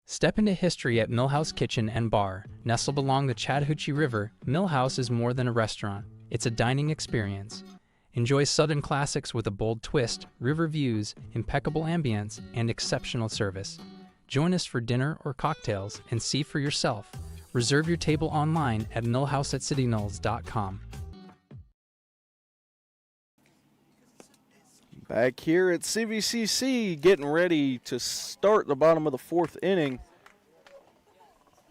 Step into history at Millhouse Kitchen and Bar. Nestled along the Chattahoochee River, Millhouse is more than a restaurant. It's a dining experience. Enjoy Southern classics with a bold twist, river views, impeccable ambience, and exceptional service. Join us for dinner or cocktails and see for yourself. Reserve your table online at millhouseatcityknolls.com. Back here at CVCC, getting ready to start the bottom of the fourth inning.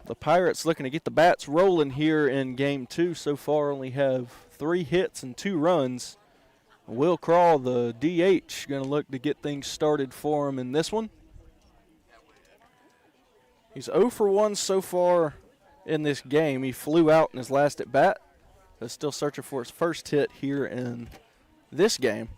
The Pirates looking to get the bats rolling here in game two. So far only have 3 hits and 2 runs. Will Crawl, the DH, going to look to get things started for him in this one. He's 0 for 1 so far in this game. He flew out in his last at bat. He's still searching for his first hit here in this game.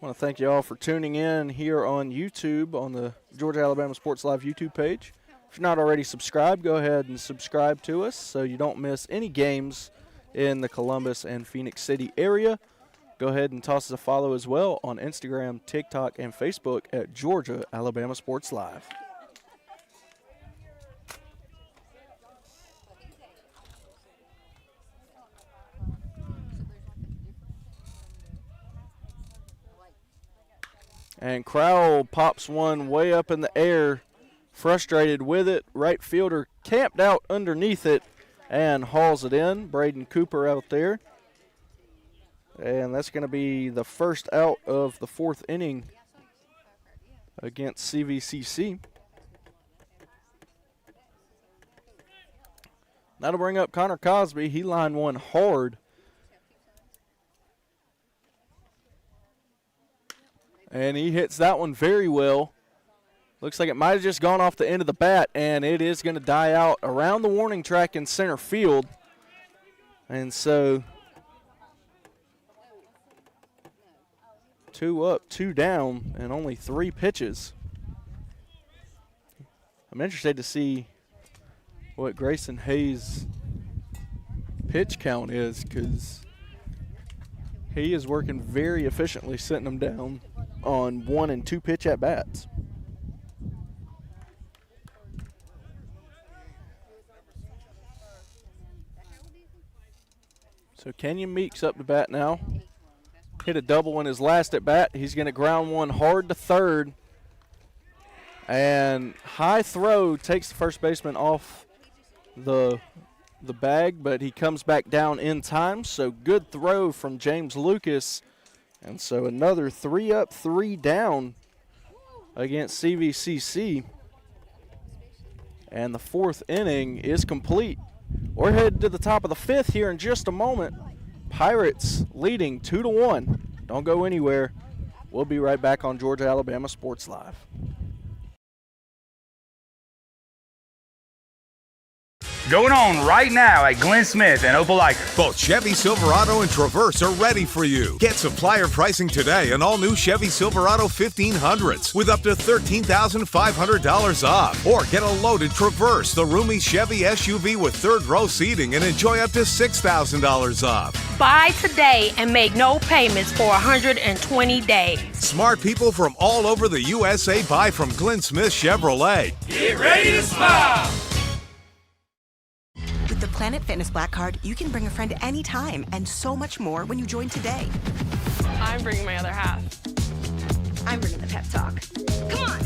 I want to thank you all for tuning in here on YouTube on the Georgia Alabama Sports Live YouTube page. If you're not already subscribed, go ahead and subscribe to us so you don't miss any games in the Columbus and Phoenix City area. Go ahead and toss us a follow as well on Instagram, TikTok, and Facebook at Georgia Alabama Sports Live. And Crowell pops one way up in the air, frustrated with it. Right fielder camped out underneath it and hauls it in. Braden Cooper out there. And that's going to be the first out of the fourth inning against CVCC. That'll bring up Connor Cosby. He lined one hard. And he hits that one very well. Looks like it might have just gone off the end of the bat, and it is going to die out around the warning track in center field. And so 2 up, 2 down, and only 3 pitches. I'm interested to see what Grayson Hayes' pitch count is, because he is working very efficiently, sitting them down on 1 and 2 pitch at bats. So Kenyon Meeks up to bat now. Hit a double in his last at bat. He's going to ground one hard to third. And high throw takes the first baseman off the bag, but he comes back down in time. So good throw from James Lucas. And so another 3 up, 3 down against CVCC. And the 4th inning is complete. We're headed to the top of the 5th here in just a moment. Pirates leading 2-1. Don't go anywhere. We'll be right back on Georgia Alabama Sports Live. Going on right now at Glenn Smith and Opelika. Both Chevy Silverado and Traverse are ready for you. Get supplier pricing today on all new Chevy Silverado 1500s with up to $13,500 off. Or get a loaded Traverse, the roomy Chevy SUV with 3rd row seating, and enjoy up to $6,000 off. Buy today and make no payments for 120 days. Smart people from all over the USA buy from Glenn Smith Chevrolet. Get ready to smile. With the Planet Fitness Black Card, you can bring a friend anytime and so much more when you join today. I'm bringing my other half. I'm bringing the pep talk. Come on.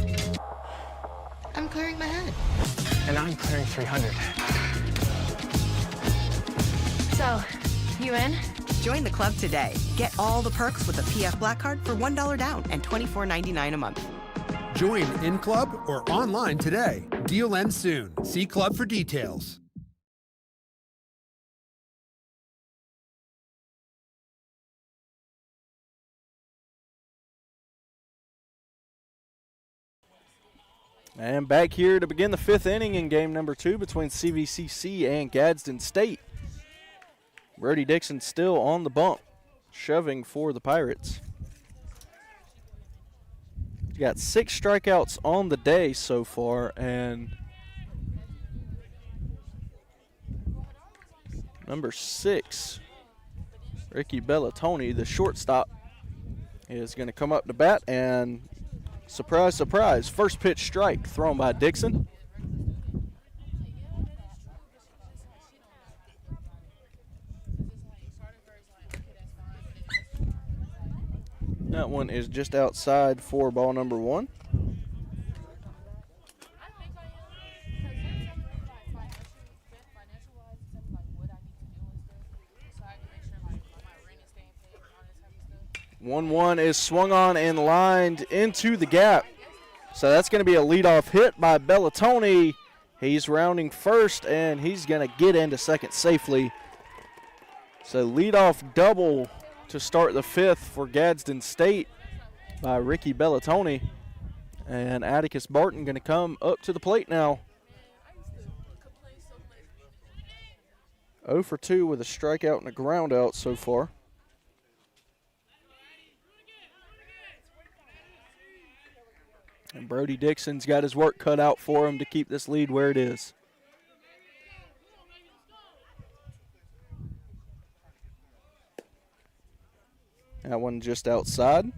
I'm clearing my head. And I'm clearing 300. So, you in? Join the club today. Get all the perks with the PF Black Card for $1 down and $24.99 a month. Join in club or online today. Deal ends soon. See club for details. And back here to begin the 5th inning in game number 2 between CVCC and Gadsden State. Brody Dixon still on the bump, shoving for the Pirates. He's got 6 strikeouts on the day so far, and number 6, Ricky Bellatoni, the shortstop, is going to come up to bat, and surprise, surprise, first pitch strike thrown by Dixon. That one is just outside for ball number 1. One is swung on and lined into the gap. So that's going to be a leadoff hit by Bellatoni. He's rounding first, and he's going to get into second safely. So leadoff double to start the 5th for Gadsden State by Ricky Bellatoni. And Atticus Barton going to come up to the plate now. 0 for 2 with a strikeout and a ground out so far. And Brody Dixon's got his work cut out for him to keep this lead where it is. That one just outside.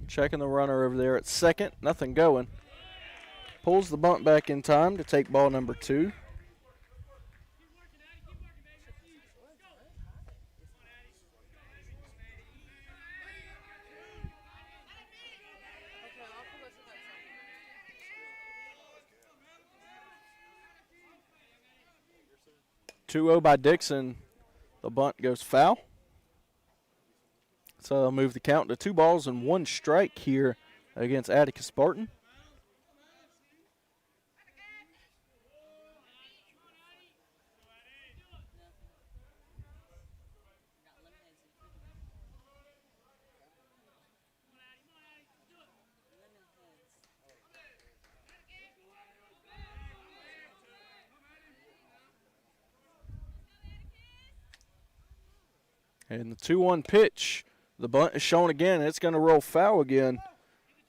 Checking the runner over there at second. Nothing going. Pulls the bunt back in time to take ball number 2. Two-0 by Dixon. The bunt goes foul. So they'll move the count to 2 balls and 1 strike here against Atticus Spartan. And the 2-1 pitch, the bunt is shown again, and it's going to roll foul again.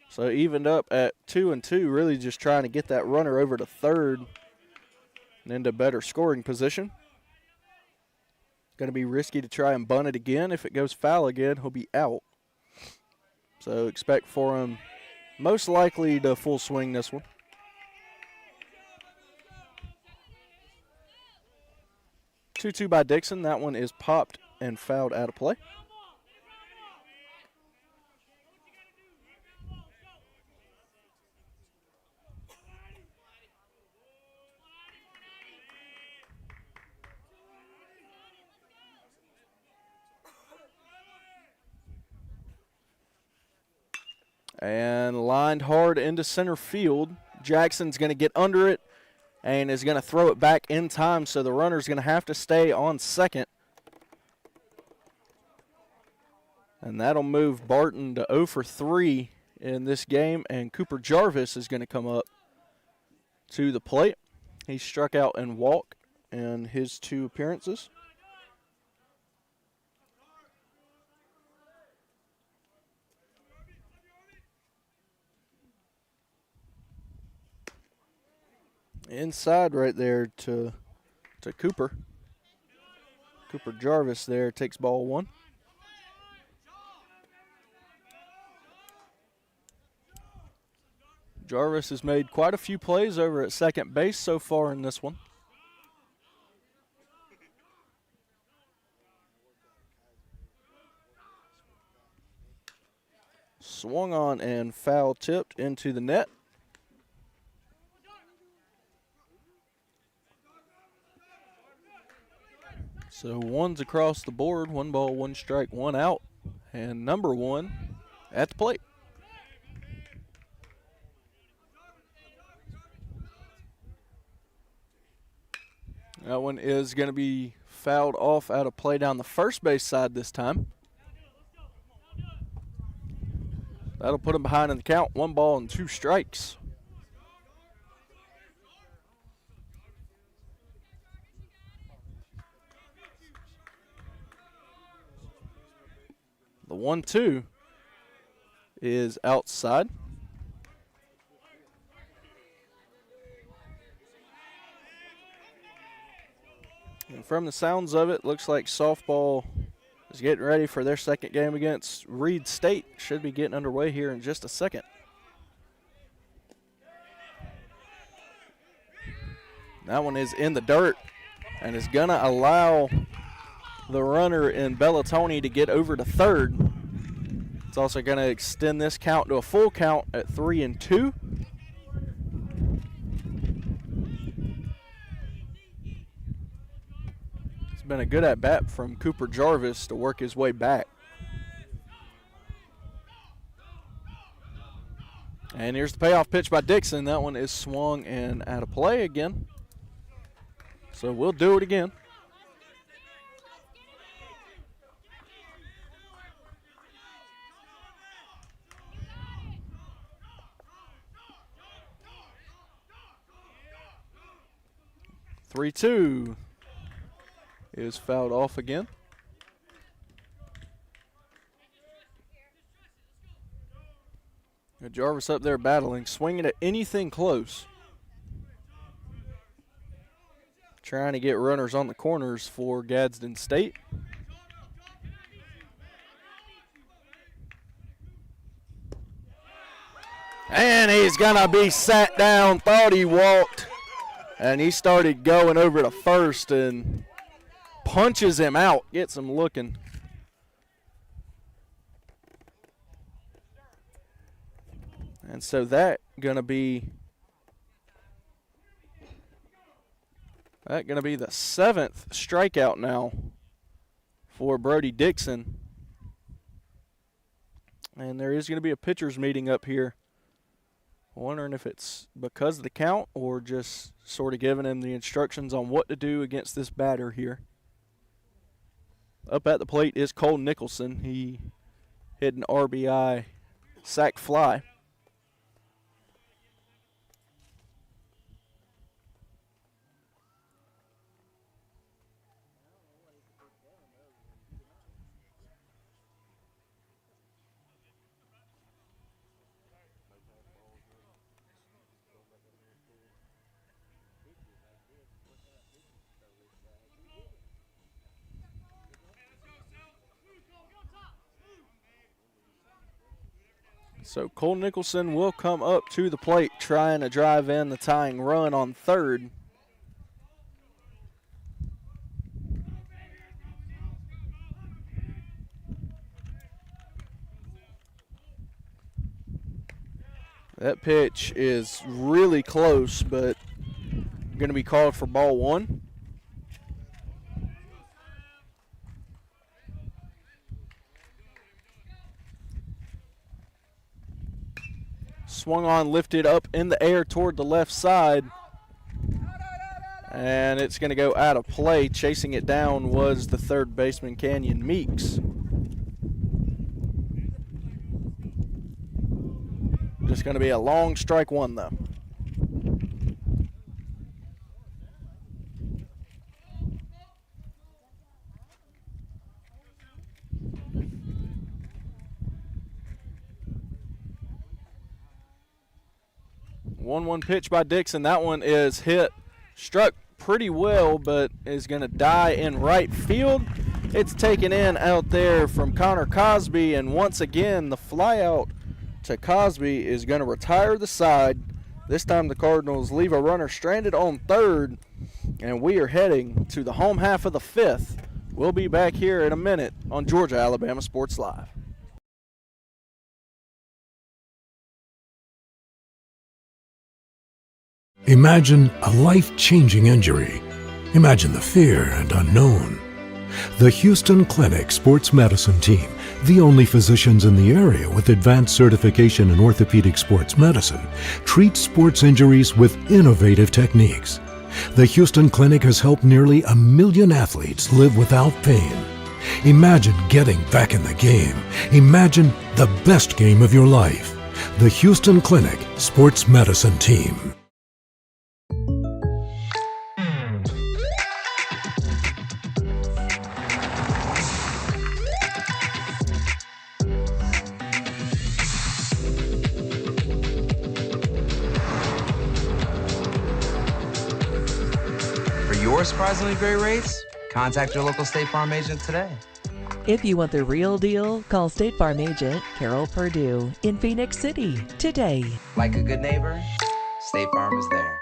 So evened up at 2-2, really just trying to get that runner over to third and into better scoring position. Going to be risky to try and bunt it again. If it goes foul again, he'll be out. So expect for him most likely to full swing this one. Two by Dixon. That one is popped and fouled out of play. And lined hard into center field. Jackson's going to get under it and is going to throw it back in time, so the runner's going to have to stay on second. And that'll move Barton to 0 for 3 in this game, and Cooper Jarvis is going to come up to the plate. He struck out and walked in his 2 appearances. Inside right there to Cooper. Cooper Jarvis there takes ball 1. Jarvis has made quite a few plays over at second base so far in this one. Swung on and foul tipped into the net. So 1's across the board, 1 ball, 1 strike, 1 out, and number 1 at the plate. That one is going to be fouled off out of play down the first base side this time. That'll put him behind in the count, 1 ball and 2 strikes. The 1-2 is outside. And from the sounds of it, looks like softball is getting ready for their second game against Reed State. Should be getting underway here in just a second. That one is in the dirt and is going to allow the runner in Bellatoni to get over to third. It's also going to extend this count to a full count at 3-2. It's been a good at-bat from Cooper Jarvis to work his way back. And here's the payoff pitch by Dixon. That one is swung and out of play again. So we'll do it again. (3-2) is fouled off again. Jarvis up there battling, swinging at anything close. Trying to get runners on the corners for Gadsden State. And he's going to be sat down, thought he walked. And he started going over to first and punches him out, gets him looking. And so that going to be the 7th strikeout now for Brody Dixon. And there is going to be a pitcher's meeting up here. Wondering if it's because of the count or just sort of giving him the instructions on what to do against this batter here. Up at the plate is Cole Nicholson. He hit an RBI sac fly. So Cole Nicholson will come up to the plate trying to drive in the tying run on third. That pitch is really close, but going to be called for ball one. Swung on, lifted up in the air toward the left side. And it's going to go out of play. Chasing it down was the third baseman, Canyon Meeks. Just going to be a long strike one, though. One pitch by Dixon. That one is hit. Struck pretty well, but is going to die in right field. It's taken in out there from Connor Cosby, and once again, the fly out to Cosby is going to retire the side. This time the Cardinals leave a runner stranded on third, and we are heading to the home half of the fifth. We'll be back here in a minute on Georgia Alabama Sports Live. Imagine a life-changing injury. Imagine the fear and unknown. The Houston Clinic Sports Medicine Team, the only physicians in the area with advanced certification in orthopedic sports medicine, treats sports injuries with innovative techniques. The Houston Clinic has helped nearly 1 million athletes live without pain. Imagine getting back in the game. Imagine the best game of your life. The Houston Clinic Sports Medicine Team. Surprisingly great rates? Contact your local State Farm agent today. If you want the real deal, call State Farm agent Carol Purdue in Phoenix City today. Like a good neighbor, State Farm is there.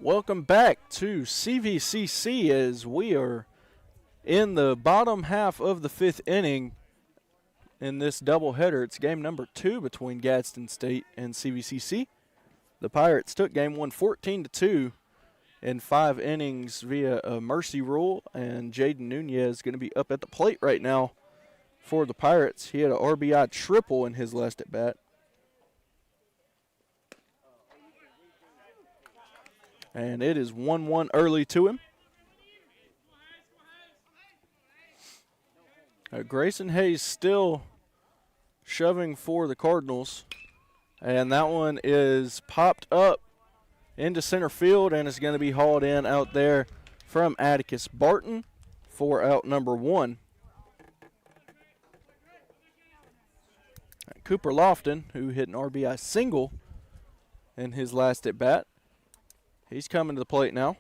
Welcome back to CVCC as we are in the bottom half of the fifth inning in this doubleheader. It's game number 2 between Gadsden State and CVCC. The Pirates took game 1 14-2 in 5 innings via a mercy rule, and Jaden Nunez is going to be up at the plate right now for the Pirates. He had an RBI triple in his last at bat. And it is 1-1 early to him. Grayson Hayes still shoving for the Cardinals. And that one is popped up into center field and is going to be hauled in out there from Atticus Barton for out number 1. Cooper Lofton, who hit an RBI single in his last at bat, he's coming to the plate now.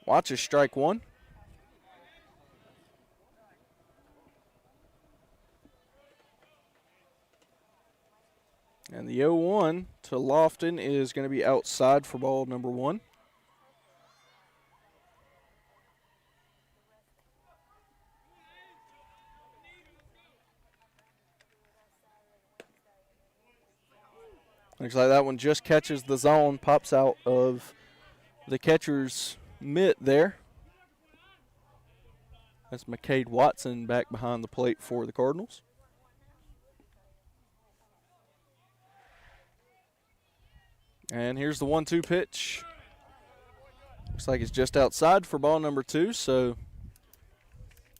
Watches strike 1. And the 0-1 to Lofton is going to be outside for ball number 1. Looks like that one just catches the zone, pops out of the catcher's mitt there. That's McCade Watson back behind the plate for the Cardinals. And here's the 1-2 pitch. Looks like it's just outside for ball number 2, so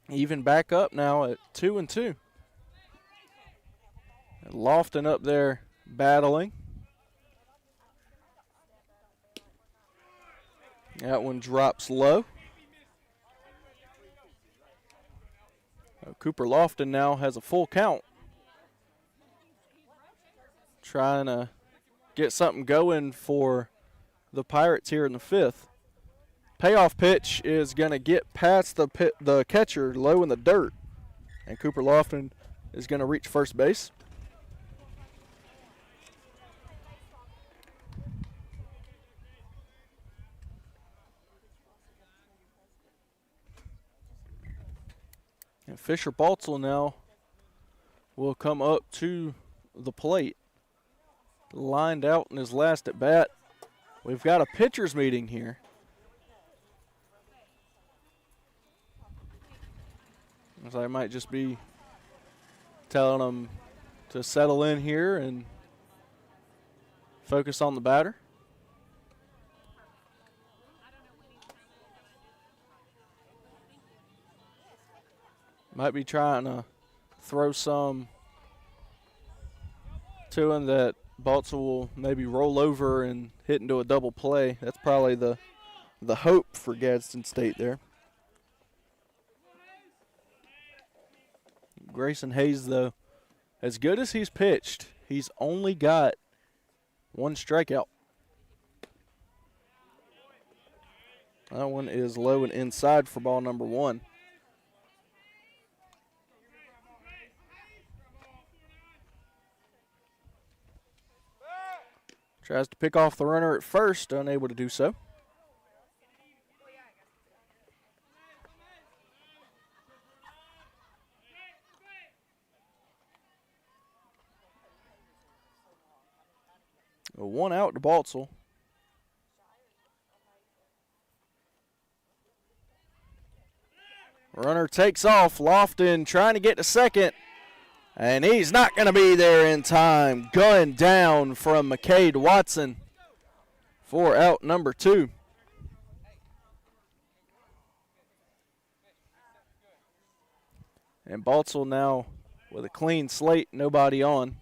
even back up now at 2-2. And Lofton up there battling. That one drops low. Cooper Lofton now has a full count. Trying to get something going for the Pirates here in the 5th. Payoff pitch is going to get past the catcher low in the dirt. And Cooper Lofton is going to reach first base. And Fisher Baltzel now will come up to the plate. Lined out in his last at bat. We've got a pitcher's meeting here. So I might just be telling them to settle in here and focus on the batter. Might be trying to throw some to him that Baltzel will maybe roll over and hit into a double play. That's probably the hope for Gadsden State there. Grayson Hayes, though, as good as he's pitched, he's only got 1 strikeout. That one is low and inside for ball number 1. Tries to pick off the runner at first, unable to do so. A 1 out to Baltzel. Runner takes off. Lofton trying to get to second. And he's not going to be there in time. Gun down from McCade Watson for out number 2. And Baltzel now with a clean slate, nobody on.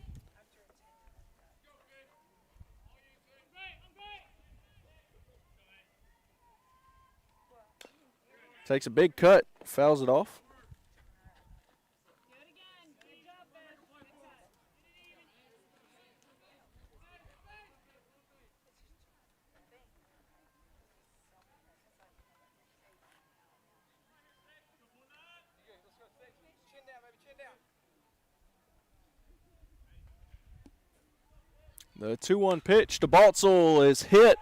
Takes a big cut, fouls it off. The 2-1 pitch to Baltzel is hit.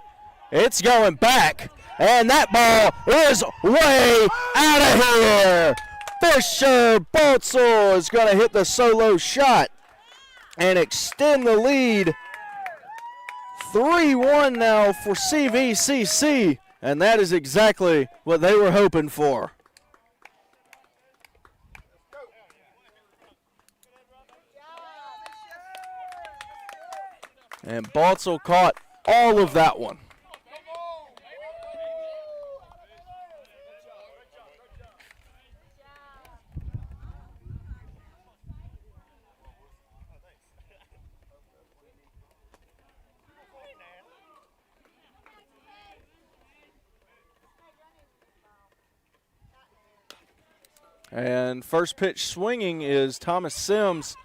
It's going back, and that ball is way out of here. Fisher Baltzel is going to hit the solo shot and extend the lead. 3-1 now for CVCC, and that is exactly what they were hoping for. And Baltzel caught all of that one. And first pitch swinging is Thomas Sims.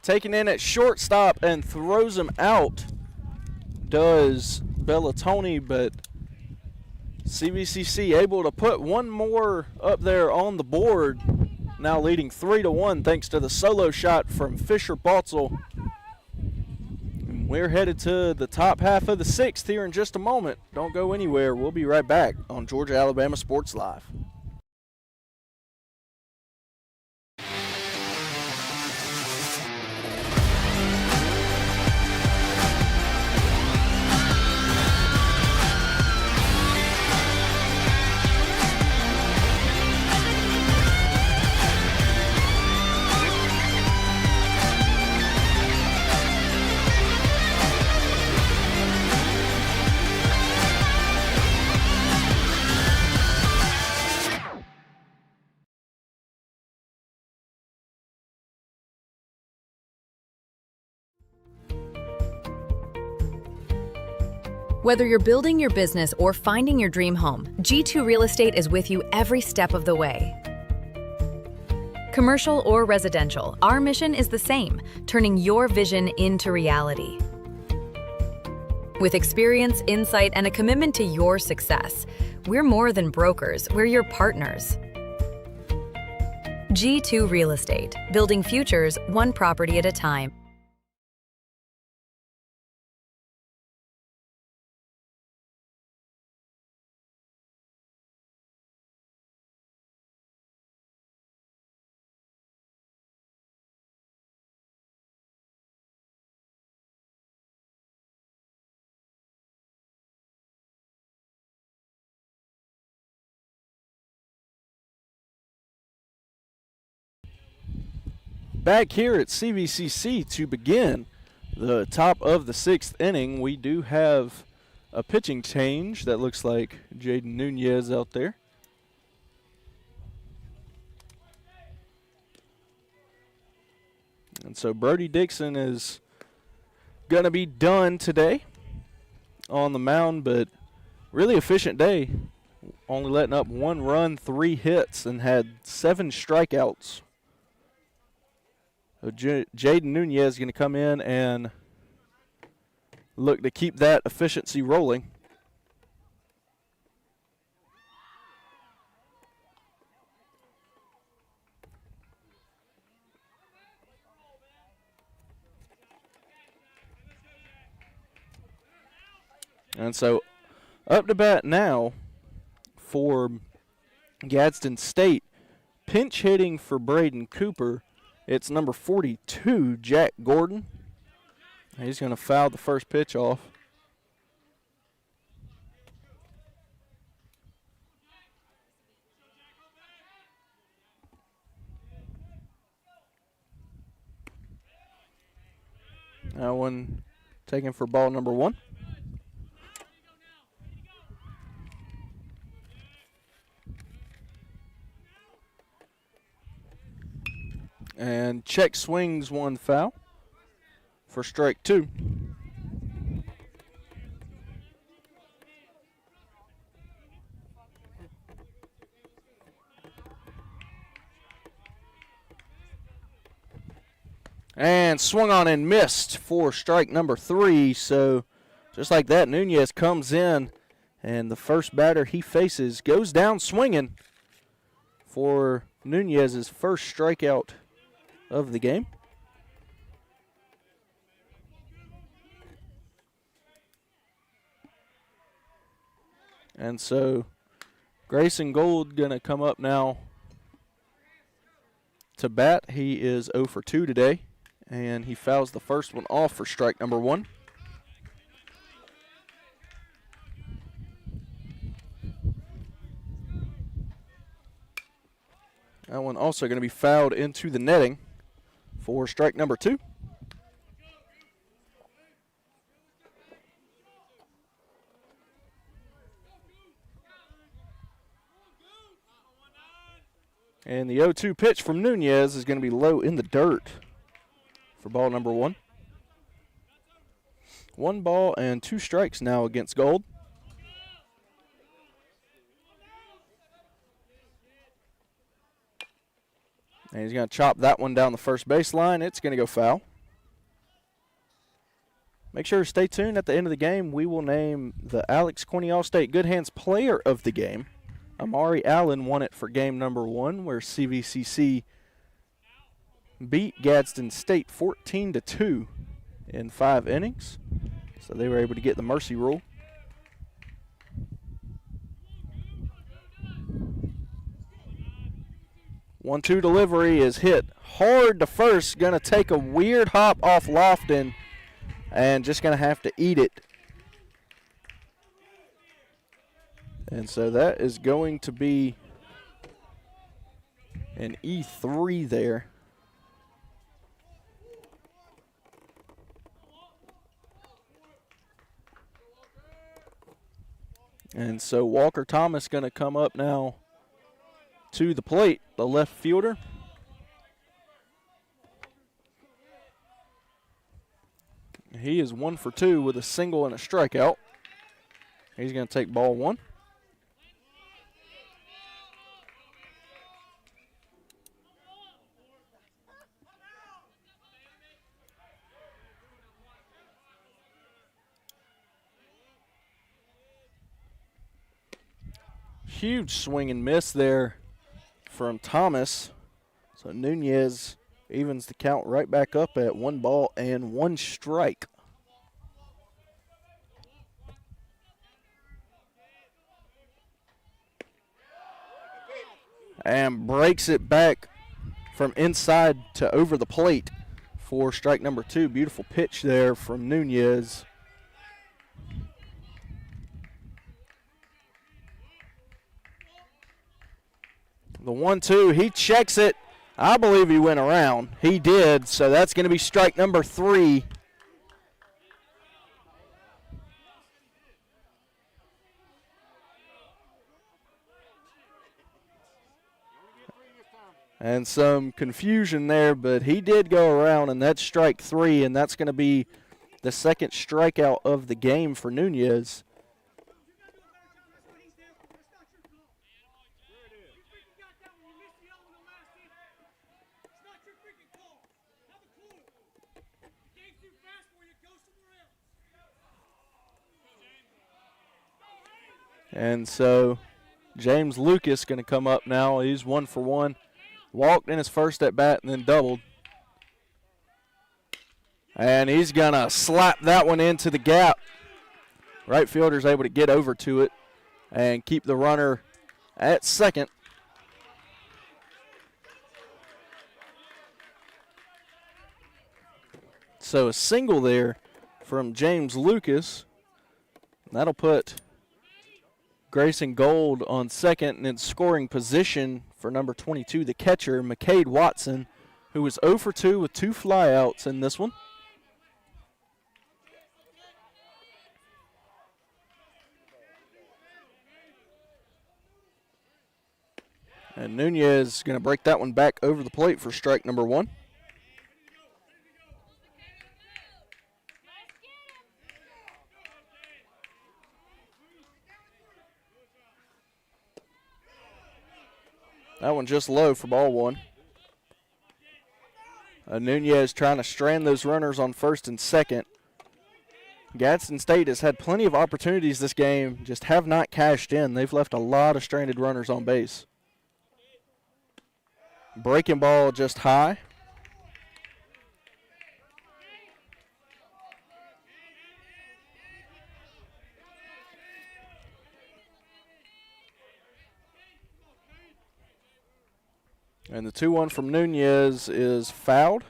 Taken in at shortstop and throws him out. Does Bellatoni, but CVCC able to put one more up there on the board. Now leading 3-1 thanks to the solo shot from Fisher Baltzel. And we're headed to the top half of the 6th here in just a moment. Don't go anywhere. We'll be right back on Georgia Alabama Sports Live. Whether you're building your business or finding your dream home, G2 Real Estate is with you every step of the way. Commercial or residential, our mission is the same, turning your vision into reality. With experience, insight, and a commitment to your success, we're more than brokers, we're your partners. G2 Real Estate, building futures one property at a time. Back here at CVCC to begin the top of the 6th inning, we do have a pitching change. That looks like Jaden Nunez out there. And so Brody Dixon is going to be done today on the mound, but really efficient day. Only letting up 1 run, 3 hits, and had 7 strikeouts. So Jaden Nunez is going to come in and look to keep that efficiency rolling. And so up to bat now for Gadsden State, pinch hitting for Braden Cooper. It's number 42, Jack Gordon. He's going to foul the first pitch off. That one taken for ball number 1. And check swings 1 foul for strike 2. And swung on and missed for strike number 3. So just like that, Nunez comes in, and the first batter he faces goes down swinging for Nunez's first strikeout of the game. And so Grayson Gold going to come up now to bat. He is 0 for 2 today, and he fouls the first one off for strike number 1. That one also going to be fouled into the netting for strike number 2. And the 0-2 pitch from Nunez is going to be low in the dirt for ball number 1. 1 ball and 2 strikes now against Gold. And he's going to chop that one down the first baseline. It's going to go foul. Make sure to stay tuned. At the end of the game, we will name the Alex Corney All-State Good Hands Player of the Game. Amari Allen won it for game number 1, where CVCC beat Gadsden State 14-2 in 5 innings. So they were able to get the mercy rule. One-two delivery is hit hard to first. Going to take a weird hop off Lofton and just going to have to eat it. And so that is going to be an E3 there. And so Walker Thomas going to come up now to the plate, the left fielder. He is 1 for 2 with a single and a strikeout. He's going to take ball one. Huge swing and miss there from Thomas. So Nunez evens the count right back up at 1 ball and 1 strike. And breaks it back from inside to over the plate for strike number 2. Beautiful pitch there from Nunez. The 1-2, he checks it. I believe he went around. He did, so that's going to be strike number 3. And some confusion there, but he did go around, and that's strike 3, and that's going to be the second strikeout of the game for Nunez. And so James Lucas going to come up now. He's 1 for 1. Walked in his first at bat and then doubled. And he's going to slap that one into the gap. Right fielder's able to get over to it and keep the runner at second. So a single there from James Lucas. That'll put Grayson Gold on second, and in scoring position for number 22, the catcher, McCade Watson, who was 0 for 2 with 2 flyouts in this one. And Nunez is going to break that one back over the plate for strike number 1. That one just low for ball 1. Nunez trying to strand those runners on first and second. Gadsden State has had plenty of opportunities this game, just have not cashed in. They've left a lot of stranded runners on base. Breaking ball just high. And the 2-1 from Nunez is fouled.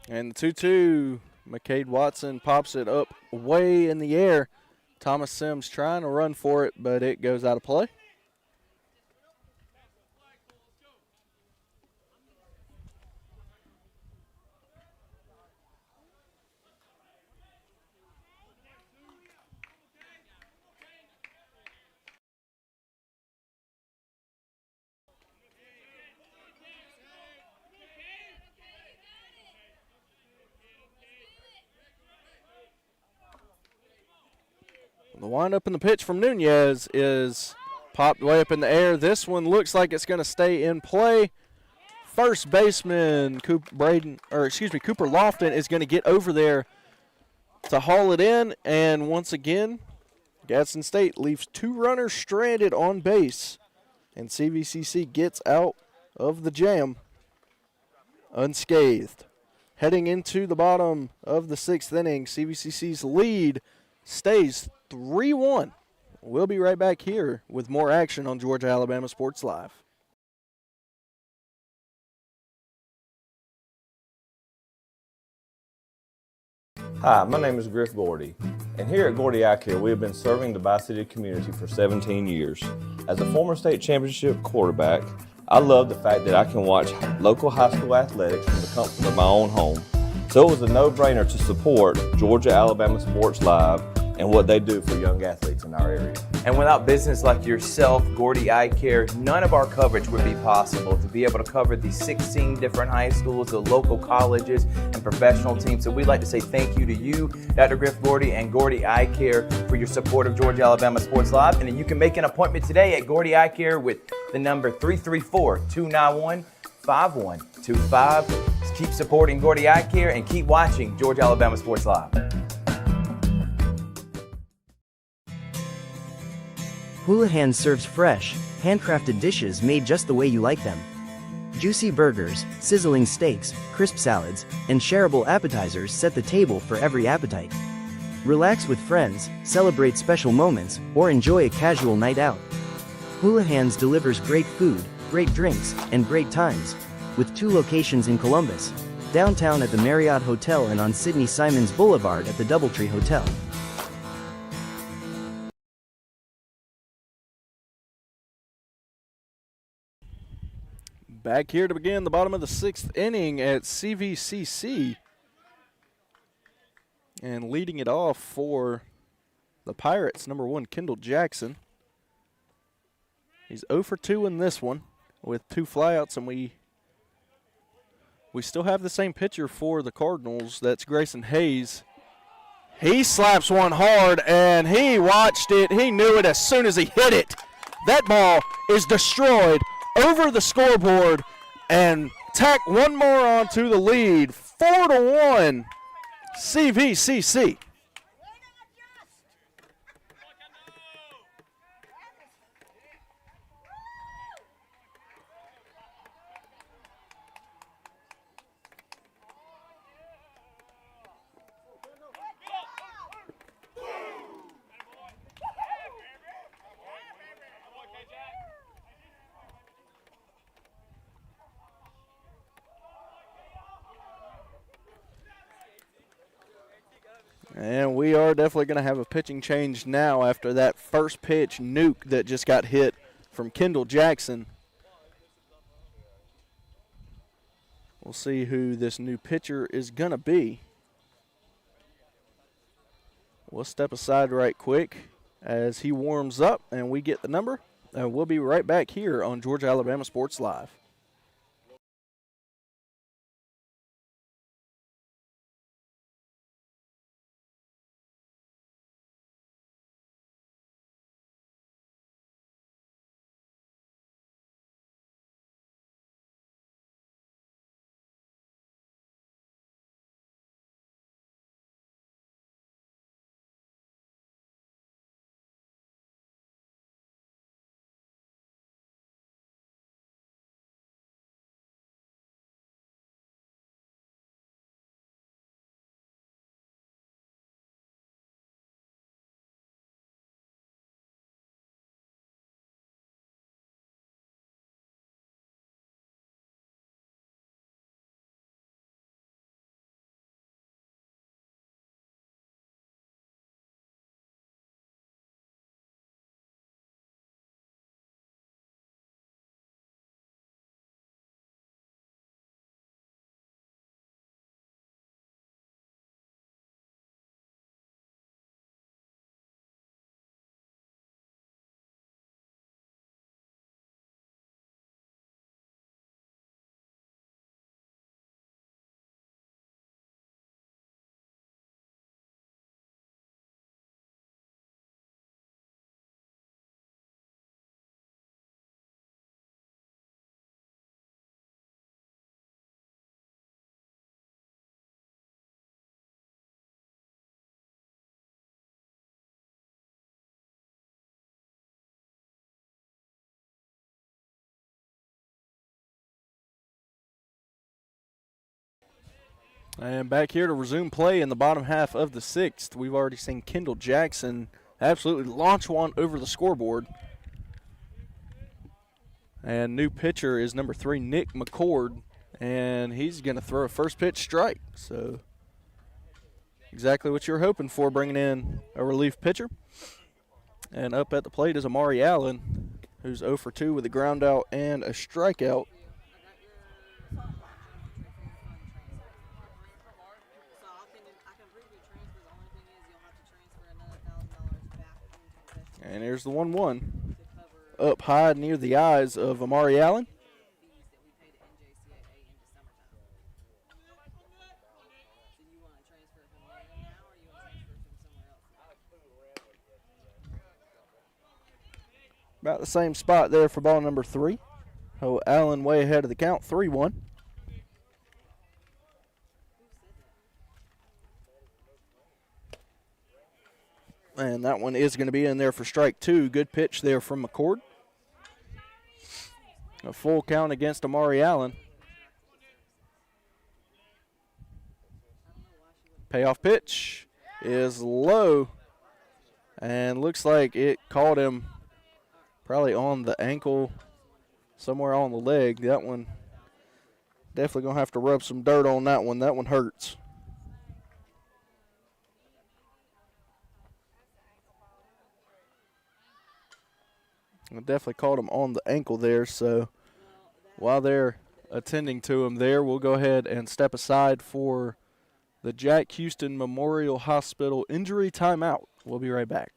And the 2-2, McCade Watson pops it up way in the air. Thomas Sims trying to run for it, but it goes out of play. The windup in the pitch from Nunez is popped way up in the air. This one looks like it's going to stay in play. First baseman Cooper Lofton is going to get over there to haul it in. And once again, Gadsden State leaves 2 runners stranded on base. And CVCC gets out of the jam unscathed. Heading into the bottom of the 6th inning, CVCC's lead stays 3-1. We'll be right back here with more action on Georgia Alabama Sports Live. Hi, my name is Griff Gordy, and here at Gordy Eye Care, we have been serving the Bi-City community for 17 years. As a former state championship quarterback, I love the fact that I can watch local high school athletics from the comfort of my own home. So it was a no-brainer to support Georgia Alabama Sports Live and what they do for young athletes in our area. And without business like yourself, Gordy Eye Care, none of our coverage would be possible to be able to cover the 16 different high schools, the local colleges, and professional teams. So we'd like to say thank you to you, Dr. Griff Gordy, and Gordy Eye Care for your support of Georgia Alabama Sports Live. And then you can make an appointment today at Gordy Eye Care with the number 334-291-5125. Keep supporting Gordy Eye Care and keep watching Georgia Alabama Sports Live. Houlihan serves fresh, handcrafted dishes made just the way you like them. Juicy burgers, sizzling steaks, crisp salads, and shareable appetizers set the table for every appetite. Relax with friends, celebrate special moments, or enjoy a casual night out. Houlihan's delivers great food, great drinks, and great times, with 2 locations in Columbus, downtown at the Marriott Hotel and on Sidney Simons Boulevard at the Doubletree Hotel. Back here to begin the bottom of the 6th inning at CVCC. And leading it off for the Pirates, number 1, Kendall Jackson. He's 0 for 2 in this one with 2 flyouts, and we still have the same pitcher for the Cardinals. That's Grayson Hayes. He slaps one hard, and he watched it. He knew it as soon as he hit it. That ball is destroyed over the scoreboard and tack one more onto the lead. 4-1 CVCC. And we are definitely going to have a pitching change now after that first pitch nuke that just got hit from Kendall Jackson. We'll see who this new pitcher is going to be. We'll step aside right quick as he warms up and we get the number. And we'll be right back here on Georgia Alabama Sports Live. And back here to resume play in the bottom half of the 6th. We've already seen Kendall Jackson absolutely launch one over the scoreboard. And new pitcher is number 3, Nick McCord. And he's going to throw a first pitch strike. So exactly what you're hoping for, bringing in a relief pitcher. And up at the plate is Amari Allen, who's 0 for 2 with a ground out and a strikeout. And here's the 1-1. Up high near the eyes of Amari Allen. About the same spot there for ball number 3. Oh, Allen way ahead of the count, 3-1. And that one is going to be in there for strike 2. Good pitch there from McCord. A full count against Amari Allen. Payoff pitch is low. And looks like it caught him probably on the ankle, somewhere on the leg. That one, definitely going to have to rub some dirt on that one. That one hurts. It definitely caught him on the ankle there, so while they're attending to him there, we'll go ahead and step aside for the Jack Houston Memorial Hospital injury timeout. We'll be right back.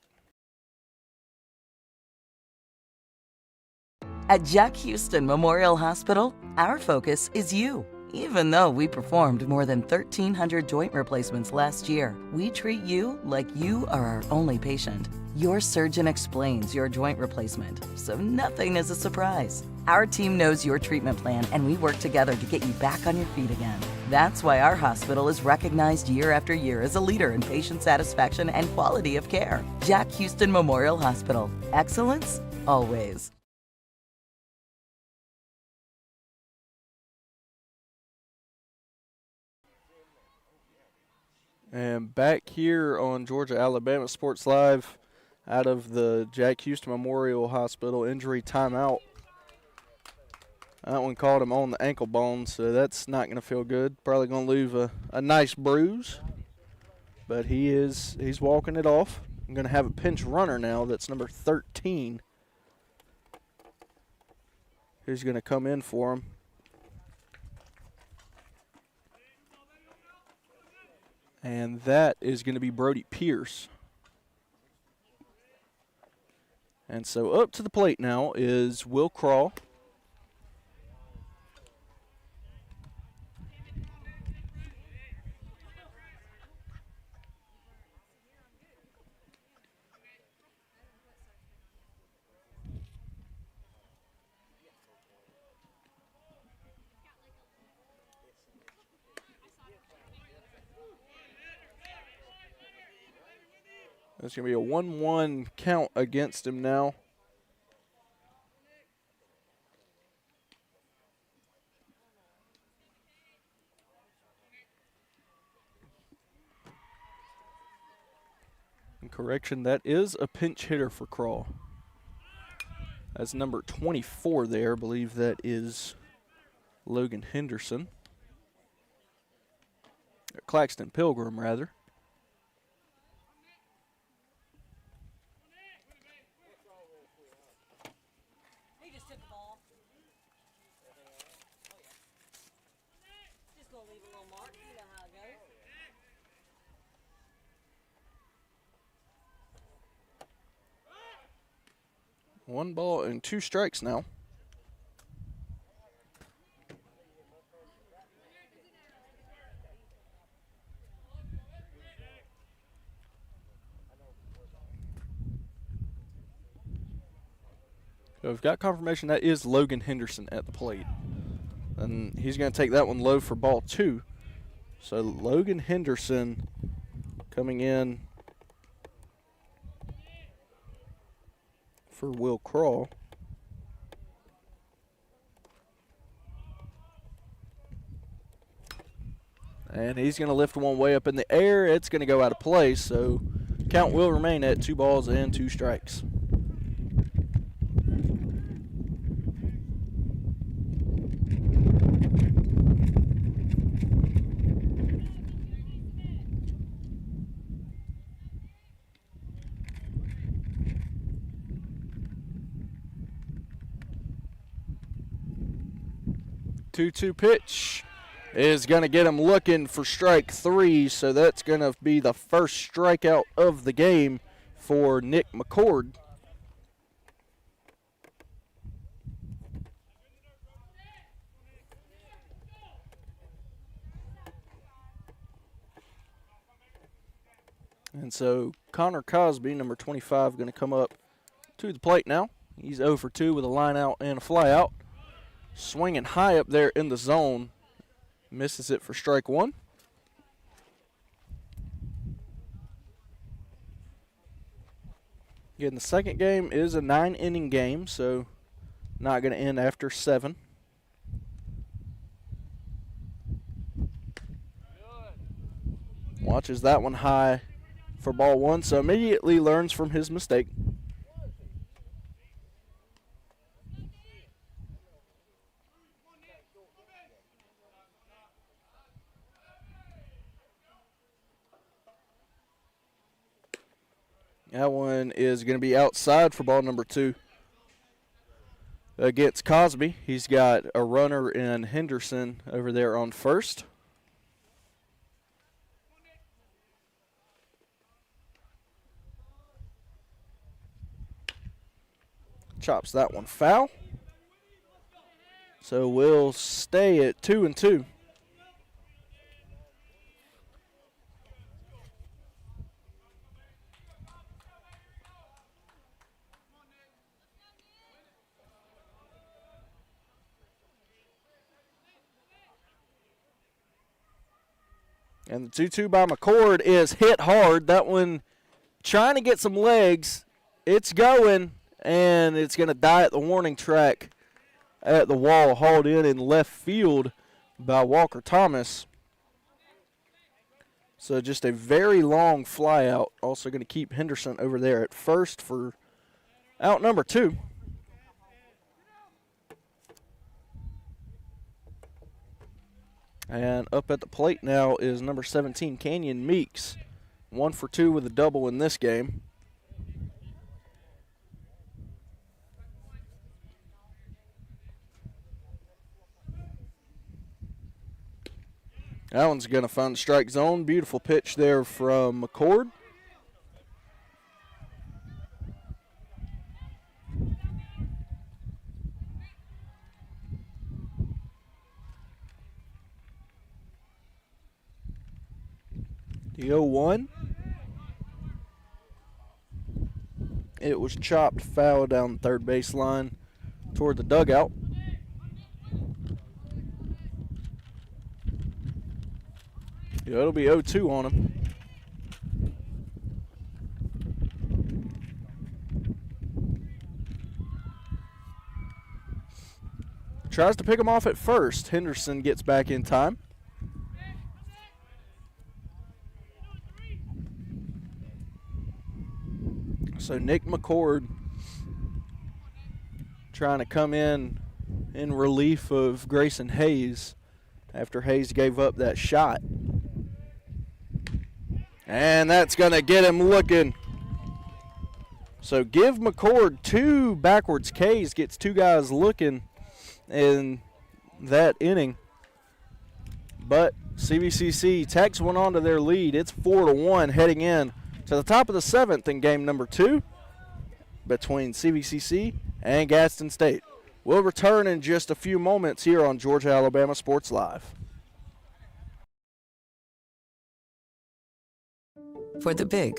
At Jack Houston Memorial Hospital, our focus is you. Even though we performed more than 1,300 joint replacements last year, we treat you like you are our only patient. Your surgeon explains your joint replacement, so nothing is a surprise. Our team knows your treatment plan, and we work together to get you back on your feet again. That's why our hospital is recognized year after year as a leader in patient satisfaction and quality of care. Jack Houston Memorial Hospital. Excellence, always. And back here on Georgia-Alabama Sports Live, out of the Jack Houston Memorial Hospital injury timeout. That one caught him on the ankle bone, so that's not going to feel good. Probably going to leave a nice bruise, but he's walking it off. I'm going to have a pinch runner now. That's number 13. Who's going to come in for him. And that is going to be Brody Pierce. And so up to the plate now is Will Crawl. There's going to be a 1-1 count against him now. And correction, that is a pinch hitter for Crawl. That's number 24 there. I believe that is Logan Henderson. Or Claxton Pilgrim, rather. One ball and 2 strikes now. So we've got confirmation that is Logan Henderson at the plate. And he's going to take that one low for ball 2. So Logan Henderson coming in for Will Crawl. And he's going to lift one way up in the air. It's going to go out of play, so count will remain at 2 balls and 2 strikes. Two pitch is going to get him looking for strike 3, so that's going to be the first strikeout of the game for Nick McCord. And so Connor Cosby, number 25, going to come up to the plate now. He's 0 for 2 with a line out and a fly out. Swinging high up there in the zone. Misses it for strike one. Again, the second game is a 9-inning game, so not going to end after 7. Watches that one high for ball one, so immediately learns from his mistake. That one is going to be outside for ball number 2. Against Cosby, he's got a runner in Henderson over there on first. Chops that one foul. So we'll stay at 2-2. And the 2-2 by McCord is hit hard. That one trying to get some legs. It's going, and it's going to die at the warning track at the wall, hauled in left field by Walker Thomas. So just a very long fly out. Also going to keep Henderson over there at first for out number 2. And up at the plate now is number 17, Canyon Meeks. 1 for 2 with a double in this game. That one's going to find the strike zone. Beautiful pitch there from McCord. The 0-1. It was chopped foul down the third base line toward the dugout. Yeah, it'll be 0-2 on him. Tries to pick him off at first. Henderson gets back in time. So Nick McCord trying to come in relief of Grayson Hayes after Hayes gave up that shot. And that's going to get him looking. So give McCord 2 backwards Ks, gets 2 guys looking in that inning. But CVCC tacks one onto their lead. It's 4-1 heading in to the top of the 7th in game number 2 between CVCC and Gadsden State. We'll return in just a few moments here on Georgia Alabama Sports Live. For the big,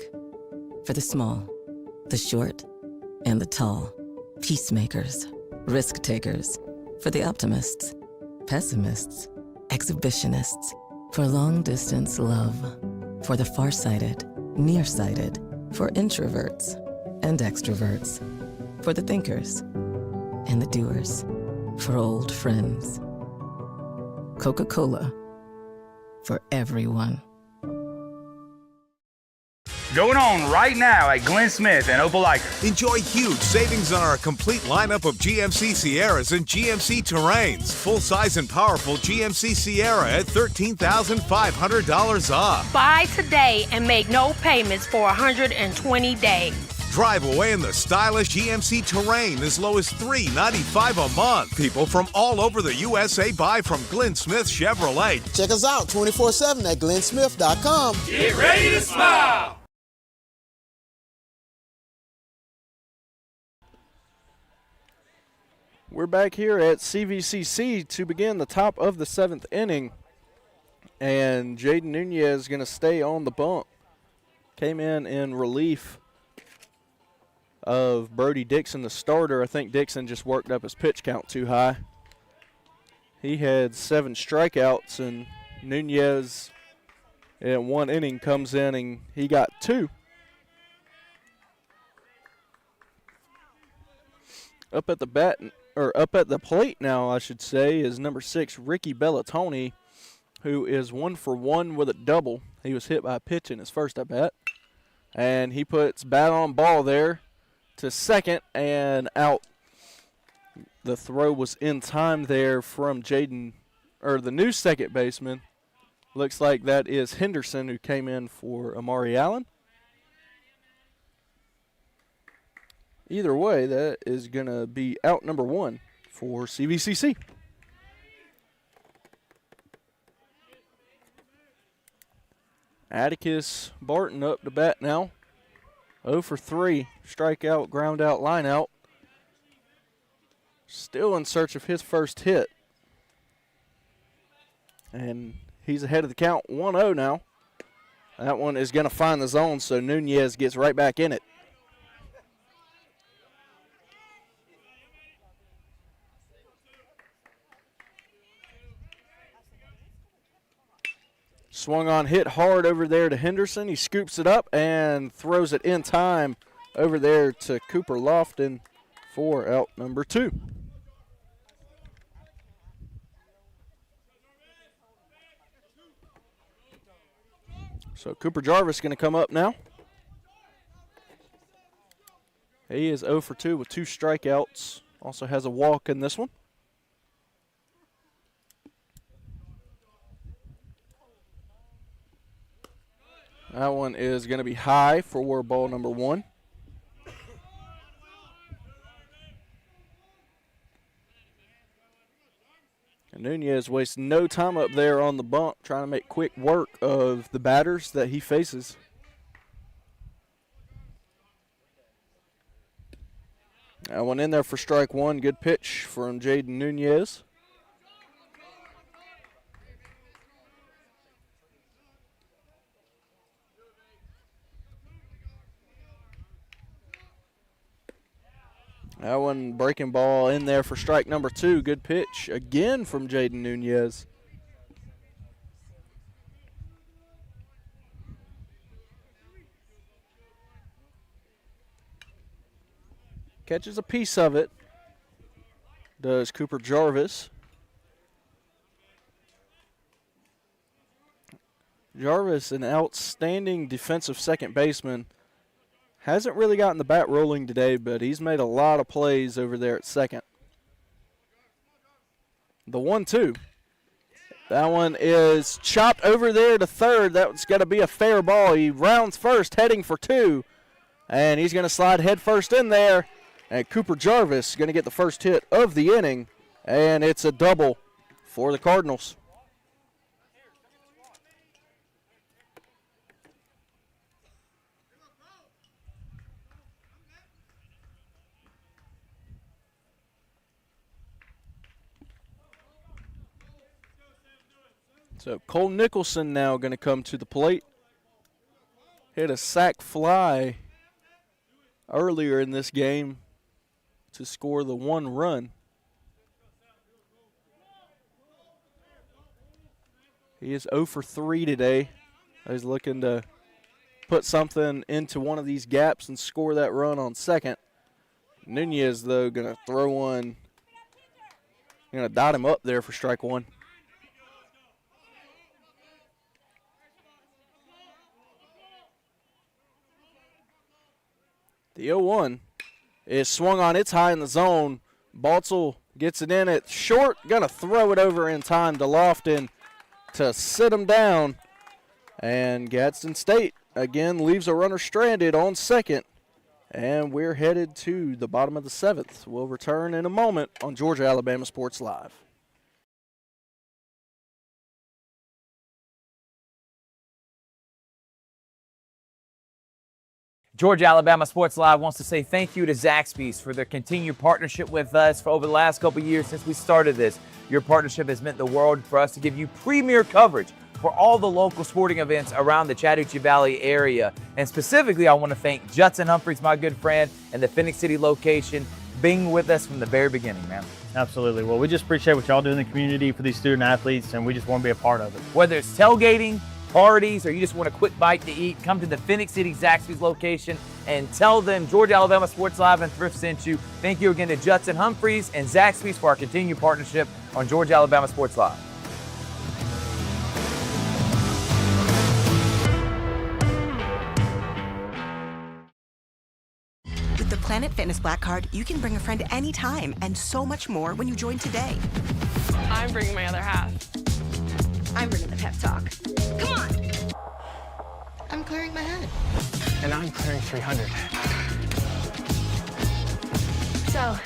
for the small, the short, and the tall. Peacemakers, risk takers. For the optimists, pessimists, exhibitionists. For long distance love. For the farsighted, nearsighted. For introverts and extroverts. For the thinkers and the doers. For old friends. Coca-Cola. For everyone. Going on right now at Glenn Smith and Opelika. Enjoy huge savings on our complete lineup of GMC Sierras and GMC Terrains. Full-size and powerful GMC Sierra at $13,500 off. Buy today and make no payments for 120 days. Drive away in the stylish GMC Terrain as low as $395 a month. People from all over the USA buy from Glenn Smith Chevrolet. Check us out 24/7 at glennsmith.com. Get ready to smile. We're back here at CVCC to begin the top of the 7th inning. And Jaden Nunez is going to stay on the bump. came in relief of Brody Dixon, the starter. I think Dixon just worked up his pitch count too high. He had 7 strikeouts, and Nunez in 1 inning comes in and he got 2. Up at the plate now, I should say, is number 6, Ricky Bellatoni, who is 1 for 1 with a double. He was hit by a pitch in his first at bat, and he puts bat on ball there to second and out. The throw was in time there from the new second baseman. Looks like that is Henderson, who came in for Amari Allen. Either way, that is going to be out number 1 for CVCC. Atticus Barton up to bat now. 0 for 3. Strikeout, ground out, line out. Still in search of his first hit. And he's ahead of the count, 1-0 now. That one is going to find the zone, so Nunez gets right back in it. Swung on, hit hard over there to Henderson. He scoops it up and throws it in time over there to Cooper Lofton for out number 2. So Cooper Jarvis going to come up now. He is 0 for 2 with 2 strikeouts. Also has a walk in this one. That one is going to be high for ball number 1. And Nunez wastes no time up there on the bump, trying to make quick work of the batters that he faces. That one in there for strike 1. Good pitch from Jaden Nunez. That one breaking ball in there for strike number 2. Good pitch again from Jaden Nunez. Catches a piece of it. Does Cooper Jarvis. Jarvis, an outstanding defensive second baseman. Hasn't really gotten the bat rolling today, but he's made a lot of plays over there at second. The 1-2. That one is chopped over there to third. That's got to be a fair ball. He rounds first, heading for 2. And he's going to slide head first in there. And Cooper Jarvis is going to get the first hit of the inning. And it's a double for the Cardinals. So Cole Nicholson now going to come to the plate. Hit a sac fly earlier in this game to score the 1 run. He is 0 for 3 today. He's looking to put something into one of these gaps and score that run on second. Nunez, though, going to throw one. Going to dot him up there for strike 1. The 0-1 is swung on. It's high in the zone. Baltzel gets it in at short. Going to throw it over in time to Lofton to sit him down. And Gadsden State, again, leaves a runner stranded on second. And we're headed to the bottom of the 7th. We'll return in a moment on Georgia-Alabama Sports Live. Georgia-Alabama Sports Live wants to say thank you to Zaxby's for their continued partnership with us for over the last couple of years since we started this. Your partnership has meant the world for us to give you premier coverage for all the local sporting events around the Chattahoochee Valley area. And specifically, I want to thank Judson Humphreys, my good friend, and the Phoenix City location, being with us from the very beginning, man. Absolutely. Well, we just appreciate what y'all do in the community for these student athletes, and we just want to be a part of it. Whether it's tailgating, parties, or you just want a quick bite to eat, come to the Phoenix City Zaxby's location and tell them Georgia Alabama Sports Live and Thrift sent you. Thank you again to Judson Humphreys and Zaxby's for our continued partnership on Georgia Alabama Sports Live. With the Planet Fitness Black Card, you can bring a friend anytime and so much more when you join today. I'm bringing my other half. I'm bringing the pep talk. Come on. I'm clearing my head. And I'm clearing 300. So,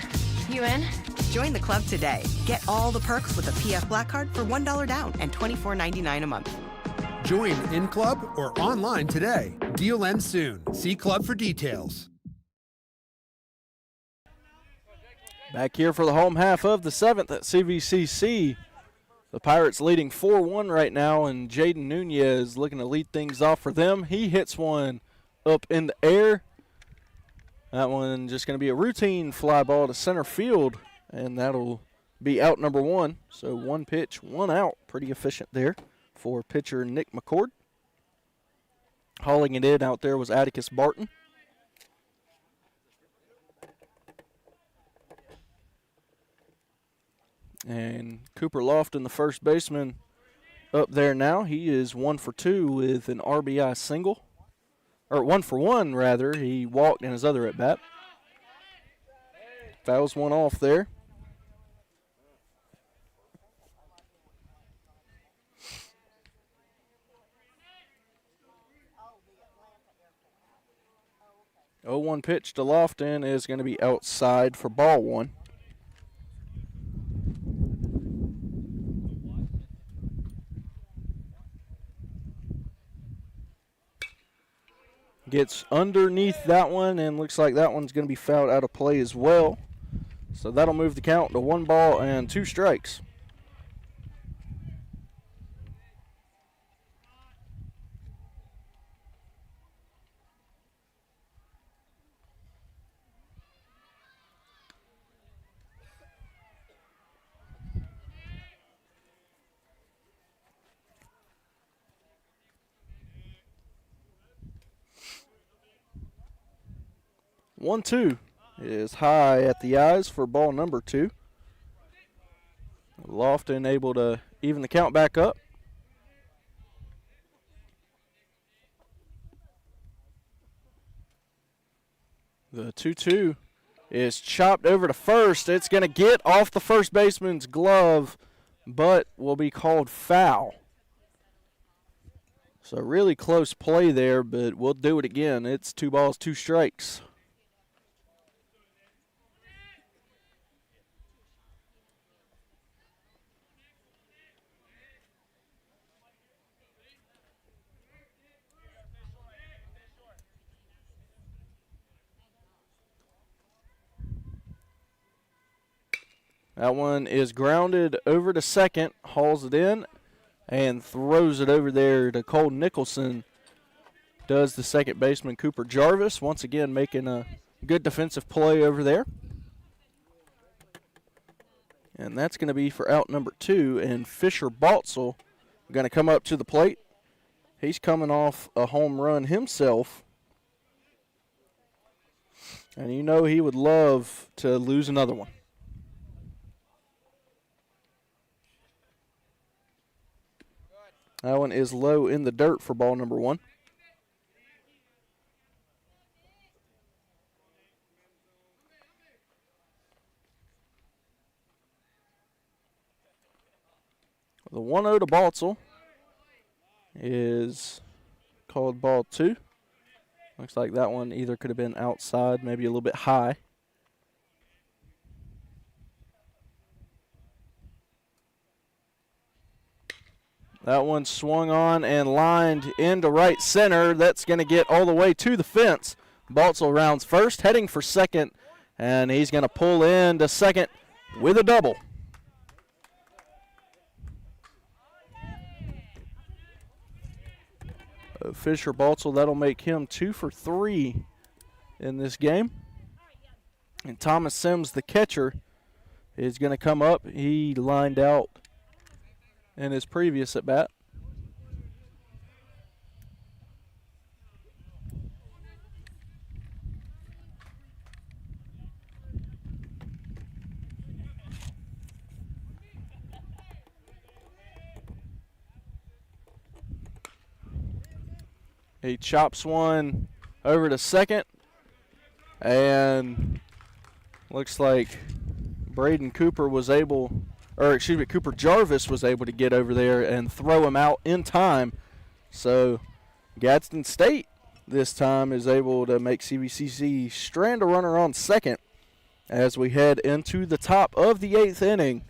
you in? Join the club today. Get all the perks with a PF Black Card for $1 down and $24.99 a month. Join in club or online today. Deal ends soon. See club for details. Back here for the home half of the 7th at CVCC. The Pirates leading 4-1 right now, and Jaden Nunez looking to lead things off for them. He hits one up in the air. That one just going to be a routine fly ball to center field, and that'll be out number 1. So 1 pitch, 1 out. Pretty efficient there for pitcher Nick McCord. Hauling it in out there was Atticus Barton. And Cooper Lofton, the first baseman, up there now. He is 1 for 2 with an RBI single. Or 1 for 1, rather. He walked in his other at bat. Fouls one off there. Oh, 1 pitch to Lofton is going to be outside for ball 1. Gets underneath that one, and looks like that one's going to be fouled out of play as well. So that'll move the count to 1 ball and 2 strikes. One, 2 is high at the eyes for ball number 2. Lofton able to even the count back up. The 2-2 is chopped over to first. It's going to get off the first baseman's glove, but will be called foul. So really close play there, but we'll do it again. It's 2 balls, 2 strikes. That one is grounded over to second, hauls it in, and throws it over there to Cole Nicholson. Does the second baseman Cooper Jarvis, once again making a good defensive play over there. And that's going to be for out number 2, and Fisher Baltzel going to come up to the plate. He's coming off a home run himself. And you know he would love to lose another one. That one is low in the dirt for ball number 1. The 1-0 to Baltzel is called ball 2. Looks like that one either could have been outside, maybe a little bit high. That one swung on and lined into right center. That's going to get all the way to the fence. Baltzel rounds first, heading for second, and he's going to pull in to second with a double. Fisher Baltzel, that'll make him 2 for 3 in this game. And Thomas Sims, the catcher, is going to come up. He lined out in his previous at bat. He chops one over to second, and looks like Braden Cooper was able, or excuse me, Cooper Jarvis was able to get over there and throw him out in time. So Gadsden State this time is able to make CVCC strand a runner on second as we head into the top of the 8th inning.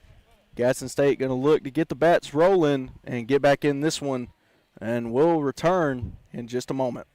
Gadsden State going to look to get the bats rolling and get back in this one, and we'll return in just a moment.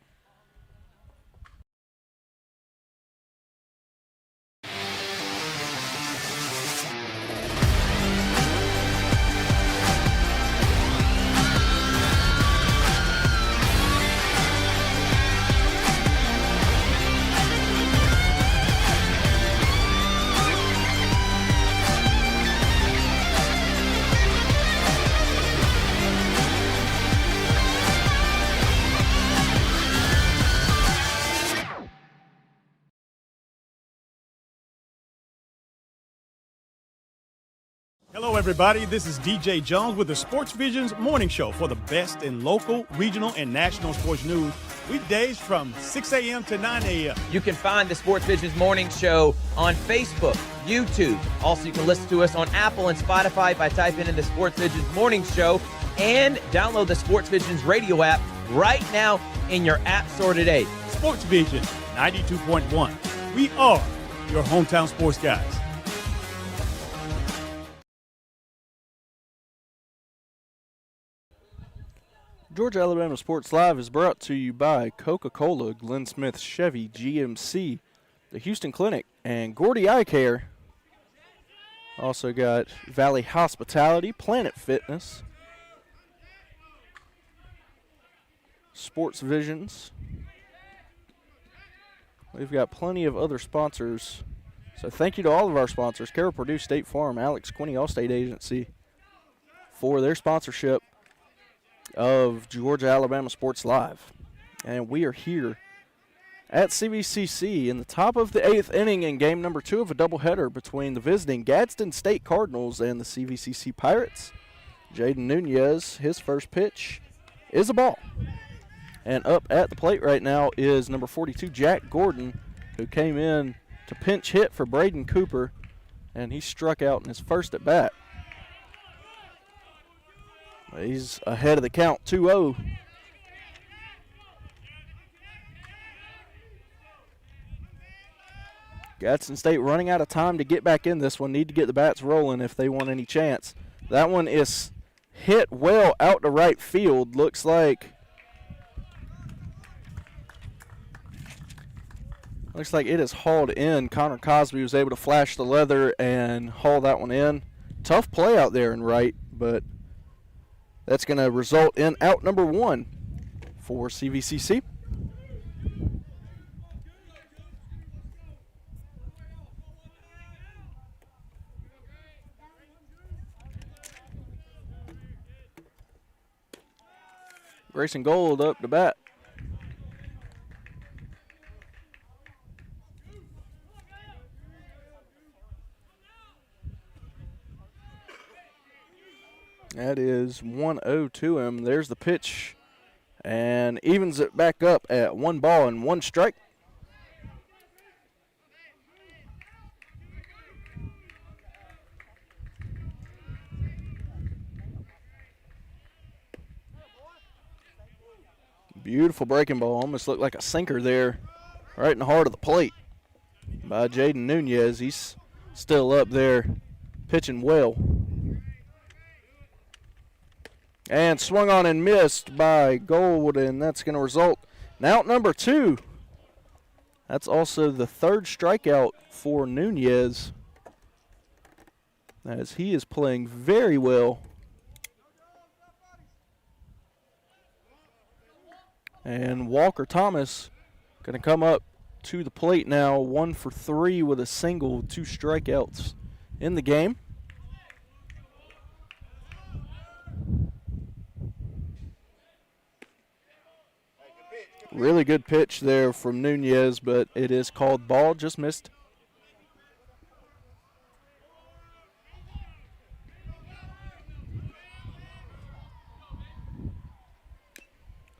Hello, everybody. This is DJ Jones with the Sports Vision's morning show for the best in local, regional, and national sports news. Weekdays from 6 a.m. to 9 a.m. You can find the Sports Vision's morning show on Facebook, YouTube. Also, you can listen to us on Apple and Spotify by typing in the Sports Vision's morning show, and download the Sports Vision's radio app right now in your app store today. Sports Vision 92.1. We are your hometown sports guys. Georgia Alabama Sports Live is brought to you by Coca-Cola, Glenn Smith Chevy, GMC, the Houston Clinic, and Gordy Eye Care. Also got Valley Hospitality, Planet Fitness, Sports Visions. We've got plenty of other sponsors. So thank you to all of our sponsors, Carroll Purdue, State Farm, Alex Quinney Allstate Agency, for their sponsorship of Georgia Alabama Sports Live. And we are here at CVCC in the top of the 8th inning in game number 2 of a doubleheader between the visiting Gadsden State Cardinals and the CVCC Pirates. Jaden Nunez, his first pitch is a ball. And up at the plate right now is number 42, Jack Gordon, who came in to pinch hit for Braden Cooper, and he struck out in his first at bat. He's ahead of the count, 2-0. Gadsden State running out of time to get back in this one. Need to get the bats rolling if they want any chance. That one is hit well out to right field. Looks like it is hauled in. Connor Cosby was able to flash the leather and haul that one in. Tough play out there in right, but that's going to result in out number 1 for CVCC. Grayson Gold up to bat. That is 1-0 to him. There's the pitch, and evens it back up at 1 ball and 1 strike. Beautiful breaking ball. Almost looked like a sinker there, right in the heart of the plate by Jaden Nunez. He's still up there pitching well. And swung on and missed by Gold, and that's going to result in out number 2. That's also the 3rd strikeout for Nunez, as he is playing very well. And Walker Thomas going to come up to the plate now, 1 for 3 with a single, 2 strikeouts in the game. Really good pitch there from Nunez, but it is called ball, just missed.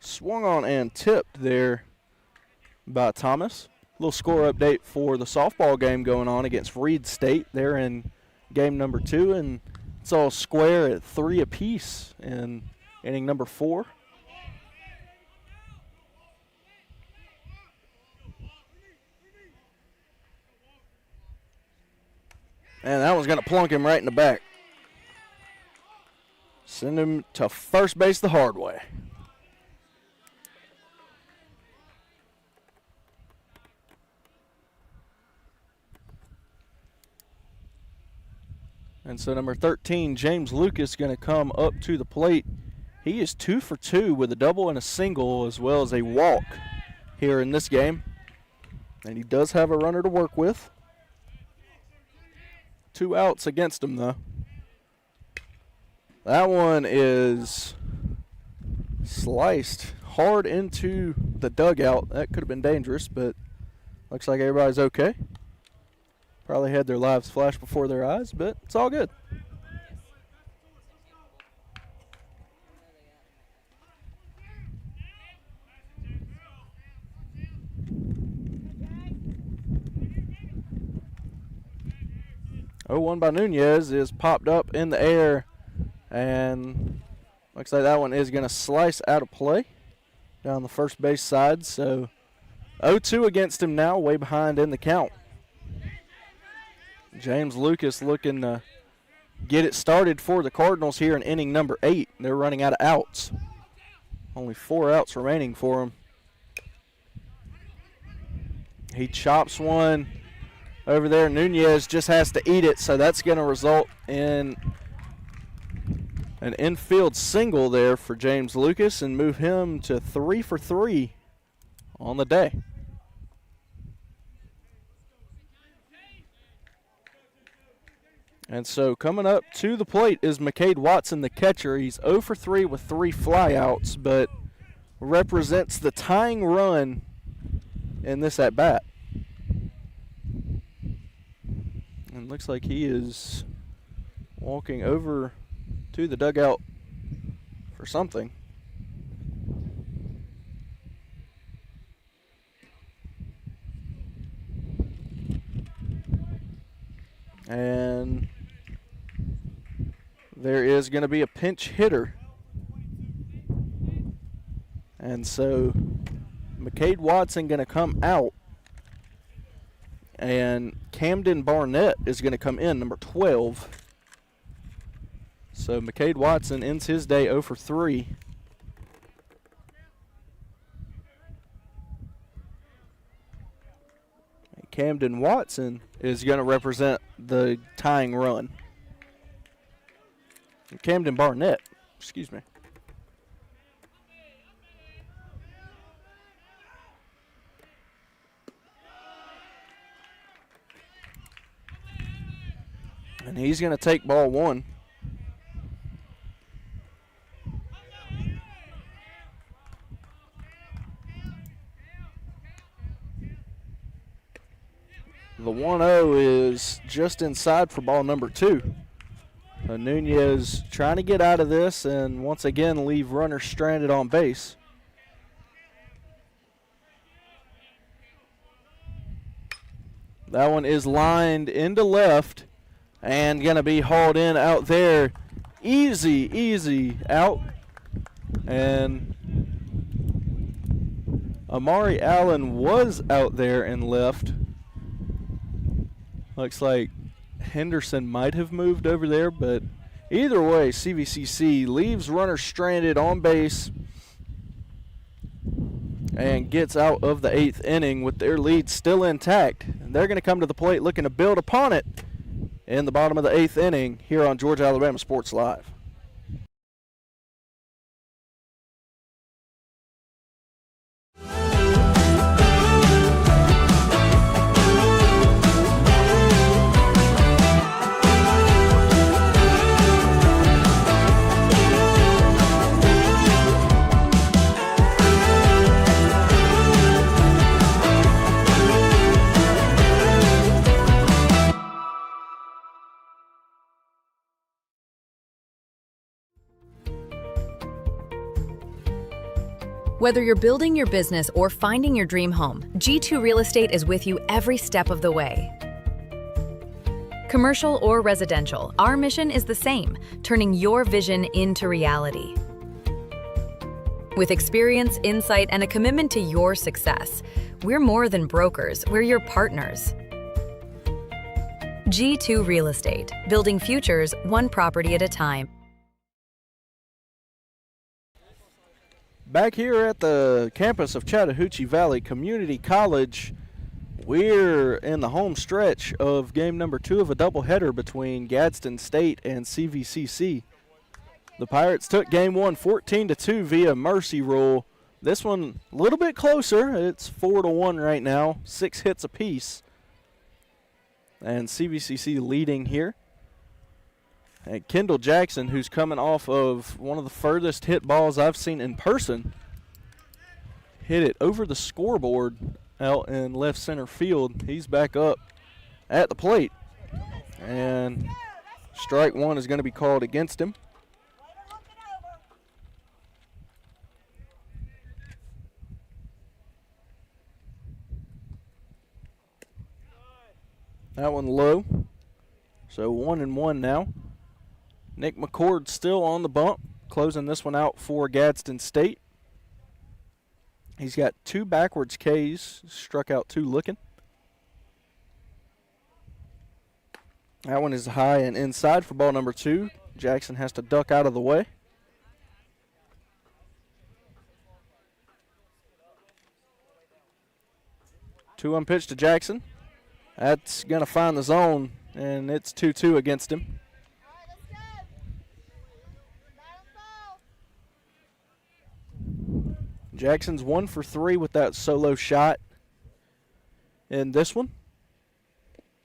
Swung on and tipped there by Thomas. Little score update for the softball game going on against Reed State. They're in game number 2, and it's all square at 3 apiece in inning number 4. And that one's going to plunk him right in the back. Send him to first base the hard way. And so number 13, James Lucas, going to come up to the plate. He is 2 for 2 with a double and a single, as well as a walk here in this game. And he does have a runner to work with. 2 outs against him, though. That one is sliced hard into the dugout. That could have been dangerous, but looks like everybody's okay. Probably had their lives flash before their eyes, but it's all good. Oh, 1 by Nunez is popped up in the air, and looks like that one is going to slice out of play down the first base side. So 0-2 against him now, way behind in the count. James Lucas looking to get it started for the Cardinals here in inning number 8. They're running out of outs. Only 4 outs remaining for him. He chops one over there. Nunez just has to eat it, so that's going to result in an infield single there for James Lucas and move him to 3 for 3 on the day. And so coming up to the plate is McCade Watson, the catcher. He's 0 for 3 with 3 flyouts, but represents the tying run in this at-bat. And looks like he is walking over to the dugout for something. And there is going to be a pinch hitter. And so McCade Watson going to come out. And Camden Barnett is going to come in, number 12. So McCade Watson ends his day 0 for 3. And Camden Watson is going to represent the tying run. And Camden Barnett, excuse me. And he's going to take ball 1. The 1-0 is just inside for ball number 2. Nunez trying to get out of this and once again leave runners stranded on base. That one is lined into left and going to be hauled in out there. Easy out. And Amari Allen was out there and left. Looks like Henderson might have moved over there, but either way, CVCC leaves runners stranded on base and gets out of the 8th inning with their lead still intact. And they're going to come to the plate looking to build upon it in the bottom of the 8th inning here on Georgia Alabama Sports Live. Whether you're building your business or finding your dream home, G2 Real Estate is with you every step of the way. Commercial or residential, our mission is the same, turning your vision into reality. With experience, insight, and a commitment to your success, we're more than brokers, we're your partners. G2 Real Estate, building futures one property at a time. Back here at the campus of Chattahoochee Valley Community College, we're in the home stretch of game number 2 of a doubleheader between Gadsden State and CVCC. The Pirates took game 1 14-2 via mercy rule. This one a little bit closer. It's 4-1 right now, 6 hits apiece. And CVCC leading here. And Kendall Jackson, who's coming off of one of the furthest hit balls I've seen in person, hit it over the scoreboard out in left center field. He's back up at the plate. And strike 1 is going to be called against him. That one low. So 1-1 now. Nick McCord still on the bump, closing this one out for Gadsden State. He's got 2 backwards Ks, struck out 2 looking. That one is high and inside for ball number 2. Jackson has to duck out of the way. Two-one pitch to Jackson. That's going to find the zone, and it's 2-2 against him. Jackson's 1 for 3 with that solo shot in this one.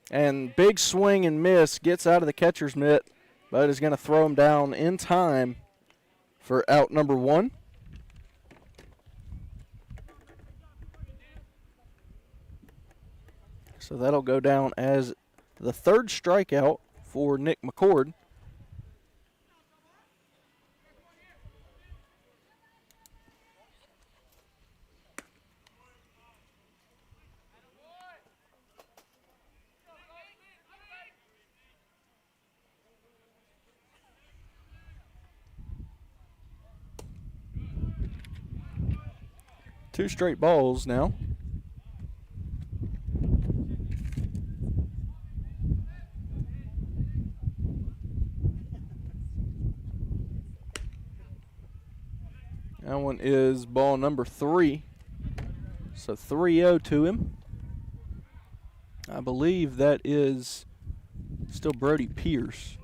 And big swing and miss, gets out of the catcher's mitt, but is going to throw him down in time for out number 1. So that'll go down as the 3rd strikeout for Nick McCord. Two straight balls now. That one is ball number 3. So 3-0 to him. I believe that is still Brody Pierce.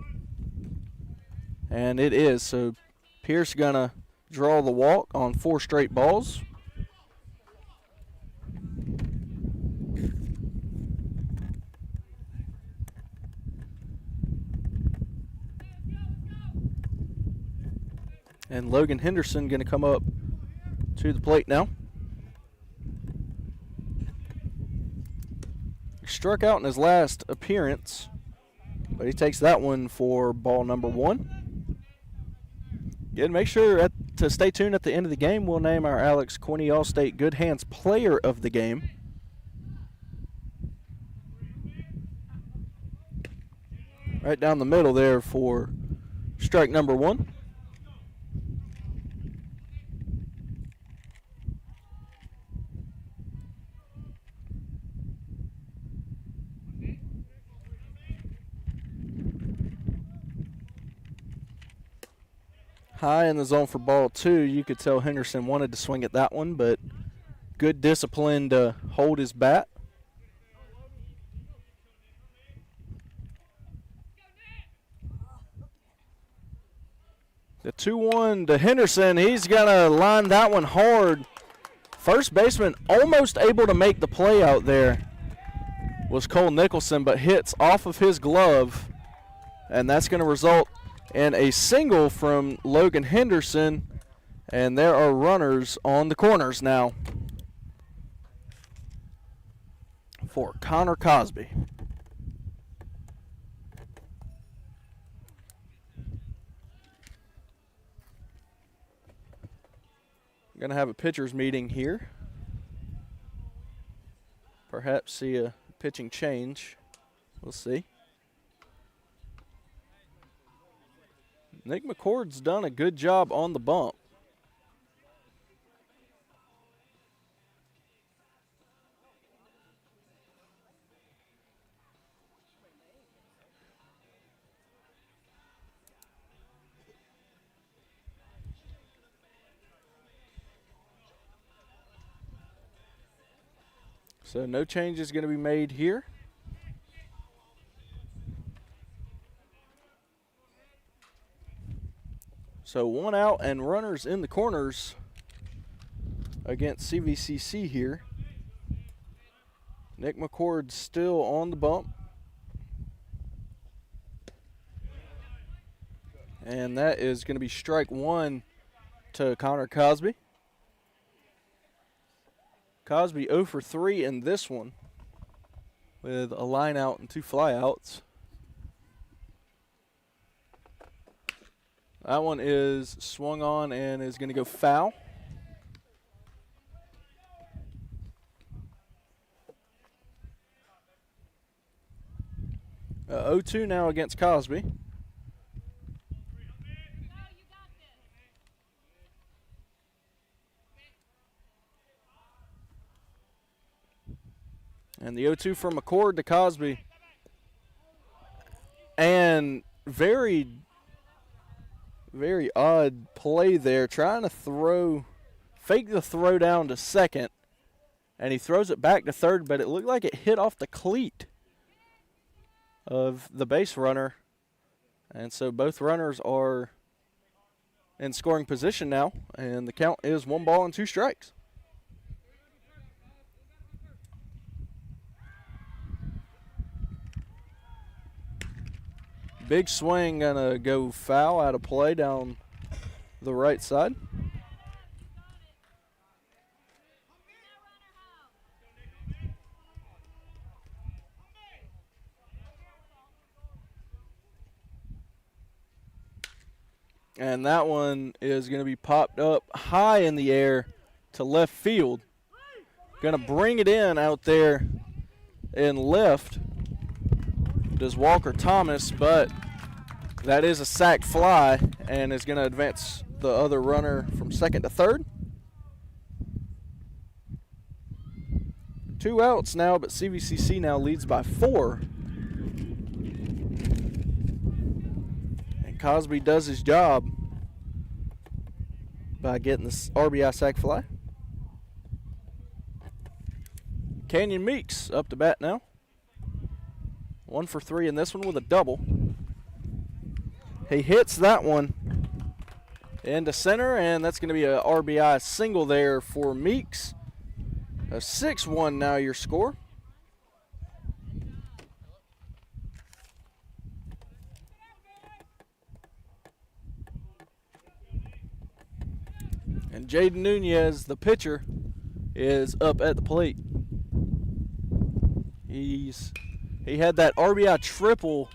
And it is. So Pierce gonna draw the walk on 4 straight balls. And Logan Henderson going to come up to the plate now. He struck out in his last appearance, but he takes that one for ball number 1. Again, make sure to stay tuned at the end of the game. We'll name our Alex Quinney All-State Good Hands Player of the Game. Right down the middle there for strike number 1. High in the zone for ball 2. You could tell Henderson wanted to swing at that one, but good discipline to hold his bat. The 2-1 to Henderson. He's going to line that one hard. First baseman almost able to make the play out there was Cole Nicholson, but hits off of his glove, and that's going to result in a single from Logan Henderson, and there are runners on the corners now for Connor Cosby. Going to have a pitcher's meeting here. Perhaps see a pitching change. We'll see. Nick McCord's done a good job on the bump. So no change is going to be made here. So 1 out and runners in the corners against CVCC here. Nick McCord's still on the bump. And that is going to be strike 1 to Connor Cosby. Cosby 0 for 3 in this one with a line out and 2 fly outs. That one is swung on and is going to go foul. Uh, 0-2 now against Cosby. And the 0-2 from McCord to Cosby. And very odd play there. Trying to fake the throw down to second. And he throws it back to third, but it looked like it hit off the cleat of the base runner. And so both runners are in scoring position now. And the count is 1 ball and 2 strikes. Big swing, gonna go foul out of play down the right side. And that one is gonna be popped up high in the air to left field. Gonna bring it in out there in left. Does Walker Thomas, but that is a sac fly and is going to advance the other runner from second to third. 2 outs now, but CVCC now leads by 4. And Cosby does his job by getting this RBI sac fly. Canyon Meeks up to bat now. 1 for 3 in this one with a double. He hits that one into center, and that's going to be a RBI single there for Meeks. A 6-1 now your score. And Jaden Nunez, the pitcher, is up at the plate. He had that RBI triple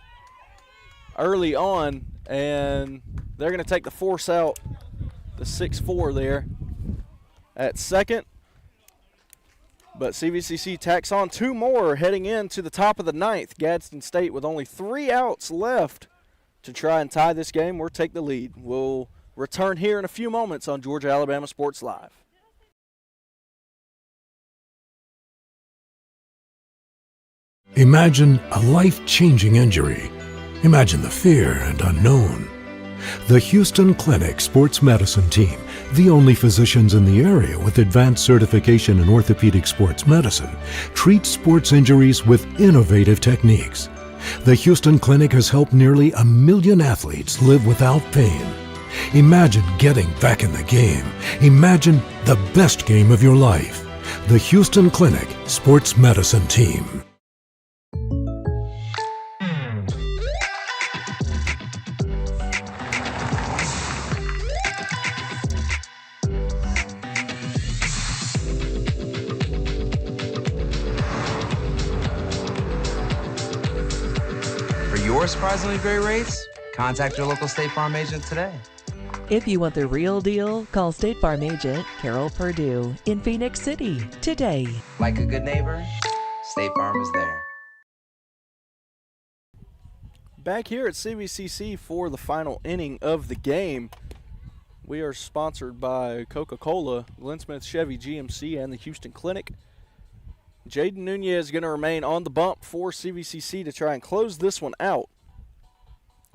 early on, and they're going to take the force out, the 6-4 there at second. But CVCC tacks on 2 more heading into the top of the 9th. Gadsden State with only 3 outs left to try and tie this game or take the lead. We'll return here in a few moments on Georgia-Alabama Sports Live. Imagine a life-changing injury. Imagine the fear and unknown. The Houston Clinic Sports Medicine Team, the only physicians in the area with advanced certification in orthopedic sports medicine, treats sports injuries with innovative techniques. The Houston Clinic has helped nearly 1 million athletes live without pain. Imagine getting back in the game. Imagine the best game of your life. The Houston Clinic Sports Medicine Team. For your surprisingly great rates, contact your local State Farm agent today. If you want the real deal, call State Farm agent Carol Purdue in Phoenix City today. Like a good neighbor, State Farm is there. Back here at CVCC for the final inning of the game. We are sponsored by Coca-Cola, Glenn Smith Chevy GMC, and the Houston Clinic. Jaden Nunez is going to remain on the bump for CVCC to try and close this one out.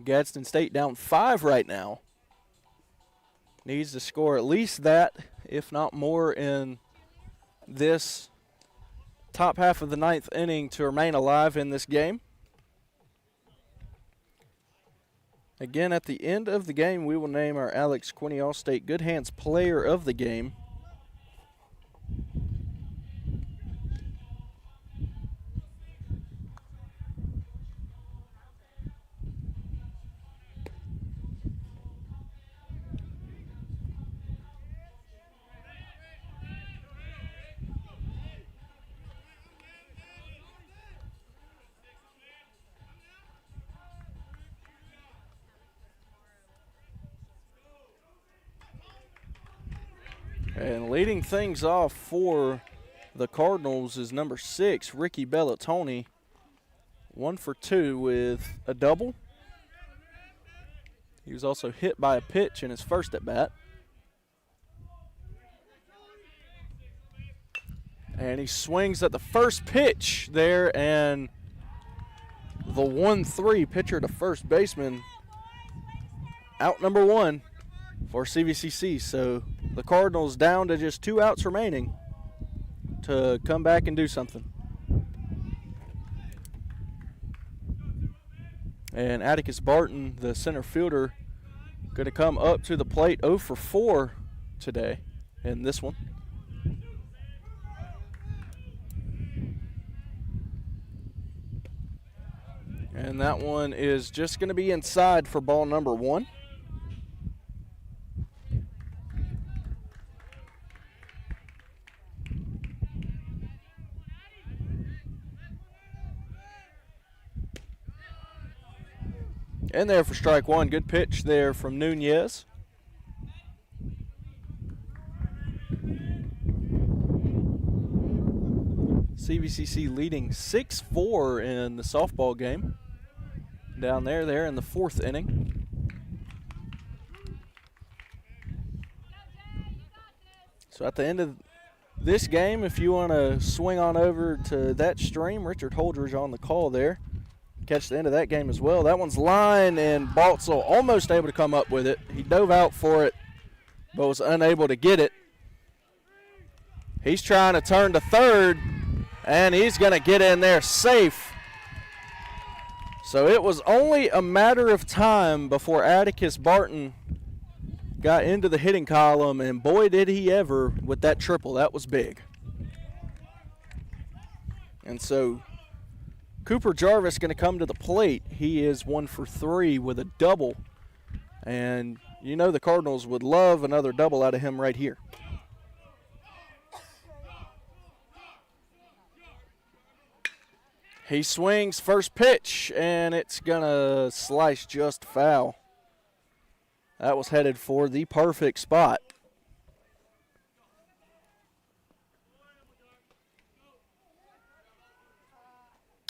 Gadsden State down 5 right now. Needs to score at least that, if not more, in this top half of the 9th inning to remain alive in this game. Again, at the end of the game, we will name our Alex Quinney All-State Good Hands Player of the Game. And leading things off for the Cardinals is number 6, Ricky Bellatoni. 1 for 2 with a double. He was also hit by a pitch in his first at-bat. And he swings at the first pitch there, and the 1-3 pitcher to first baseman. Out number 1 for CVCC. So the Cardinals down to just 2 outs remaining to come back and do something. And Atticus Barton, the center fielder, going to come up to the plate 0 for 4 today in this one. And that one is just going to be inside for ball number 1. And there for strike 1. Good pitch there from Nunez. CVCC leading 6-4 in the softball game. Down there in the 4th inning. So at the end of this game, if you want to swing on over to that stream, Richard Holdridge on the call there. Catch the end of that game as well. That one's line, and Baltzel almost able to come up with it. He dove out for it, but was unable to get it. He's trying to turn to third, and he's going to get in there safe. So it was only a matter of time before Atticus Barton got into the hitting column, and boy did he ever with that triple. That was big. And so Cooper Jarvis going to come to the plate. He is 1 for 3 with a double. And you know the Cardinals would love another double out of him right here. He swings first pitch, and it's going to slice just foul. That was headed for the perfect spot.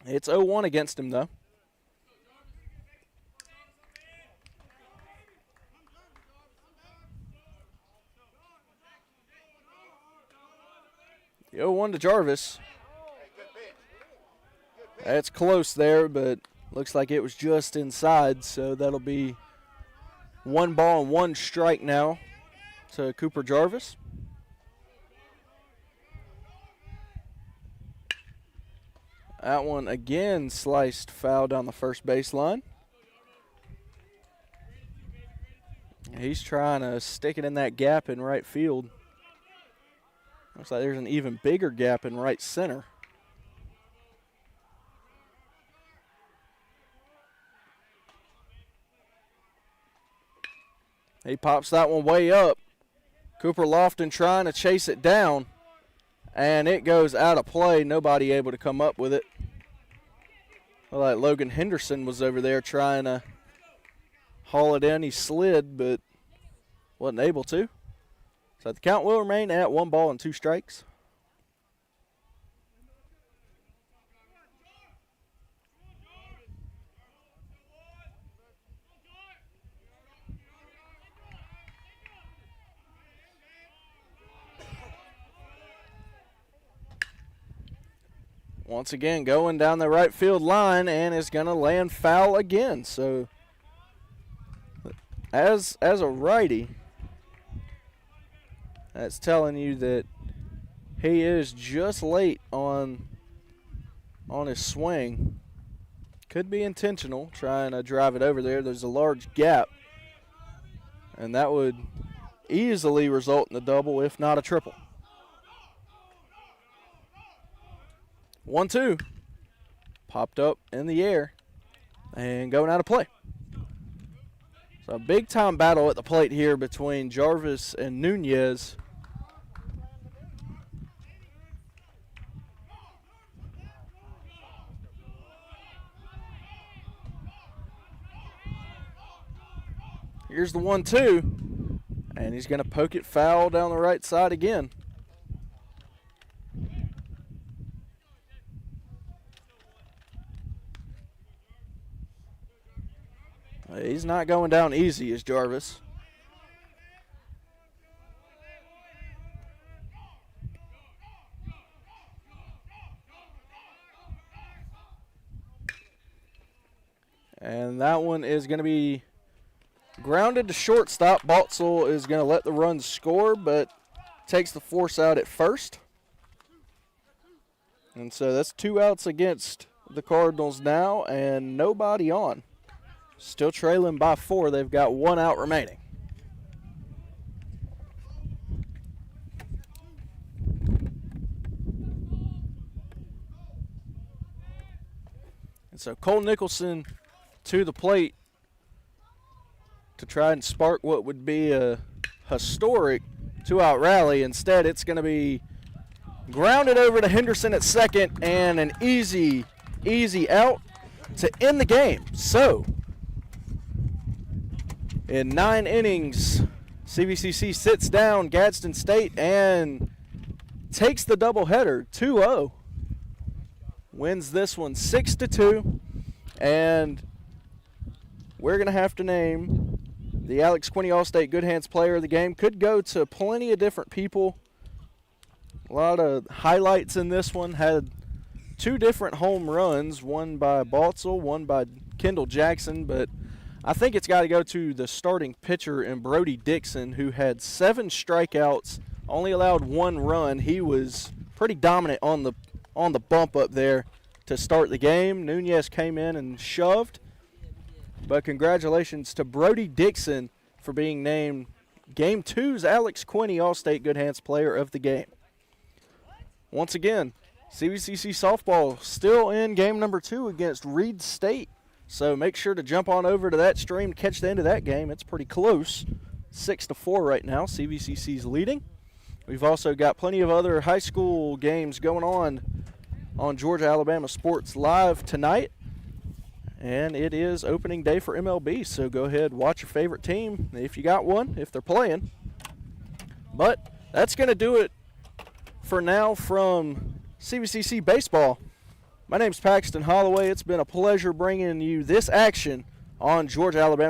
It's 0-1 against him, though. The 0-1 to Jarvis. That's close there, but looks like it was just inside, so that'll be 1 ball and 1 strike now to Cooper Jarvis. That one again sliced foul down the first baseline. He's trying to stick it in that gap in right field. Looks like there's an even bigger gap in right center. He pops that one way up. Cooper Lofton trying to chase it down. And it goes out of play. Nobody able to come up with it. Well, like Logan Henderson was over there trying to haul it in. He slid, but wasn't able to. So the count will remain at 1 ball and 2 strikes. Once again, going down the right field line and is going to land foul again. So as a righty, that's telling you that he is just late on his swing. Could be intentional, trying to drive it over there. There's a large gap, and that would easily result in a double, if not a triple. 1-2. Popped up in the air and going out of play. So a big-time battle at the plate here between Jarvis and Nunez. Here's the 1-2, and he's going to poke it foul down the right side again. He's not going down easy, is Jarvis. And that one is going to be grounded to shortstop. Baltzel is going to let the run score, but takes the force out at first. And so that's 2 outs against the Cardinals now, and nobody on. Still trailing by 4. They've got 1 out remaining. And so Cole Nicholson to the plate to try and spark what would be a historic 2-out rally. Instead, it's going to be grounded over to Henderson at second and an easy out to end the game. So in 9 innings, CVCC sits down Gadsden State and takes the doubleheader 2-0. Wins this one 6-2. And we're going to have to name the Alex Quinney All-State Good Hands Player of the Game. Could go to plenty of different people. A lot of highlights in this one. Had 2 different home runs, one by Baltzel, one by Kendall Jackson, but I think it's got to go to the starting pitcher in Brody Dixon, who had 7 strikeouts, only allowed 1 run. He was pretty dominant on the bump up there to start the game. Nunez came in and shoved, but congratulations to Brody Dixon for being named Game 2's Alex Quinney All-State Good Hands Player of the Game. Once again, CVCC softball still in game number 2 against Reed State. So make sure to jump on over to that stream to catch the end of that game. It's pretty close, 6-4 right now. CVCC's leading. We've also got plenty of other high school games going on Georgia Alabama Sports Live tonight. And it is opening day for MLB, so go ahead, watch your favorite team if you got one, if they're playing. But that's going to do it for now from CVCC Baseball. My name's Paxton Holloway. It's been a pleasure bringing you this action on Georgia Alabama